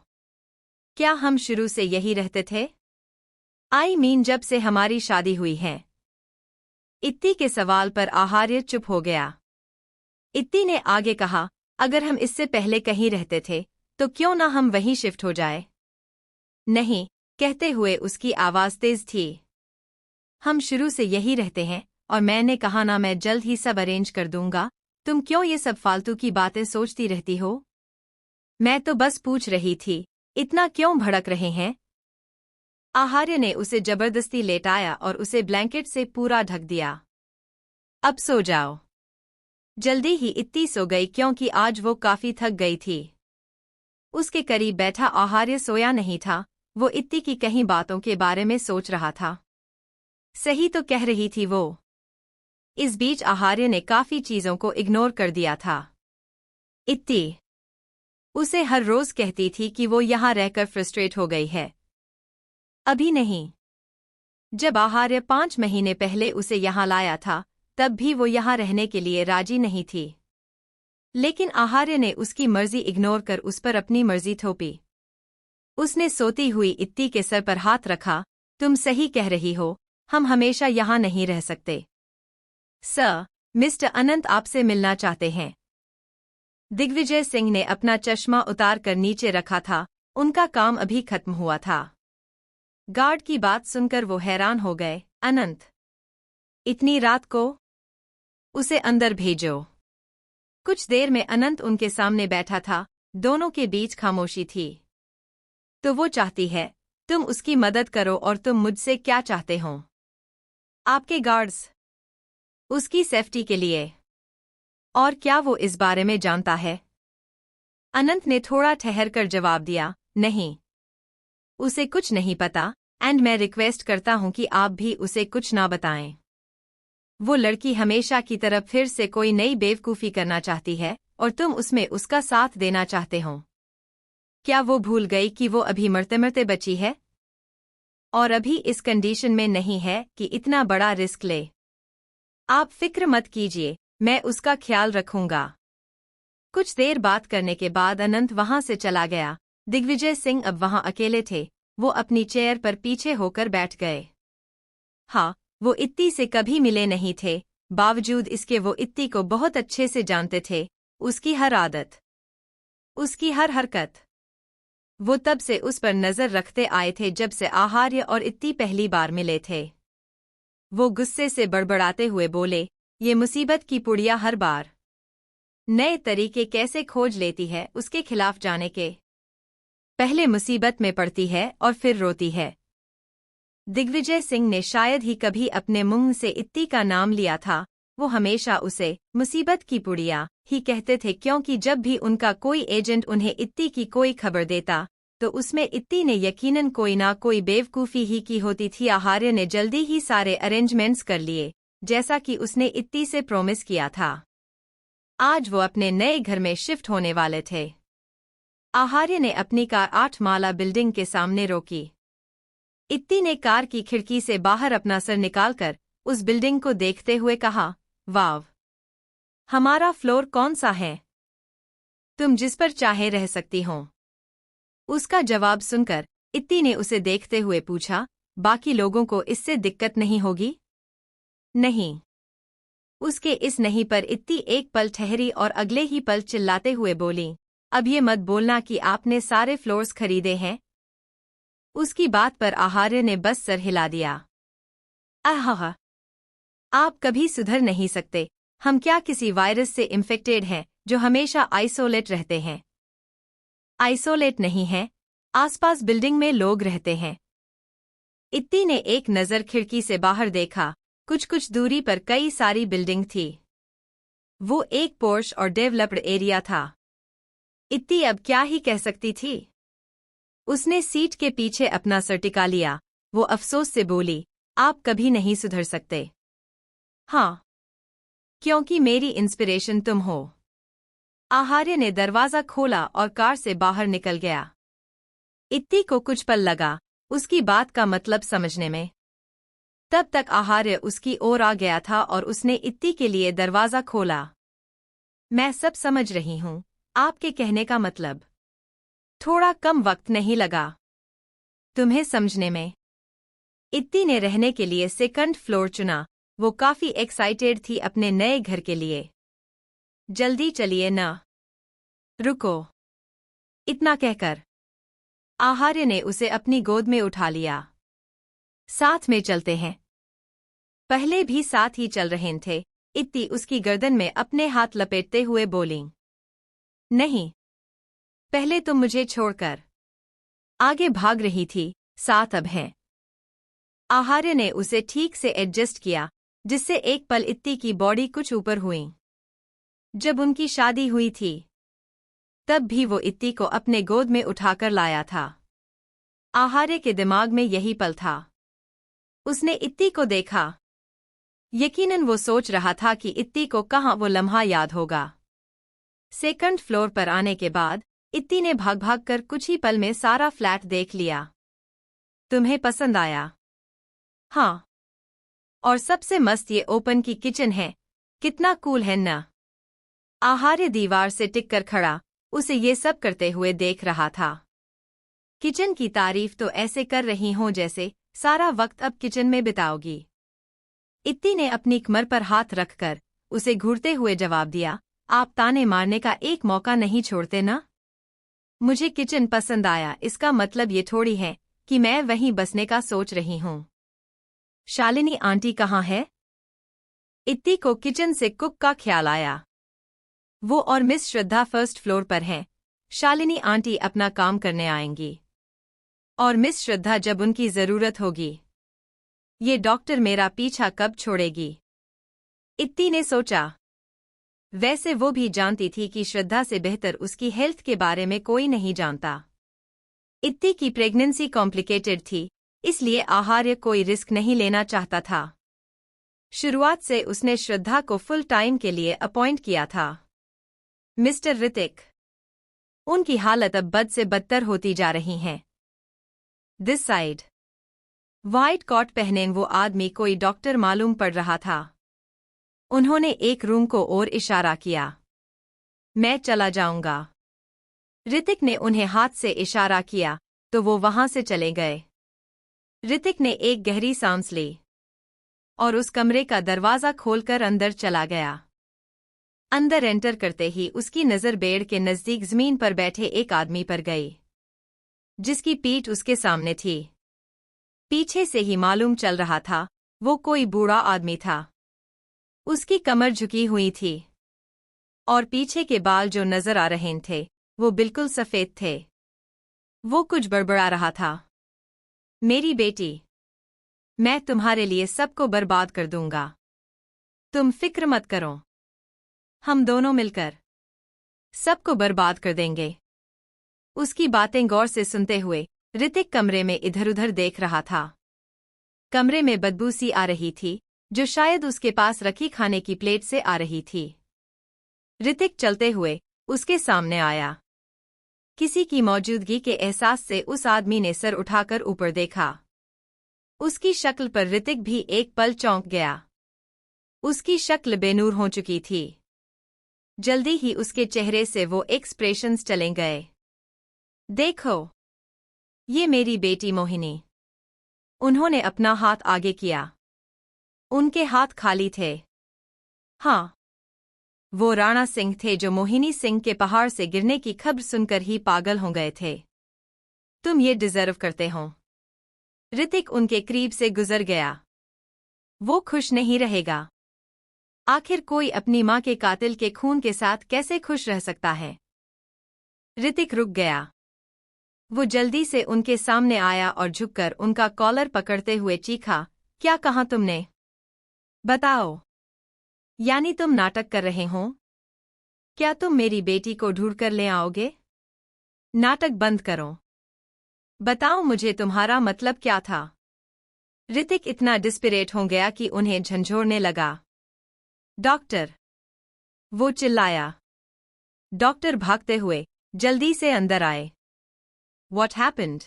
Speaker 1: क्या हम शुरू से यही रहते थे? जब से हमारी शादी हुई है। इत्ती के सवाल पर आहार्य चुप हो गया। इत्ती ने आगे कहा, अगर हम इससे पहले कहीं रहते थे तो क्यों ना हम वहीं शिफ्ट हो जाए? नहीं, कहते हुए उसकी आवाज तेज थी। हम शुरू से यही रहते हैं और मैंने कहा ना, मैं जल्द ही सब अरेंज कर दूंगा। तुम क्यों ये सब फालतू की बातें सोचती रहती हो? मैं तो बस पूछ रही थी, इतना क्यों भड़क रहे हैं? आहार्य ने उसे जबरदस्ती लेटाया और उसे ब्लैंकेट से पूरा ढक दिया। अब सो जाओ। जल्दी ही इत्ती सो गई क्योंकि आज वो काफी थक गई थी। उसके करीब बैठा आहार्य सोया नहीं था, वो इत्ती की कहीं बातों के बारे में सोच रहा था। सही तो कह रही थी वो। इस बीच आहार्य ने काफी चीजों को इग्नोर कर दिया था। इत्ती उसे हर रोज कहती थी कि वो यहां रहकर फ्रस्ट्रेट हो गई है। अभी नहीं। जब आहार्य 5 महीने पहले उसे यहां लाया था, तब भी वो यहां रहने के लिए राजी नहीं थी। लेकिन आहार्य ने उसकी मर्जी इग्नोर कर उस पर अपनी मर्जी थोपी। उसने सोती हुई इत्ती के सर पर हाथ रखा, तुम सही कह रही हो, हम हमेशा यहां नहीं रह सकते। सर, मिस्टर अनंत आपसे मिलना चाहते हैं। दिग्विजय सिंह ने अपना चश्मा उतार कर नीचे रखा था, उनका काम अभी खत्म हुआ था। गार्ड की बात सुनकर वो हैरान हो गए। अनंत? इतनी रात को? उसे अंदर भेजो। कुछ देर में अनंत उनके सामने बैठा था, दोनों के बीच खामोशी थी। तो वो चाहती है, तुम उसकी मदद करो और तुम मुझसे क्या चाहते हो? आपके गार्ड्स? उसकी सेफ्टी के लिए। और क्या वो इस बारे में जानता है? अनंत ने थोड़ा ठहरकर जवाब दिया, नहीं। उसे कुछ नहीं पता, एंड मैं रिक्वेस्ट करता हूं कि आप भी उसे कुछ ना बताएं। वो लड़की हमेशा की तरह फिर से कोई नई बेवकूफ़ी करना चाहती है और तुम उसमें उसका साथ देना चाहते हो। क्या वो भूल गई कि वो अभी मरते मरते बची है? और अभी इस कंडीशन में नहीं है कि इतना बड़ा रिस्क ले। आप फिक्र मत कीजिए, मैं उसका ख्याल रखूंगा। कुछ देर बात करने के बाद अनंत वहां से चला गया। दिग्विजय सिंह अब वहां अकेले थे। वो अपनी चेयर पर पीछे होकर बैठ गए। हाँ, वो इत्ती से कभी मिले नहीं थे, बावजूद इसके वो इत्ती को बहुत अच्छे से जानते थे, उसकी हर आदत, उसकी हर हरकत। वो तब से उस पर नजर रखते आए थे जब से आहार्य और इत्ती पहली बार मिले थे। वो गुस्से से बड़बड़ाते हुए बोले, ये मुसीबत की पुड़िया हर बार नए तरीके कैसे खोज लेती है उसके खिलाफ जाने के। पहले मुसीबत में पड़ती है और फिर रोती है। दिग्विजय सिंह ने शायद ही कभी अपने मुंह से इत्ती का नाम लिया था। वो हमेशा उसे मुसीबत की पुड़िया ही कहते थे, क्योंकि जब भी उनका कोई एजेंट उन्हें इत्ती की कोई खबर देता तो उसमें इत्ती ने यकीनन कोई ना कोई बेवकूफ़ी ही की होती थी। आहार्य ने जल्दी ही सारे अरेंजमेंट्स कर लिए, जैसा कि उसने इत्ती से प्रॉमिस किया था। आज वो अपने नए घर में शिफ्ट होने वाले थे। आहार्य ने अपनी कार 8 माला बिल्डिंग के सामने रोकी। इत्ती ने कार की खिड़की से बाहर अपना सर निकालकर उस बिल्डिंग को देखते हुए कहा, वाव, हमारा फ्लोर कौन सा है? तुम जिस पर चाहे रह सकती हो। उसका जवाब सुनकर इत्ती ने उसे देखते हुए पूछा, बाकी लोगों को इससे दिक्कत नहीं होगी? नहीं। उसके इस नहीं पर इत्ती एक पल ठहरी और अगले ही पल चिल्लाते हुए बोली, अब ये मत बोलना कि आपने सारे फ्लोर्स खरीदे हैं। उसकी बात पर आहार्य ने बस सर हिला दिया। आहा, आप कभी सुधर नहीं सकते। हम क्या किसी वायरस से इन्फेक्टेड हैं जो हमेशा आइसोलेट रहते हैं? आइसोलेट नहीं है, आसपास बिल्डिंग में लोग रहते हैं। इत्ती ने एक नज़र खिड़की से बाहर देखा। कुछ दूरी पर कई सारी बिल्डिंग थी। वो एक पोर्श और डेवलप्ड एरिया था। इत्ती अब क्या ही कह सकती थी। उसने सीट के पीछे अपना सर टिका लिया। वो अफसोस से बोली, आप कभी नहीं सुधर सकते। हाँ, क्योंकि मेरी इंस्पिरेशन तुम हो। आहार्य ने दरवाज़ा खोला और कार से बाहर निकल गया। इत्ती को कुछ पल लगा उसकी बात का मतलब समझने में। तब तक आहार्य उसकी ओर आ गया था और उसने इत्ती के लिए दरवाज़ा खोला। मैं सब समझ रही हूँ, आपके कहने का मतलब। थोड़ा कम वक्त नहीं लगा तुम्हें समझने में? इत्ती ने रहने के लिए सेकंड फ्लोर चुना। वो काफी एक्साइटेड थी अपने नए घर के लिए। जल्दी चलिए ना, रुको। इतना कहकर आहार्य ने उसे अपनी गोद में उठा लिया। साथ में चलते हैं। पहले भी साथ ही चल रहे थे। इत्ती उसकी गर्दन में अपने हाथ लपेटते हुए बोली, नहीं, पहले तुम मुझे छोड़कर आगे भाग रही थी, साथ अब हैं। आहार्य ने उसे ठीक से एडजस्ट किया, जिससे एक पल इत्ती की बॉडी कुछ ऊपर हुई। जब उनकी शादी हुई थी तब भी वो इत्ती को अपने गोद में उठाकर लाया था। आहार्य के दिमाग में यही पल था। उसने इत्ती को देखा। यकीनन वो सोच रहा था कि इत्ती को कहाँ वो लम्हा याद होगा। सेकंड फ्लोर पर आने के बाद इत्ती ने भाग कर कुछ ही पल में सारा फ्लैट देख लिया। तुम्हें पसंद आया? हाँ। और सबसे मस्त ये ओपन की किचन है, कितना कूल है ना? आहार्य दीवार से टिककर खड़ा उसे ये सब करते हुए देख रहा था। किचन की तारीफ तो ऐसे कर रही हो जैसे सारा वक्त अब किचन में बिताओगी। इत्ती ने अपनी कमर पर हाथ रखकर उसे घूरते हुए जवाब दिया, आप ताने मारने का एक मौका नहीं छोड़ते ना? मुझे किचन पसंद आया इसका मतलब ये थोड़ी है कि मैं वहीं बसने का सोच रही हूँ। शालिनी आंटी कहाँ है? इत्ती को किचन से कुक का ख्याल आया। वो और मिस श्रद्धा फर्स्ट फ्लोर पर हैं। शालिनी आंटी अपना काम करने आएंगी और मिस श्रद्धा जब उनकी जरूरत होगी। ये डॉक्टर मेरा पीछा कब छोड़ेगी? इत्ती ने सोचा। वैसे वो भी जानती थी कि श्रद्धा से बेहतर उसकी हेल्थ के बारे में कोई नहीं जानता। इत्ती की प्रेगनेंसी कॉम्प्लिकेटेड थी, इसलिए आहार्य कोई रिस्क नहीं लेना चाहता था। शुरुआत से उसने श्रद्धा को फुल टाइम के लिए अपॉइंट किया था। मिस्टर ऋतिक, उनकी हालत अब बद से बदतर होती जा रही है। This side. व्हाइट कोट पहने वो आदमी कोई डॉक्टर मालूम पड़ रहा था। उन्होंने एक रूम को और इशारा किया। मैं चला जाऊंगा। ऋतिक ने उन्हें हाथ से इशारा किया तो वो वहां से चले गए। ऋतिक ने एक गहरी सांस ली और उस कमरे का दरवाजा खोलकर अंदर चला गया। अंदर एंटर करते ही उसकी नज़र बेड के नज़दीक ज़मीन पर बैठे एक आदमी पर गई। जिसकी पीठ उसके सामने थी। पीछे से ही मालूम चल रहा था वो कोई बूढ़ा आदमी था। उसकी कमर झुकी हुई थी और पीछे के बाल जो नजर आ रहे थे वो बिल्कुल सफेद थे। वो कुछ बड़बड़ा रहा था। मेरी बेटी, मैं तुम्हारे लिए सबको बर्बाद कर दूंगा। तुम फिक्र मत करो, हम दोनों मिलकर सबको बर्बाद कर देंगे। उसकी बातें गौर से सुनते हुए ऋतिक कमरे में इधर-उधर देख रहा था। कमरे में बदबू सी आ रही थी जो शायद उसके पास रखी खाने की प्लेट से आ रही थी। ऋतिक चलते हुए उसके सामने आया। किसी की मौजूदगी के एहसास से उस आदमी ने सर उठाकर ऊपर देखा। उसकी शक्ल पर ऋतिक भी एक पल चौंक गया। उसकी शक्ल बेनूर हो चुकी थी। जल्दी ही उसके चेहरे से वो एक्सप्रेशंस चले गए। देखो, ये मेरी बेटी मोहिनी। उन्होंने अपना हाथ आगे किया। उनके हाथ खाली थे। हाँ, वो राणा सिंह थे जो मोहिनी सिंह के पहाड़ से गिरने की खबर सुनकर ही पागल हो गए थे। तुम ये डिजर्व करते हो। ऋतिक उनके करीब से गुजर गया। वो खुश नहीं रहेगा। आखिर कोई अपनी मां के कातिल के खून के साथ कैसे खुश रह सकता है? ऋतिक रुक गया। वो जल्दी से उनके सामने आया और झुककर उनका कॉलर पकड़ते हुए चीखा, क्या कहा तुमने? बताओ। यानी तुम नाटक कर रहे हो? क्या तुम मेरी बेटी को ढूंढ कर ले आओगे? नाटक बंद करो। बताओ मुझे तुम्हारा मतलब क्या था? ऋतिक इतना डिस्परेट हो गया कि उन्हें झंझोड़ने लगा। डॉक्टर! वो चिल्लाया। डॉक्टर भागते हुए जल्दी से अंदर आए। What happened?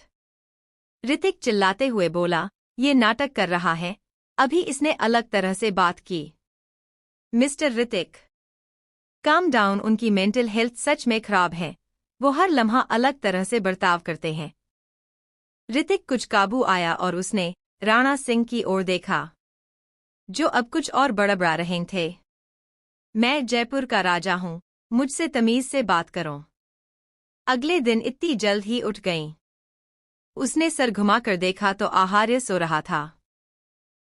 Speaker 1: ऋतिक चिल्लाते हुए बोला, ये नाटक कर रहा है, अभी इसने अलग तरह से बात की। Mister Hrithik, calm down. उनकी मेंटल हेल्थ सच में खराब है। वो हर लम्हा अलग तरह से बर्ताव करते हैं। ऋतिक कुछ काबू आया और उसने राणा सिंह की ओर देखा, जो अब कुछ और बड़बड़ा रहे थे। मैं जयपुर का राजा हूँ, मुझसे तमीज से बात करो। अगले दिन इतनी जल्द ही उठ गईं। उसने सर घुमाकर देखा तो आहार्य सो रहा था।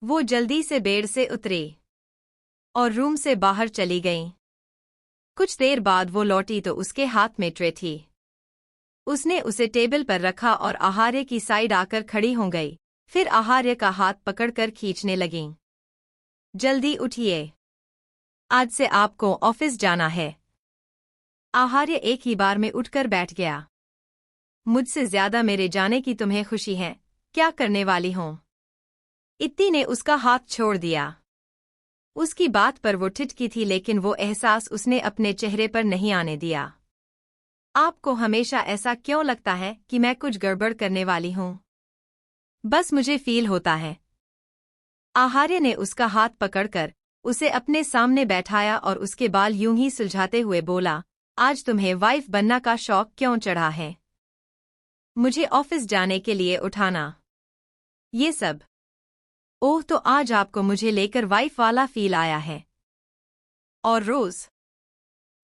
Speaker 1: वो जल्दी से बेड से उतरी और रूम से बाहर चली गईं। कुछ देर बाद वो लौटी तो उसके हाथ में ट्रे थी। उसने उसे टेबल पर रखा और आहार्य की साइड आकर खड़ी हो गई। फिर आहार्य का हाथ पकड़कर खींचने लगीं। जल्दी उठिए, आज से आपको ऑफिस जाना है। आहार्य एक ही बार में उठकर बैठ गया। मुझसे ज्यादा मेरे जाने की तुम्हें खुशी है, क्या करने वाली हो? इत्ती ने उसका हाथ छोड़ दिया। उसकी बात पर वो ठिठकी थी लेकिन वो एहसास उसने अपने चेहरे पर नहीं आने दिया। आपको हमेशा ऐसा क्यों लगता है कि मैं कुछ गड़बड़ करने वाली हूं? बस मुझे फील होता है। आहार्य ने उसका हाथ पकड़कर उसे अपने सामने बैठाया और उसके बाल यूं ही सुलझाते हुए बोला, आज तुम्हें वाइफ बनना का शौक क्यों चढ़ा है? मुझे ऑफिस जाने के लिए उठाना, ये सब। ओह, तो आज आपको मुझे लेकर वाइफ वाला फील आया है। और रोज?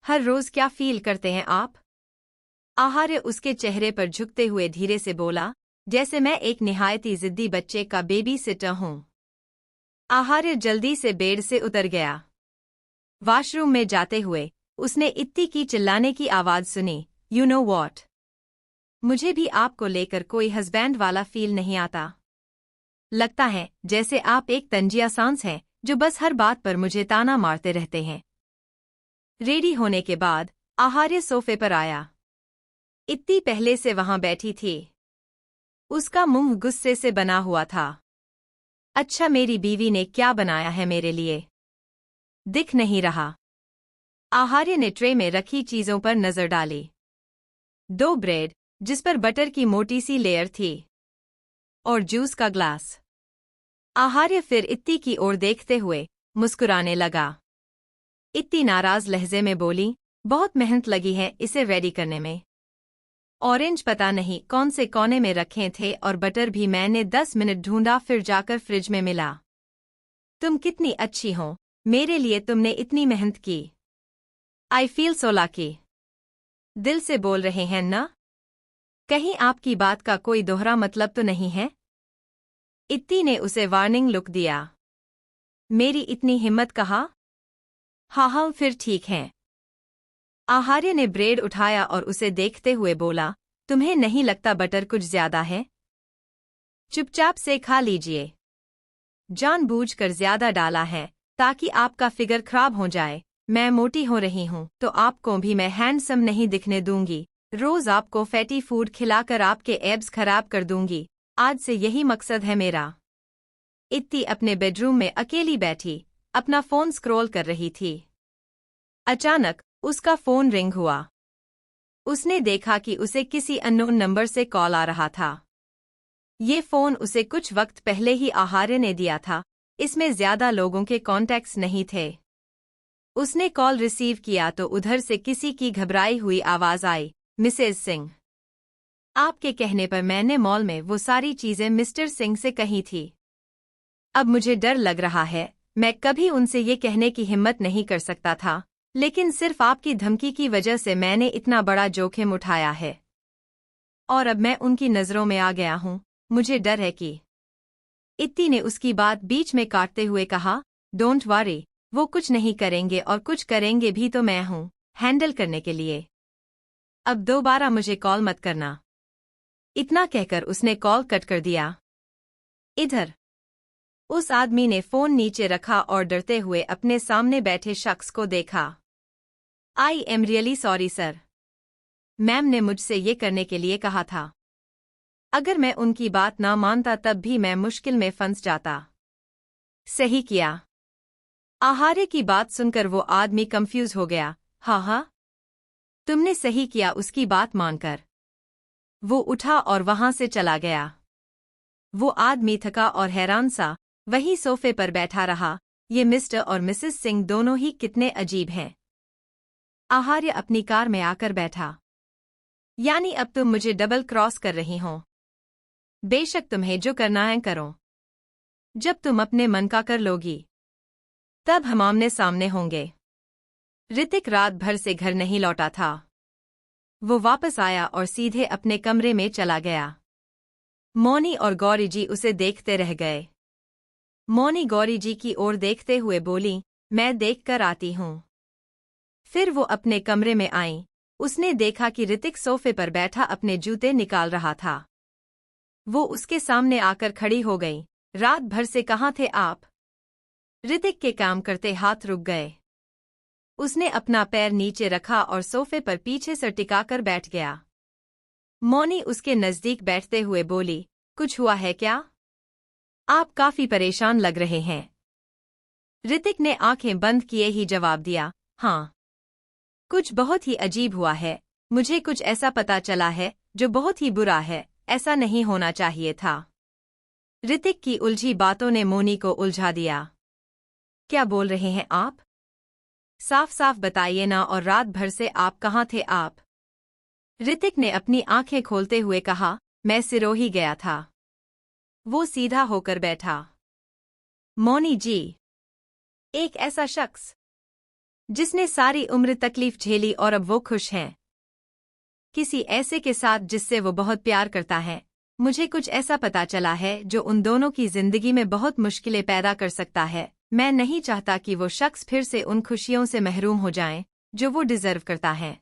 Speaker 1: हर रोज क्या फील करते हैं आप? आहार्य उसके चेहरे पर झुकते हुए धीरे से बोला, जैसे मैं एक निहायती जिद्दी बच्चे का बेबी सिटर हूं। आहार्य जल्दी से बेड से उतर गया। वॉशरूम में जाते हुए उसने इत्ती की चिल्लाने की आवाज सुनी, यू नो वॉट? मुझे भी आपको लेकर कोई हस्बैंड वाला फील नहीं आता। लगता है जैसे आप एक तंजिया सांस हैं जो बस हर बात पर मुझे ताना मारते रहते हैं। रेडी होने के बाद आहार्य सोफे पर आया। इत्ती पहले से वहां बैठी थी। उसका मुंह गुस्से से बना हुआ था। अच्छा, मेरी बीवी ने क्या बनाया है मेरे लिए? दिख नहीं रहा। आहार्य ने ट्रे में रखी चीजों पर नजर डाली। 2 ब्रेड जिस पर बटर की मोटी सी लेयर थी और जूस का ग्लास। आहार्य फिर इत्ती की ओर देखते हुए मुस्कुराने लगा। इत्ती नाराज लहजे में बोली, बहुत मेहनत लगी है इसे रेडी करने में। ऑरेंज पता नहीं कौन से कोने में रखे थे और बटर भी मैंने 10 मिनट ढूंढा, फिर जाकर फ्रिज में मिला। तुम कितनी अच्छी हो, मेरे लिए तुमने इतनी मेहनत की। I feel so lucky. दिल से बोल रहे हैं ना? कहीं आपकी बात का कोई दोहरा मतलब तो नहीं है? इत्ती ने उसे वार्निंग लुक दिया। मेरी इतनी हिम्मत कहा? हाँ फिर ठीक है। आहार्य ने ब्रेड उठाया और उसे देखते हुए बोला, तुम्हें नहीं लगता बटर कुछ ज्यादा है? चुपचाप से खा लीजिए। जानबूझकर ज्यादा डाला है ताकि आपका फिगर खराब हो जाए। मैं मोटी हो रही हूँ तो आपको भी मैं हैंडसम नहीं दिखने दूंगी। रोज आपको फैटी फूड खिलाकर आपके एब्स खराब कर दूंगी। आज से यही मकसद है मेरा। इत्ती अपने बेडरूम में अकेली बैठी अपना फोन स्क्रॉल कर रही थी। अचानक उसका फोन रिंग हुआ। उसने देखा कि उसे किसी अननोन नंबर से कॉल आ रहा था। ये फोन उसे कुछ वक्त पहले ही आहार्य ने दिया था। इसमें ज्यादा लोगों के कॉन्टैक्ट्स नहीं थे। उसने कॉल रिसीव किया तो उधर से किसी की घबराई हुई आवाज आई, मिसेज सिंह। आपके कहने पर मैंने मॉल में वो सारी चीजें मिस्टर सिंह से कही थी। अब मुझे डर लग रहा है। मैं कभी उनसे ये कहने की हिम्मत नहीं कर सकता था, लेकिन सिर्फ आपकी धमकी की वजह से मैंने इतना बड़ा जोखिम उठाया है। और अब मैं उनकी नजरों में आ गया हूँ। मुझे डर है कि। इत्ती ने उसकी बात बीच में काटते हुए कहा, डोंट वरी, वो कुछ नहीं करेंगे और कुछ करेंगे भी तो मैं हूँ हैंडल करने के लिए। अब दोबारा मुझे कॉल मत करना। इतना कहकर उसने कॉल कट कर दिया। इधर उस आदमी ने फोन नीचे रखा और डरते हुए अपने सामने बैठे शख्स को देखा। I am really sorry sir. Ma'am ने मुझसे ये करने के लिए कहा था। अगर मैं उनकी बात ना मानता तब भी मैं मुश्किल में फंस जाता। सही किया। आहार्य की बात सुनकर वो आदमी कंफ्यूज हो गया। हाँ, तुमने सही किया उसकी बात मानकर। वो उठा और वहां से चला गया। वो आदमी थका और हैरान सा वहीं सोफे पर बैठा रहा। ये मिस्टर और मिसेस सिंह दोनों ही कितने अजीब हैं। आहार्य अपनी कार में आकर बैठा। यानी अब तुम मुझे डबल क्रॉस कर रही हो। बेशक तुम्हें जो करना है करो। जब तुम अपने मन का कर लोगी तब हम आमने सामने होंगे। ऋतिक रात भर से घर नहीं लौटा था। वो वापस आया और सीधे अपने कमरे में चला गया। मौनी और गौरी जी उसे देखते रह गए। मौनी गौरी जी की ओर देखते हुए बोली, मैं देख कर आती हूँ। फिर वो अपने कमरे में आई। उसने देखा कि ऋतिक सोफे पर बैठा अपने जूते निकाल रहा था। वो उसके सामने आकर खड़ी हो गई। रात भर से कहाँ थे आप? ऋतिक के काम करते हाथ रुक गए। उसने अपना पैर नीचे रखा और सोफे पर पीछे से टिकाकर बैठ गया। मौनी उसके नजदीक बैठते हुए बोली, कुछ हुआ है क्या? आप काफी परेशान लग रहे हैं। ऋतिक ने आंखें बंद किए ही जवाब दिया, हाँ। कुछ बहुत ही अजीब हुआ है। मुझे कुछ ऐसा पता चला है जो बहुत ही बुरा है। ऐसा नहीं होना चाहिए था। ऋतिक की उलझी बातों ने मौनी को उलझा दिया। क्या बोल रहे हैं आप? साफ साफ बताइए ना। और रात भर से आप कहाँ थे आप? ऋतिक ने अपनी आंखें खोलते हुए कहा, मैं सिरोही गया था। वो सीधा होकर बैठा। मौनी जी, एक ऐसा शख्स जिसने सारी उम्र तकलीफ झेली और अब वो खुश हैं। किसी ऐसे के साथ जिससे वो बहुत प्यार करता है। मुझे कुछ ऐसा पता चला है जो उन दोनों की जिंदगी में बहुत मुश्किलें पैदा कर सकता है। मैं नहीं चाहता कि वो शख्स फिर से उन खुशियों से महरूम हो जाएं जो वो डिजर्व करता है।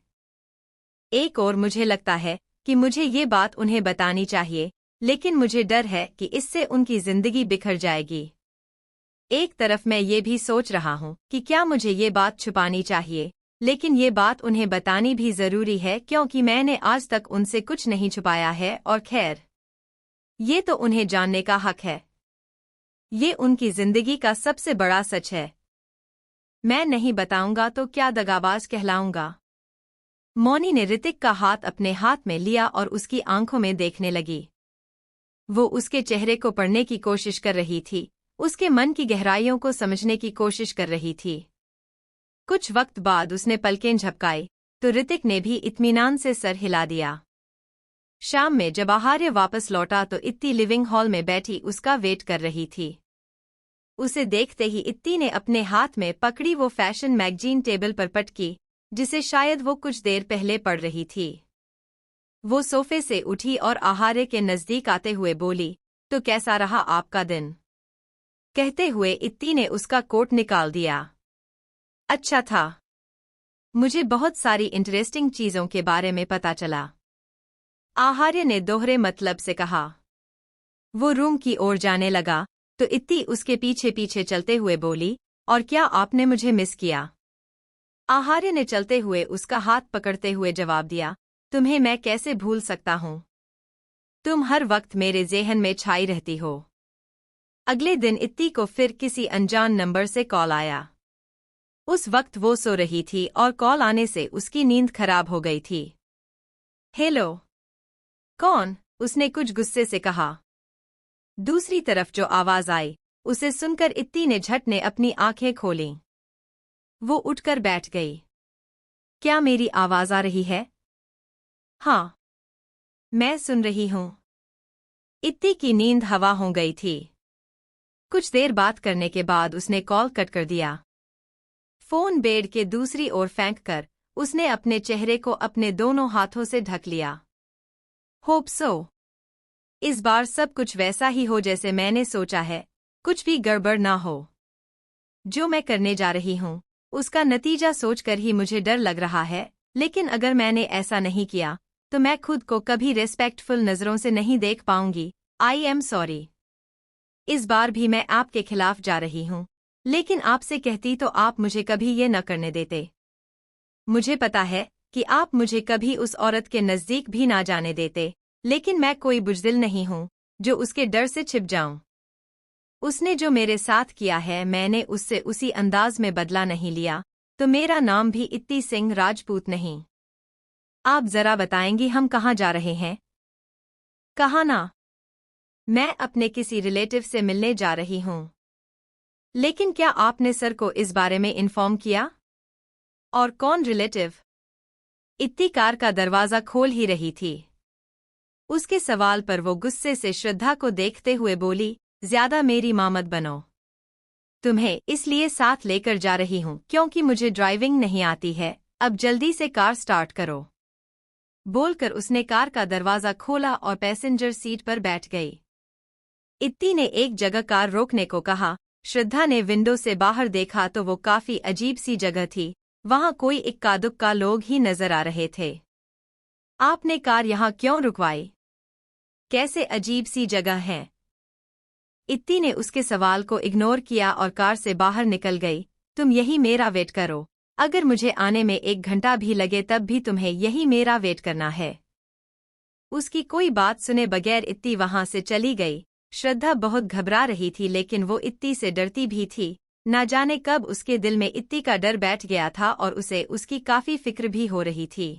Speaker 1: एक और मुझे लगता है कि मुझे ये बात उन्हें बतानी चाहिए, लेकिन मुझे डर है कि इससे उनकी जिंदगी बिखर जाएगी। एक तरफ मैं ये भी सोच रहा हूँ कि क्या मुझे ये बात छुपानी चाहिए, लेकिन ये बात उन्हें बतानी भी जरूरी है क्योंकि मैंने आज तक उनसे कुछ नहीं छुपाया है। और खैर, ये तो उन्हें जानने का हक है। ये उनकी जिंदगी का सबसे बड़ा सच है। मैं नहीं बताऊंगा तो क्या दगाबाज कहलाऊंगा? मौनी ने ऋतिक का हाथ अपने हाथ में लिया और उसकी आंखों में देखने लगी। वो उसके चेहरे को पढ़ने की कोशिश कर रही थी, उसके मन की गहराइयों को समझने की कोशिश कर रही थी। कुछ वक्त बाद उसने पलकें झपकाई तो ऋतिक ने भी इत्मीनान से सर हिला दिया। शाम में जब आहार्य वापस लौटा तो इत्ती लिविंग हॉल में बैठी उसका वेट कर रही थी। उसे देखते ही इत्ती ने अपने हाथ में पकड़ी वो फैशन मैगजीन टेबल पर पटकी, जिसे शायद वो कुछ देर पहले पढ़ रही थी। वो सोफे से उठी और आहार्य के नजदीक आते हुए बोली, तो कैसा रहा आपका दिन? कहते हुए इत्ती ने उसका कोट निकाल दिया। अच्छा था। मुझे बहुत सारी इंटरेस्टिंग चीजों के बारे में पता चला, आहार्य ने दोहरे मतलब से कहा। वो रूम की ओर जाने लगा तो इत्ती उसके पीछे पीछे चलते हुए बोली, और क्या आपने मुझे मिस किया? आहार्य ने चलते हुए उसका हाथ पकड़ते हुए जवाब दिया, तुम्हें मैं कैसे भूल सकता हूँ? तुम हर वक्त मेरे ज़हन में छाई रहती हो। अगले दिन इत्ती को फिर किसी अनजान नंबर से कॉल आया। उस वक्त वो सो रही थी और कॉल आने से उसकी नींद खराब हो गई थी। हेलो। कौन? उसने कुछ गुस्से से कहा। दूसरी तरफ जो आवाज आई उसे सुनकर इत्ती ने झट ने अपनी आंखें खोलीं। वो उठकर बैठ गई। क्या मेरी आवाज आ रही है? हाँ, मैं सुन रही हूँ। इत्ती की नींद हवा हो गई थी। कुछ देर बात करने के बाद उसने कॉल कट कर दिया। फोन बेड के दूसरी ओर फेंक कर उसने अपने चेहरे को अपने दोनों हाथों से ढक लिया। Hope so. इस बार सब कुछ वैसा ही हो जैसे मैंने सोचा है, कुछ भी गड़बड़ ना हो। जो मैं करने जा रही हूँ उसका नतीजा सोचकर ही मुझे डर लग रहा है, लेकिन अगर मैंने ऐसा नहीं किया तो मैं खुद को कभी रेस्पेक्टफुल नज़रों से नहीं देख पाऊंगी। I am sorry. इस बार भी मैं आपके खिलाफ जा रही हूँ, लेकिन आपसे कहती तो आप मुझे कभी ये न करने देते। मुझे पता है कि आप मुझे कभी उस औरत के नज़दीक भी ना जाने देते, लेकिन मैं कोई बुज़दिल नहीं हूँ जो उसके डर से छिप जाऊं। उसने जो मेरे साथ किया है मैंने उससे उसी अंदाज में बदला नहीं लिया, तो मेरा नाम भी इत्ती सिंह राजपूत नहीं। आप जरा बताएंगी हम कहाँ जा रहे हैं? कहाँ ना? मैं अपने किसी रिलेटिव से मिलने जा रही हूँ। लेकिन क्या आपने सर को इस बारे में इन्फॉर्म किया? और कौन रिलेटिव? इत्ती कार का दरवाज़ा खोल ही रही थी। उसके सवाल पर वो गुस्से से श्रद्धा को देखते हुए बोली, ज्यादा मेरी माँ मत बनो। तुम्हें इसलिए साथ लेकर जा रही हूँ क्योंकि मुझे ड्राइविंग नहीं आती है, अब जल्दी से कार स्टार्ट करो। बोलकर उसने कार का दरवाज़ा खोला और पैसेंजर सीट पर बैठ गई। इत्ती ने एक जगह कार रोकने को कहा। श्रद्धा ने विंडो से बाहर देखा तो वो काफी अजीब सी जगह थी, वहां कोई इक्का दुक्का लोग ही नजर आ रहे थे। आपने कार यहाँ क्यों रुकवाई? कैसे अजीब सी जगह है? इत्ती ने उसके सवाल को इग्नोर किया और कार से बाहर निकल गई। तुम यही मेरा वेट करो, अगर मुझे आने में 1 घंटा भी लगे तब भी तुम्हें यही मेरा वेट करना है। उसकी कोई बात सुने बगैर इत्ती वहां से चली गई। श्रद्धा बहुत घबरा रही थी लेकिन वो इत्ती से डरती भी थी। ना जाने कब उसके दिल में इत्ती का डर बैठ गया था और उसे उसकी काफी फिक्र भी हो रही थी।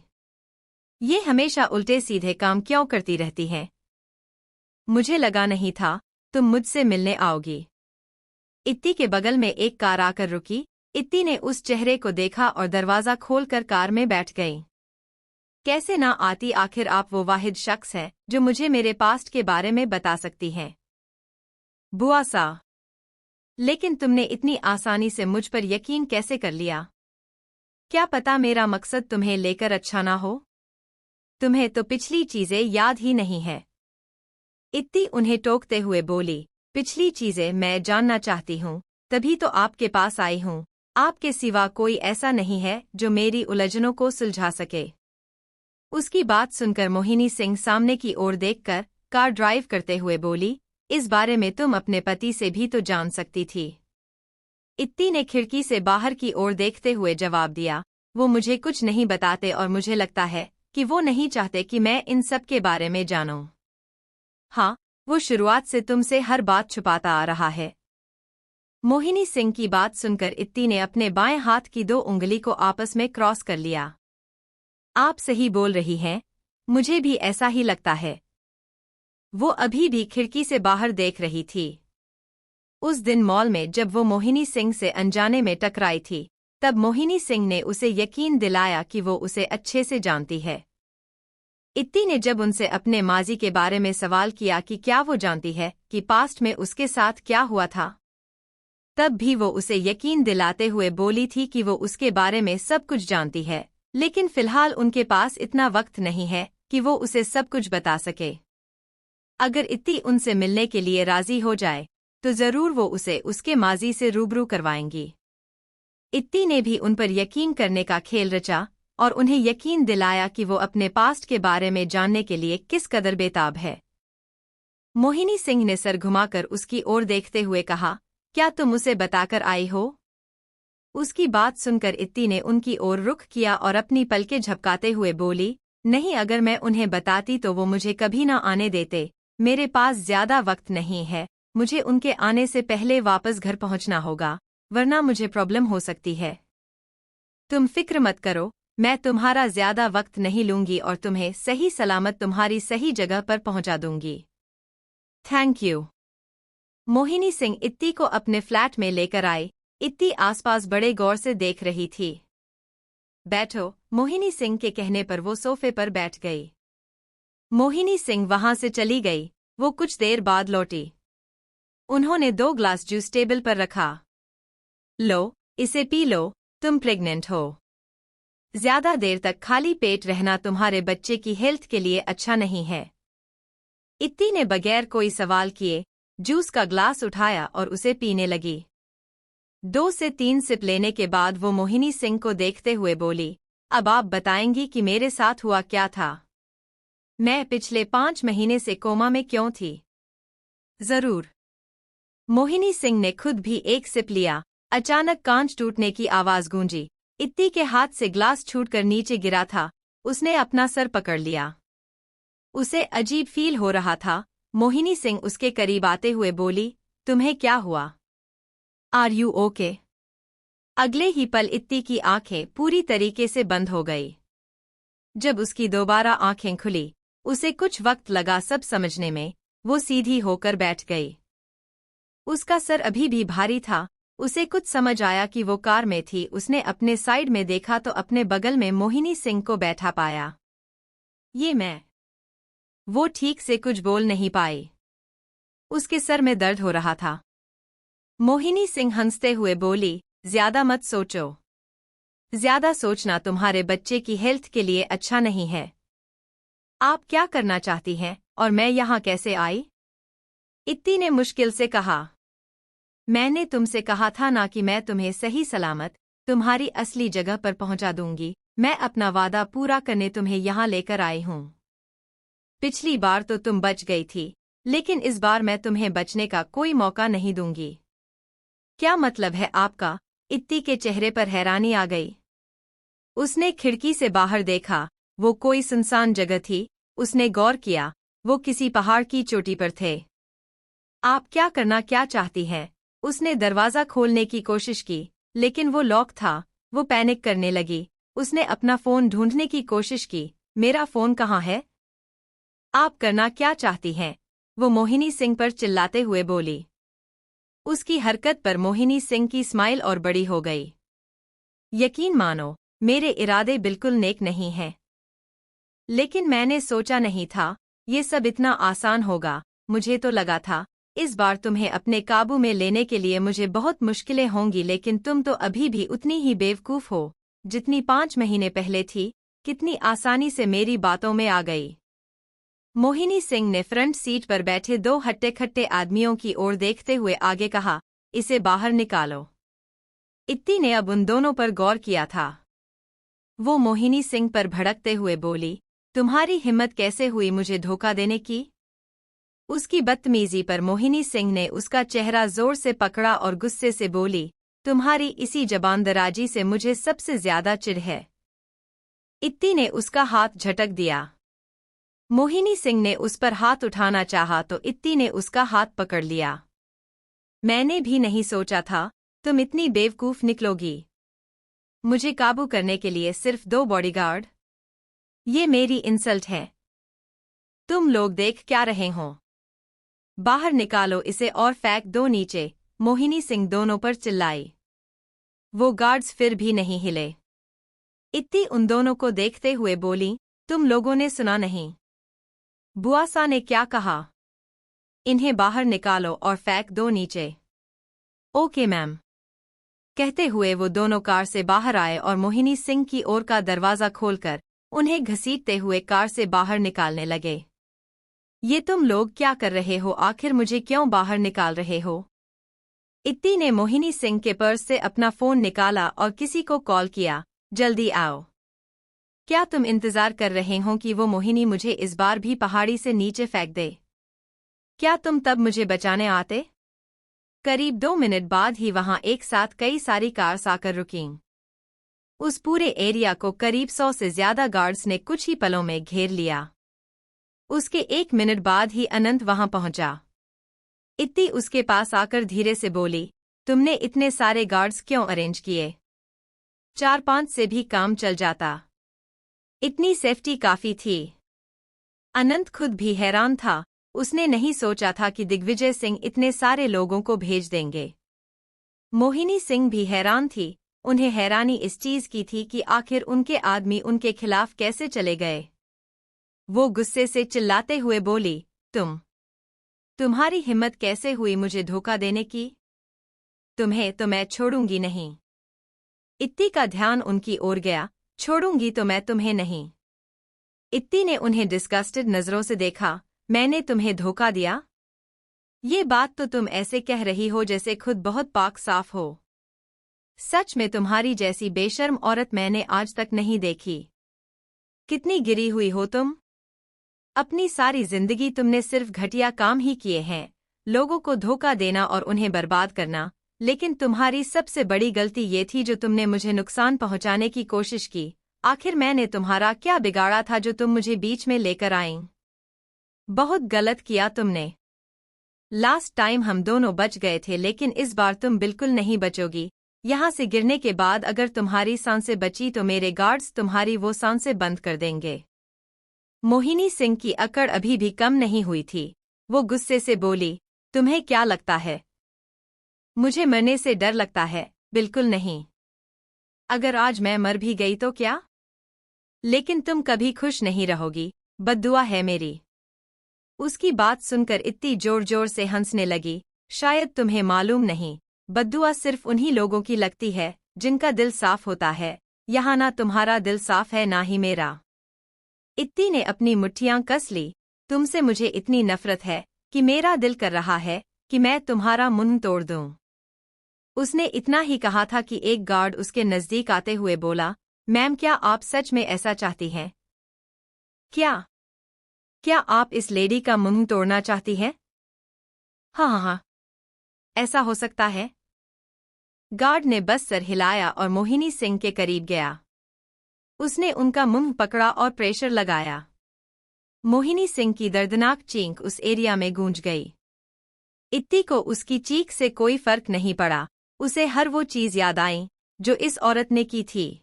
Speaker 1: ये हमेशा उल्टे सीधे काम क्यों करती रहती हैं? मुझे लगा नहीं था तुम मुझसे मिलने आओगी। इत्ती के बगल में एक कार आकर रुकी। इत्ती ने उस चेहरे को देखा और दरवाज़ा खोलकर कार में बैठ गई। कैसे ना आती, आखिर आप वो वाहिद शख्स हैं जो मुझे मेरे पास्ट के बारे में बता सकती हैं। बुआ सा। लेकिन तुमने इतनी आसानी से मुझ पर यकीन कैसे कर लिया? क्या पता मेरा मकसद तुम्हें लेकर अच्छा ना हो? तुम्हें तो पिछली चीजें याद ही नहीं है। इत्ती उन्हें टोकते हुए बोली, पिछली चीजें मैं जानना चाहती हूँ, तभी तो आपके पास आई हूँ। आपके सिवा कोई ऐसा नहीं है जो मेरी उलझनों को सुलझा सके। उसकी बात सुनकर मोहिनी सिंह सामने की ओर देखकर कार ड्राइव करते हुए बोली, इस बारे में तुम अपने पति से भी तो जान सकती थी। इत्ती ने खिड़की से बाहर की ओर देखते हुए जवाब दिया, वो मुझे कुछ नहीं बताते और मुझे लगता है कि वो नहीं चाहते कि मैं इन सब के बारे में जानूं। हाँ, वो शुरुआत से तुमसे हर बात छुपाता आ रहा है। मोहिनी सिंह की बात सुनकर इत्ती ने अपने बाएं हाथ की 2 उंगली को आपस में क्रॉस कर लिया। आप सही बोल रही हैं, मुझे भी ऐसा ही लगता है। वो अभी भी खिड़की से बाहर देख रही थी। उस दिन मॉल में जब वो मोहिनी सिंह से अनजाने में टकराई थी, तब मोहिनी सिंह ने उसे यकीन दिलाया कि वो उसे अच्छे से जानती है। इत्ती ने जब उनसे अपने माजी के बारे में सवाल किया कि क्या वो जानती है कि पास्ट में उसके साथ क्या हुआ था, तब भी वो उसे यकीन दिलाते हुए बोली थी कि वो उसके बारे में सब कुछ जानती है, लेकिन फिलहाल उनके पास इतना वक्त नहीं है कि वो उसे सब कुछ बता सके। अगर इत्ती उनसे मिलने के लिए राजी हो जाए तो जरूर वो उसे उसके माजी से रूबरू करवाएंगी। इत्ती ने भी उन पर यकीन करने का खेल रचा और उन्हें यकीन दिलाया कि वो अपने पास्ट के बारे में जानने के लिए किस कदर बेताब है। मोहिनी सिंह ने सर घुमाकर उसकी ओर देखते हुए कहा, क्या तुम उसे बताकर आई हो? उसकी बात सुनकर इत्ती ने उनकी ओर रुख किया और अपनी पलकें झपकाते हुए बोली, नहीं, अगर मैं उन्हें बताती तो वो मुझे कभी ना आने देते। मेरे पास ज्यादा वक्त नहीं है, मुझे उनके आने से पहले वापस घर पहुंचना होगा, वरना मुझे प्रॉब्लम हो सकती है। तुम फिक्र मत करो, मैं तुम्हारा ज्यादा वक्त नहीं लूंगी और तुम्हें सही सलामत तुम्हारी सही जगह पर पहुंचा दूंगी। Thank you. मोहिनी सिंह इत्ती को अपने फ्लैट में लेकर आई। इत्ती आसपास बड़े गौर से देख रही थी। बैठो, मोहिनी सिंह के कहने पर वो सोफे पर बैठ गई। मोहिनी सिंह वहां से चली गई। वो कुछ देर बाद लौटी। उन्होंने 2 ग्लास जूस टेबल पर रखा। लो, इसे पी लो, तुम प्रेग्नेंट हो। ज्यादा देर तक खाली पेट रहना तुम्हारे बच्चे की हेल्थ के लिए अच्छा नहीं है। इत्ती ने बगैर कोई सवाल किए जूस का ग्लास उठाया और उसे पीने लगी। 2 से 3 सिप लेने के बाद वो मोहिनी सिंह को देखते हुए बोली, अब आप बताएंगी कि मेरे साथ हुआ क्या था? मैं पिछले 5 महीने से कोमा में क्यों थी? जरूर। मोहिनी सिंह ने खुद भी एक सिप लिया। अचानक कांच टूटने की आवाज गूंजी। इत्ती के हाथ से ग्लास छूटकर नीचे गिरा था। उसने अपना सर पकड़ लिया। उसे अजीब फील हो रहा था। मोहिनी सिंह उसके करीब आते हुए बोली, तुम्हें क्या हुआ? Are you okay? अगले ही पल इत्ती की आंखें पूरी तरीके से बंद हो गई। जब उसकी दोबारा आंखें खुली, उसे कुछ वक्त लगा सब समझने में। वो सीधी होकर बैठ गई। उसका सर अभी भी भारी था। उसे कुछ समझ आया कि वो कार में थी। उसने अपने साइड में देखा तो अपने बगल में मोहिनी सिंह को बैठा पाया। ये मैं। वो ठीक से कुछ बोल नहीं पाई। उसके सर में दर्द हो रहा था। मोहिनी सिंह हंसते हुए बोली, ज्यादा मत सोचो। ज्यादा सोचना तुम्हारे बच्चे की हेल्थ के लिए अच्छा नहीं है। आप क्या करना चाहती हैं और मैं यहाँ कैसे आई? इत्ती ने मुश्किल से कहा। मैंने तुमसे कहा था ना कि मैं तुम्हें सही सलामत तुम्हारी असली जगह पर पहुंचा दूंगी। मैं अपना वादा पूरा करने तुम्हें यहाँ लेकर आई हूँ। पिछली बार तो तुम बच गई थी, लेकिन इस बार मैं तुम्हें बचने का कोई मौका नहीं दूंगी। क्या मतलब है आपका? इत्ती के चेहरे पर हैरानी आ गई। उसने खिड़की से बाहर देखा। वो कोई सुनसान जगह थी। उसने गौर किया, वो किसी पहाड़ की चोटी पर थे। आप क्या करना क्या चाहती हैं? उसने दरवाजा खोलने की कोशिश की, लेकिन वो लॉक था। वो पैनिक करने लगी। उसने अपना फोन ढूंढने की कोशिश की। मेरा फोन कहाँ है? आप करना क्या चाहती हैं? वो मोहिनी सिंह पर चिल्लाते हुए बोली। उसकी हरकत पर मोहिनी सिंह की स्माइल और बड़ी हो गई। यकीन मानो, मेरे इरादे बिल्कुल नेक नहीं हैं। लेकिन मैंने सोचा नहीं था ये सब इतना आसान होगा। मुझे तो लगा था इस बार तुम्हें अपने काबू में लेने के लिए मुझे बहुत मुश्किलें होंगी, लेकिन तुम तो अभी भी उतनी ही बेवकूफ हो जितनी 5 महीने पहले थी। कितनी आसानी से मेरी बातों में आ गई। मोहिनी सिंह ने फ्रंट सीट पर बैठे 2 हट्टे-खट्टे आदमियों की ओर देखते हुए आगे कहा, इसे बाहर निकालो। इत्ती ने अब उन दोनों पर गौर किया था। वो मोहिनी सिंह पर भड़कते हुए बोली, तुम्हारी हिम्मत कैसे हुई मुझे धोखा देने की? उसकी बदतमीजी पर मोहिनी सिंह ने उसका चेहरा जोर से पकड़ा और गुस्से से बोली, तुम्हारी इसी जबानदराजी से मुझे सबसे ज्यादा चिढ़ है। इत्ती ने उसका हाथ झटक दिया। मोहिनी सिंह ने उस पर हाथ उठाना चाहा तो इत्ती ने उसका हाथ पकड़ लिया। मैंने भी नहीं सोचा था तुम इतनी बेवकूफ निकलोगी। मुझे काबू करने के लिए सिर्फ 2 बॉडीगार्ड? ये मेरी इंसल्ट है। तुम लोग देख क्या रहे हो? बाहर निकालो इसे और फेंक दो नीचे। मोहिनी सिंह दोनों पर चिल्लाई। वो गार्ड्स फिर भी नहीं हिले। इत्ती उन दोनों को देखते हुए बोली, तुम लोगों ने सुना नहीं? बुआसा ने क्या कहा? इन्हें बाहर निकालो और फेंक दो नीचे। Okay ma'am. कहते हुए वो दोनों कार से बाहर आए और मोहिनी सिंह की ओर का दरवाजा खोलकर उन्हें घसीटते हुए कार से बाहर निकालने लगे। ये तुम लोग क्या कर रहे हो? आखिर मुझे क्यों बाहर निकाल रहे हो? इत्ती ने मोहिनी सिंह के पर्स से अपना फोन निकाला और किसी को कॉल किया, जल्दी आओ। क्या तुम इंतजार कर रहे हो कि वो मोहिनी मुझे इस बार भी पहाड़ी से नीचे फेंक दे? क्या तुम तब मुझे बचाने आते? करीब 2 मिनट बाद ही वहां एक साथ कई सारी कार्स आकर रुकीं। उस पूरे एरिया को करीब 100 से ज्यादा गार्ड्स ने कुछ ही पलों में घेर लिया। उसके 1 मिनट बाद ही अनंत वहां पहुंचा। इत्ती उसके पास आकर धीरे से बोली, तुमने इतने सारे गार्ड्स क्यों अरेंज किए? 4-5 से भी काम चल जाता। इतनी सेफ्टी काफी थी। अनंत खुद भी हैरान था, उसने नहीं सोचा था कि दिग्विजय सिंह इतने सारे लोगों को भेज देंगे। मोहिनी सिंह भी हैरान थी, उन्हें हैरानी इस चीज की थी कि आखिर उनके आदमी उनके खिलाफ कैसे चले गए। वो गुस्से से चिल्लाते हुए बोली, तुम्हारी हिम्मत कैसे हुई मुझे धोखा देने की? तुम्हें तो मैं छोड़ूंगी नहीं। इत्ती का ध्यान उनकी ओर गया, छोड़ूंगी तो मैं तुम्हें नहीं। इत्ती ने उन्हें डिस्गस्टेड नजरों से देखा, मैंने तुम्हें धोखा दिया? ये बात तो तुम ऐसे कह रही हो जैसे खुद बहुत पाक साफ हो। सच में तुम्हारी जैसी बेशर्म औरत मैंने आज तक नहीं देखी। कितनी गिरी हुई हो तुम? अपनी सारी जिंदगी तुमने सिर्फ घटिया काम ही किए हैं, लोगों को धोखा देना और उन्हें बर्बाद करना, लेकिन तुम्हारी सबसे बड़ी गलती ये थी जो तुमने मुझे नुकसान पहुंचाने की कोशिश की। आखिर मैंने तुम्हारा क्या बिगाड़ा था जो तुम मुझे बीच में लेकर आईं? बहुत गलत किया तुमने। लास्ट टाइम हम दोनों बच गए थे, लेकिन इस बार तुम बिल्कुल नहीं बचोगी। यहाँ से गिरने के बाद अगर तुम्हारी सांसें बची तो मेरे गार्ड्स तुम्हारी वो सांसें बंद कर देंगे। मोहिनी सिंह की अकड़ अभी भी कम नहीं हुई थी। वो गुस्से से बोली, तुम्हें क्या लगता है मुझे मरने से डर लगता है? बिल्कुल नहीं। अगर आज मैं मर भी गई तो क्या? लेकिन तुम कभी खुश नहीं रहोगी, बद्दुआ है मेरी। उसकी बात सुनकर इत्ती जोर जोर से हंसने लगी। शायद तुम्हें मालूम नहीं, बद्दुआ सिर्फ उन्हीं लोगों की लगती है जिनका दिल साफ होता है। यहाँ ना तुम्हारा दिल साफ है ना ही मेरा। इत्ती ने अपनी मुट्ठियां कस ली। तुमसे मुझे इतनी नफरत है कि मेरा दिल कर रहा है कि मैं तुम्हारा मुंह तोड़ दूं। उसने इतना ही कहा था कि एक गार्ड उसके नजदीक आते हुए बोला, मैम क्या आप सच में ऐसा चाहती हैं? क्या आप इस लेडी का मुंह तोड़ना चाहती हैं? हाँ, ऐसा हो सकता है। गार्ड ने बस सर हिलाया और मोहिनी सिंह के करीब गया। उसने उनका मुंह पकड़ा और प्रेशर लगाया। मोहिनी सिंह की दर्दनाक चीख उस एरिया में गूंज गई। इत्ती को उसकी चीख से कोई फर्क नहीं पड़ा, उसे हर वो चीज याद आई जो इस औरत ने की थी।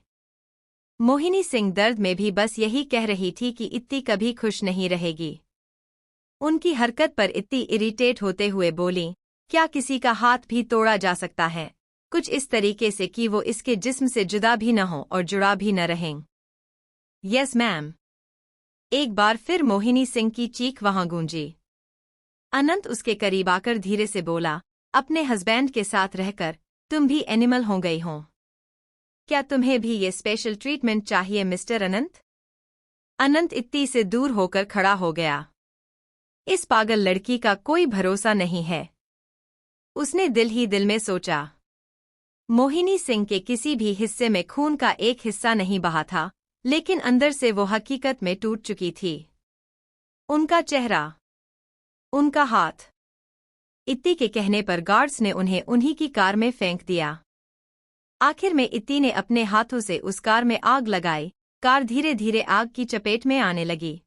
Speaker 1: मोहिनी सिंह दर्द में भी बस यही कह रही थी कि इत्ती कभी खुश नहीं रहेगी। उनकी हरकत पर इत्ती इरिटेट होते हुए बोली, क्या किसी का हाथ भी तोड़ा जा सकता है? कुछ इस तरीके से कि वो इसके जिस्म से जुदा भी न हो और जुड़ा भी न रहें। Yes ma'am. एक बार फिर मोहिनी सिंह की चीख वहां गूंजी। अनंत उसके करीब आकर धीरे से बोला, अपने हस्बैंड के साथ रहकर तुम भी एनिमल हो गई हो। क्या तुम्हें भी ये स्पेशल ट्रीटमेंट चाहिए मिस्टर अनंत? अनंत इत्ती से दूर होकर खड़ा हो गया। इस पागल लड़की का कोई भरोसा नहीं है, उसने दिल ही दिल में सोचा। मोहिनी सिंह के किसी भी हिस्से में खून का एक हिस्सा नहीं बहा था, लेकिन अंदर से वो हकीकत में टूट चुकी थी। उनका चेहरा, उनका हाथ। इत्ती के कहने पर गार्ड्स ने उन्हें उन्हीं की कार में फेंक दिया। आखिर में इत्ती ने अपने हाथों से उस कार में आग लगाई। कार धीरे धीरे आग की चपेट में आने लगी।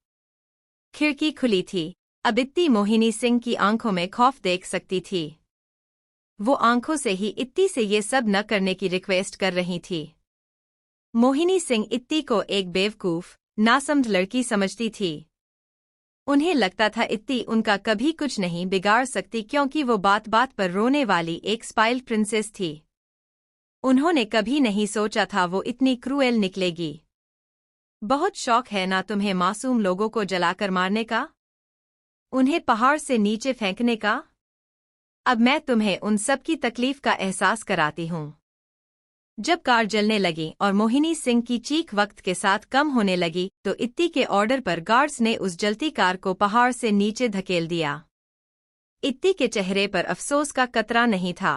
Speaker 1: खिड़की खुली थी, अब इत्ती मोहिनी सिंह की आंखों में खौफ देख सकती थी। वो आंखों से ही इत्ती से ये सब न करने की रिक्वेस्ट कर रही थी। मोहिनी सिंह इत्ती को एक बेवकूफ, नासमझ लड़की समझती थी। उन्हें लगता था इत्ती उनका कभी कुछ नहीं बिगाड़ सकती क्योंकि वो बात बात पर रोने वाली एक स्पाइल्ड प्रिंसेस थी। उन्होंने कभी नहीं सोचा था वो इतनी क्रूएल निकलेगी। बहुत शौक है ना तुम्हें मासूम लोगों को जलाकर मारने का, उन्हें पहाड़ से नीचे फेंकने का? अब मैं तुम्हें उन सब की तकलीफ का एहसास कराती हूँ। जब कार जलने लगी और मोहिनी सिंह की चीख वक्त के साथ कम होने लगी तो इत्ती के ऑर्डर पर गार्ड्स ने उस जलती कार को पहाड़ से नीचे धकेल दिया। इत्ती के चेहरे पर अफसोस का कतरा नहीं था।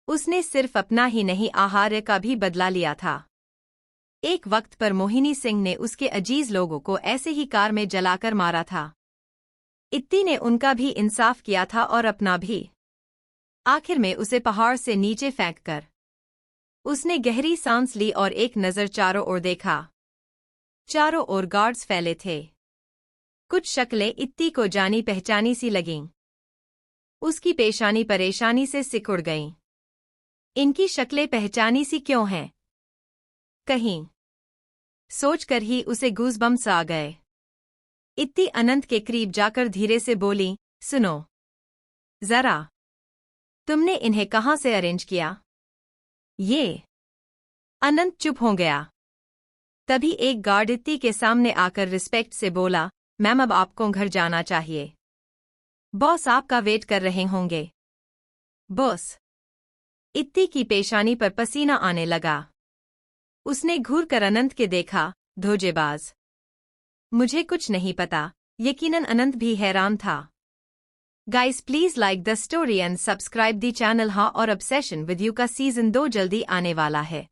Speaker 1: उसने सिर्फ अपना ही नहीं आहार्य का भी बदला लिया था। एक वक्त पर मोहिनी सिंह ने उसके अजीज लोगों को ऐसे ही कार में जलाकर मारा था। इत्ती ने उनका भी इंसाफ किया था और अपना भी। आखिर में उसे पहाड़ से नीचे फेंककर उसने गहरी सांस ली और एक नज़र चारों ओर देखा। चारों ओर गार्ड्स फैले थे। कुछ शक्लें इत्ती को जानी पहचानी सी लगीं। उसकी पेशानी परेशानी से सिकुड़ गईं। इनकी शक्लें पहचानी सी क्यों हैं? कहीं सोचकर ही उसे गूज़बम्स आ गए। इत्ती अनंत के करीब जाकर धीरे से बोली, सुनो जरा, तुमने इन्हें कहाँ से अरेंज किया? ये अनंत चुप हो गया। तभी एक गार्ड इत्ती के सामने आकर रिस्पेक्ट से बोला, मैम अब आपको घर जाना चाहिए। बॉस आपका वेट कर रहे होंगे। बॉस? इत्ती की पेशानी पर पसीना आने लगा। उसने घूर कर अनंत के देखा, धोखेबाज। मुझे कुछ नहीं पता। यकीनन अनंत भी हैरान था। Guys please like the story and subscribe the channel. हाँ और ऑब्सेशन विद यू का सीजन 2 जल्दी आने वाला है।